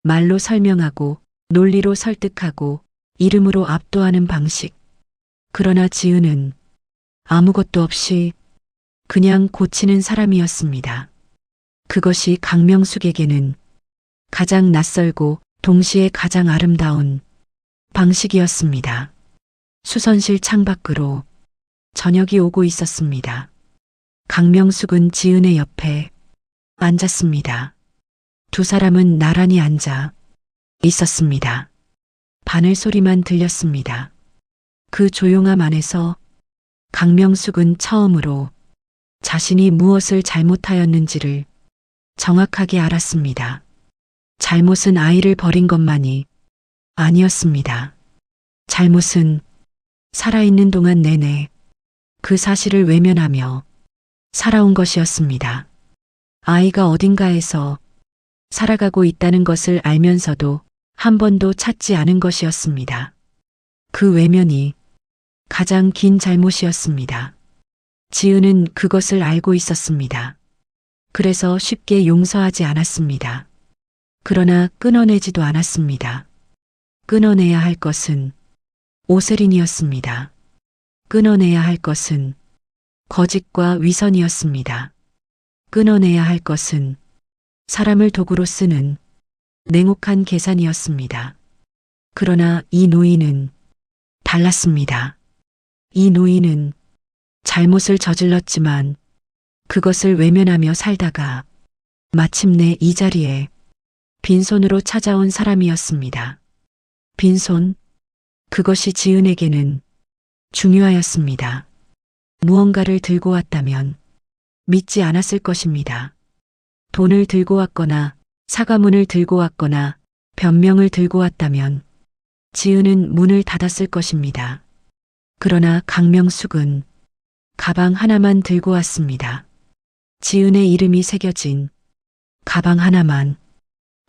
말로 설명하고 논리로 설득하고 이름으로 압도하는 방식. 그러나 지은은 아무것도 없이 그냥 고치는 사람이었습니다. 그것이 강명숙에게는 가장 낯설고 동시에 가장 아름다운 방식이었습니다. 수선실 창밖으로 저녁이 오고 있었습니다. 강명숙은 지은의 옆에 앉았습니다. 두 사람은 나란히 앉아 있었습니다. 바늘 소리만 들렸습니다. 그 조용함 안에서 강명숙은 처음으로 자신이 무엇을 잘못하였는지를 정확하게 알았습니다. 잘못은 아이를 버린 것만이 아니었습니다. 잘못은 살아있는 동안 내내 그 사실을 외면하며 살아온 것이었습니다. 아이가 어딘가에서 살아가고 있다는 것을 알면서도 한 번도 찾지 않은 것이었습니다. 그 외면이 가장 긴 잘못이었습니다. 지은은 그것을 알고 있었습니다. 그래서 쉽게 용서하지 않았습니다. 그러나 끊어내지도 않았습니다. 끊어내야 할 것은 오세린이었습니다. 끊어내야 할 것은 거짓과 위선이었습니다. 끊어내야 할 것은 사람을 도구로 쓰는 냉혹한 계산이었습니다. 그러나 이 노인은 달랐습니다. 이 노인은 잘못을 저질렀지만 그것을 외면하며 살다가 마침내 이 자리에 빈손으로 찾아온 사람이었습니다. 빈손, 그것이 지은에게는 중요하였습니다. 무언가를 들고 왔다면 믿지 않았을 것입니다. 돈을 들고 왔거나 사과문을 들고 왔거나 변명을 들고 왔다면 지은은 문을 닫았을 것입니다. 그러나 강명숙은 가방 하나만 들고 왔습니다. 지은의 이름이 새겨진 가방 하나만.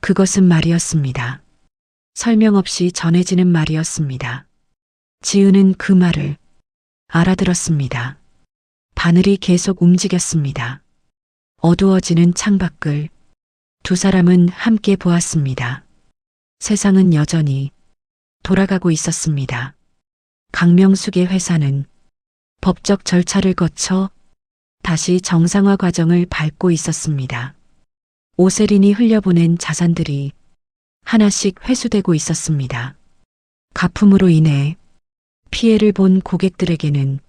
그것은 말이었습니다. 설명 없이 전해지는 말이었습니다. 지은은 그 말을 알아들었습니다. 바늘이 계속 움직였습니다. 어두워지는 창밖을 두 사람은 함께 보았습니다. 세상은 여전히 돌아가고 있었습니다. 강명숙의 회사는 법적 절차를 거쳐 다시 정상화 과정을 밟고 있었습니다. 오세린이 흘려보낸 자산들이 하나씩 회수되고 있었습니다. 가품으로 인해 피해를 본 고객들에게는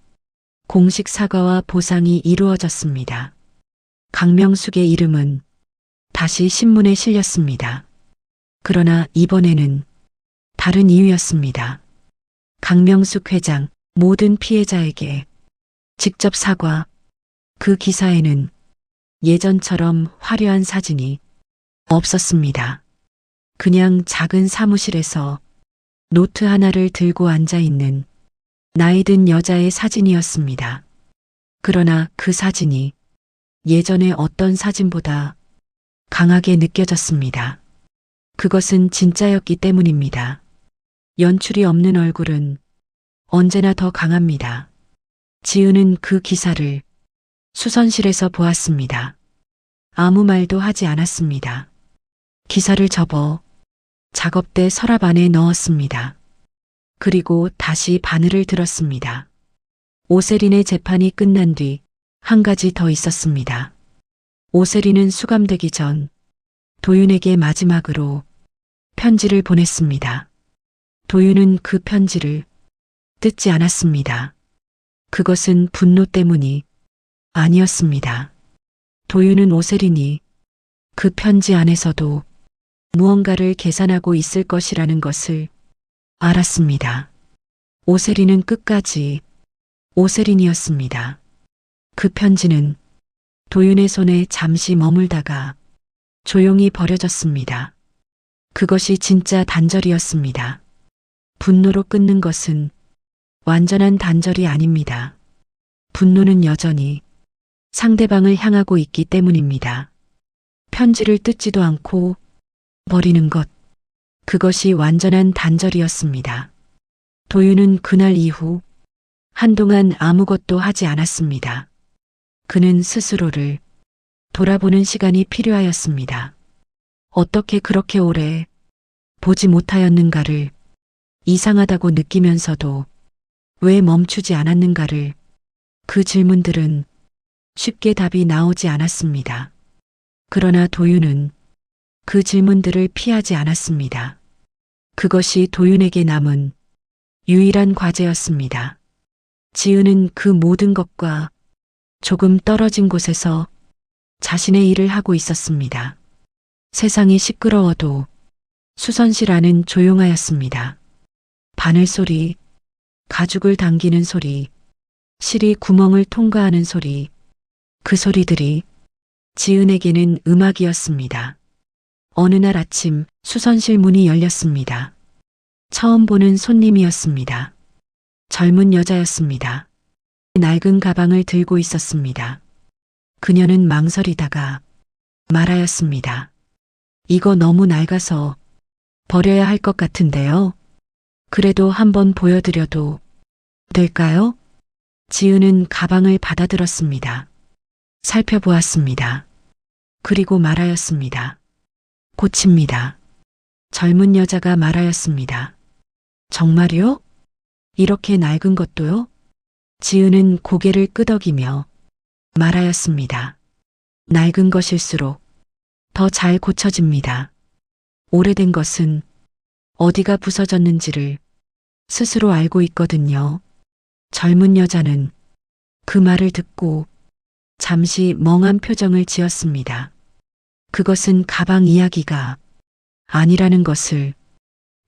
공식 사과와 보상이 이루어졌습니다. 강명숙의 이름은 다시 신문에 실렸습니다. 그러나 이번에는 다른 이유였습니다. 강명숙 회장 모든 피해자에게 직접 사과, 그 기사에는 예전처럼 화려한 사진이 없었습니다. 그냥 작은 사무실에서 노트 하나를 들고 앉아 있는 나이 든 여자의 사진이었습니다. 그러나 그 사진이 예전의 어떤 사진보다 강하게 느껴졌습니다. 그것은 진짜였기 때문입니다. 연출이 없는 얼굴은 언제나 더 강합니다. 지은은 그 기사를 수선실에서 보았습니다. 아무 말도 하지 않았습니다. 기사를 접어 작업대 서랍 안에 넣었습니다. 그리고 다시 바늘을 들었습니다. 오세린의 재판이 끝난 뒤 한 가지 더 있었습니다. 오세린은 수감되기 전 도윤에게 마지막으로 편지를 보냈습니다. 도윤은 그 편지를 뜯지 않았습니다. 그것은 분노 때문이 아니었습니다. 도윤은 오세린이 그 편지 안에서도 무언가를 계산하고 있을 것이라는 것을 알았습니다. 오세린은 끝까지 오세린이었습니다. 그 편지는 도윤의 손에 잠시 머물다가 조용히 버려졌습니다. 그것이 진짜 단절이었습니다. 분노로 끊는 것은 완전한 단절이 아닙니다. 분노는 여전히 상대방을 향하고 있기 때문입니다. 편지를 뜯지도 않고 버리는 것, 그것이 완전한 단절이었습니다. 도윤은 그날 이후 한동안 아무것도 하지 않았습니다. 그는 스스로를 돌아보는 시간이 필요하였습니다. 어떻게 그렇게 오래 보지 못하였는가를, 이상하다고 느끼면서도 왜 멈추지 않았는가를, 그 질문들은 쉽게 답이 나오지 않았습니다. 그러나 도윤은 그 질문들을 피하지 않았습니다. 그것이 도윤에게 남은 유일한 과제였습니다. 지은은 그 모든 것과 조금 떨어진 곳에서 자신의 일을 하고 있었습니다. 세상이 시끄러워도 수선실 안은 조용하였습니다. 바늘 소리, 가죽을 당기는 소리, 실이 구멍을 통과하는 소리, 그 소리들이 지은에게는 음악이었습니다. 어느 날 아침 수선실 문이 열렸습니다. 처음 보는 손님이었습니다. 젊은 여자였습니다. 낡은 가방을 들고 있었습니다. 그녀는 망설이다가 말하였습니다. 이거 너무 낡아서 버려야 할 것 같은데요. 그래도 한번 보여드려도 될까요? 지은은 가방을 받아들었습니다. 살펴보았습니다. 그리고 말하였습니다. 고칩니다. 젊은 여자가 말하였습니다. 정말요? 이렇게 낡은 것도요? 지은은 고개를 끄덕이며 말하였습니다. 낡은 것일수록 더 잘 고쳐집니다. 오래된 것은 어디가 부서졌는지를 스스로 알고 있거든요. 젊은 여자는 그 말을 듣고 잠시 멍한 표정을 지었습니다. 그것은 가방 이야기가 아니라는 것을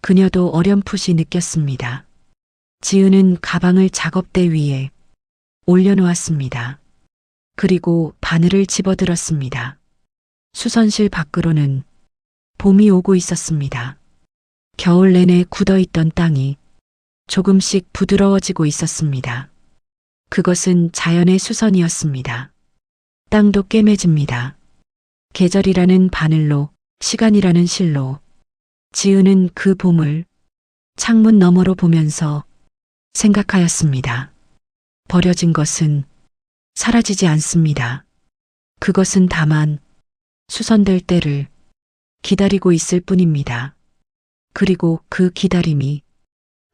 그녀도 어렴풋이 느꼈습니다. 지은은 가방을 작업대 위에 올려놓았습니다. 그리고 바늘을 집어들었습니다. 수선실 밖으로는 봄이 오고 있었습니다. 겨울 내내 굳어있던 땅이 조금씩 부드러워지고 있었습니다. 그것은 자연의 수선이었습니다. 땅도 꿰매집니다. 계절이라는 바늘로, 시간이라는 실로. 지은은 그 봄을 창문 너머로 보면서 생각하였습니다. 버려진 것은 사라지지 않습니다. 그것은 다만 수선될 때를 기다리고 있을 뿐입니다. 그리고 그 기다림이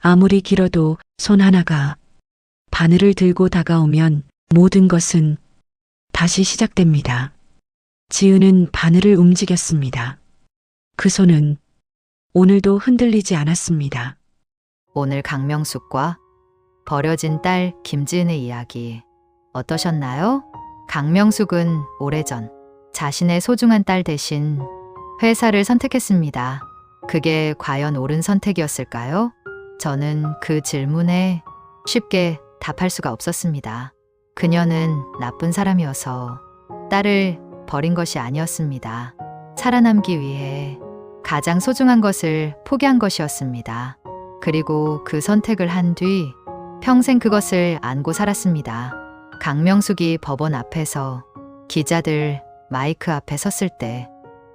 아무리 길어도 손 하나가 바늘을 들고 다가오면 모든 것은 다시 시작됩니다. 지은은 바늘을 움직였습니다. 그 손은 오늘도 흔들리지 않았습니다. 오늘 강명숙과 버려진 딸 김지은의 이야기 어떠셨나요? 강명숙은 오래전 자신의 소중한 딸 대신 회사를 선택했습니다. 그게 과연 옳은 선택이었을까요? 저는 그 질문에 쉽게 답할 수가 없었습니다. 그녀는 나쁜 사람이어서 딸을 버린 것이 아니었습니다. 살아남기 위해 가장 소중한 것을 포기한 것이었습니다. 그리고 그 선택을 한 뒤 평생 그것을 안고 살았습니다. 강명숙이 법원 앞에서 기자들 마이크 앞에 섰을 때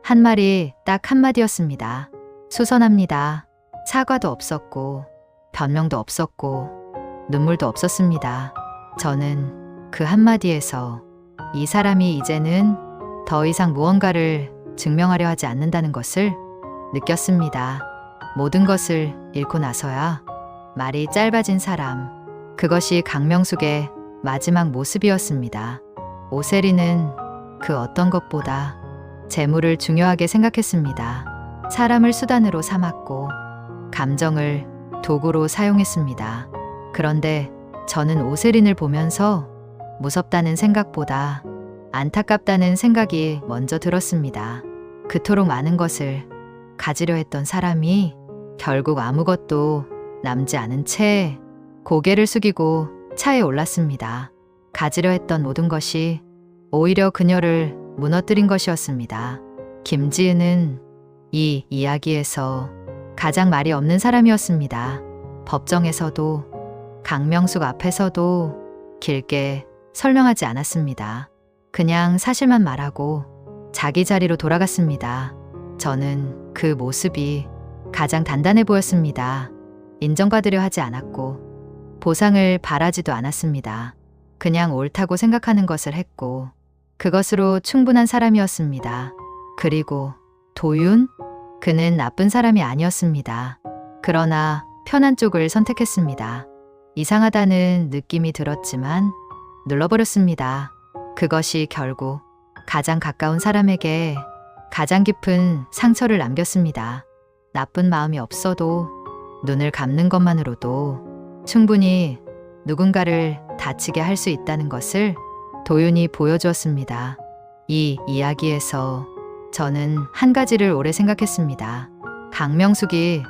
한 말이 딱 한마디였습니다. 수선합니다. 사과도 없었고 변명도 없었고 눈물도 없었습니다. 저는 그 한마디에서 이 사람이 이제는 더 이상 무언가를 증명하려 하지 않는다는 것을 느꼈습니다. 모든 것을 잃고 나서야 말이 짧아진 사람. 그것이 강명숙의 마지막 모습이었습니다. 오세리는 그 어떤 것보다 재물을 중요하게 생각했습니다. 사람을 수단으로 삼았고 감정을 도구로 사용했습니다. 그런데 저는 오세린을 보면서 무섭다는 생각보다 안타깝다는 생각이 먼저 들었습니다. 그토록 많은 것을 가지려 했던 사람이 결국 아무것도 남지 않은 채 고개를 숙이고 차에 올랐습니다. 가지려 했던 모든 것이 오히려 그녀를 무너뜨린 것이었습니다. 김지은은 이 이야기에서 가장 말이 없는 사람이었습니다. 법정에서도 강명숙 앞에서도 길게 설명하지 않았습니다. 그냥 사실만 말하고 자기 자리로 돌아갔습니다. 저는 그 모습이 가장 단단해 보였습니다. 인정받으려 하지 않았고 보상을 바라지도 않았습니다. 그냥 옳다고 생각하는 것을 했고 그것으로 충분한 사람이었습니다. 그리고 도윤? 그는 나쁜 사람이 아니었습니다. 그러나 편한 쪽을 선택했습니다. 이상하다는 느낌이 들었지만 눌러버렸습니다. 그것이 결국 가장 가까운 사람에게 가장 깊은 상처를 남겼습니다. 나쁜 마음이 없어도 눈을 감는 것만으로도 충분히 누군가를 다치게 할 수 있다는 것을 도윤이 보여주었습니다. 이 이야기에서 저는 한 가지를 오래 생각했습니다. 강명숙이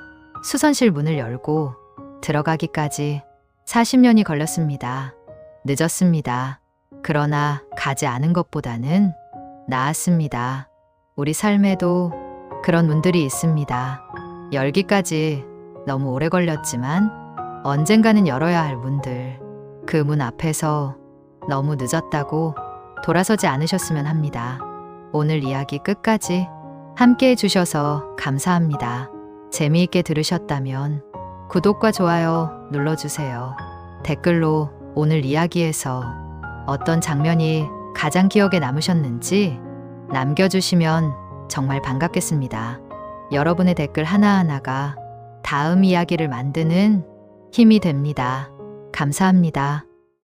수선실 문을 열고 들어가기까지 40년이 걸렸습니다. 늦었습니다. 그러나 가지 않은 것보다는 나았습니다. 우리 삶에도 그런 문들이 있습니다. 열기까지 너무 오래 걸렸지만 언젠가는 열어야 할 문들. 그 문 앞에서 너무 늦었다고 돌아서지 않으셨으면 합니다. 오늘 이야기 끝까지 함께 해주셔서 감사합니다. 재미있게 들으셨다면 구독과 좋아요 눌러주세요. 댓글로 오늘 이야기에서 어떤 장면이 가장 기억에 남으셨는지 남겨주시면 정말 반갑겠습니다. 여러분의 댓글 하나하나가 다음 이야기를 만드는 힘이 됩니다. 감사합니다.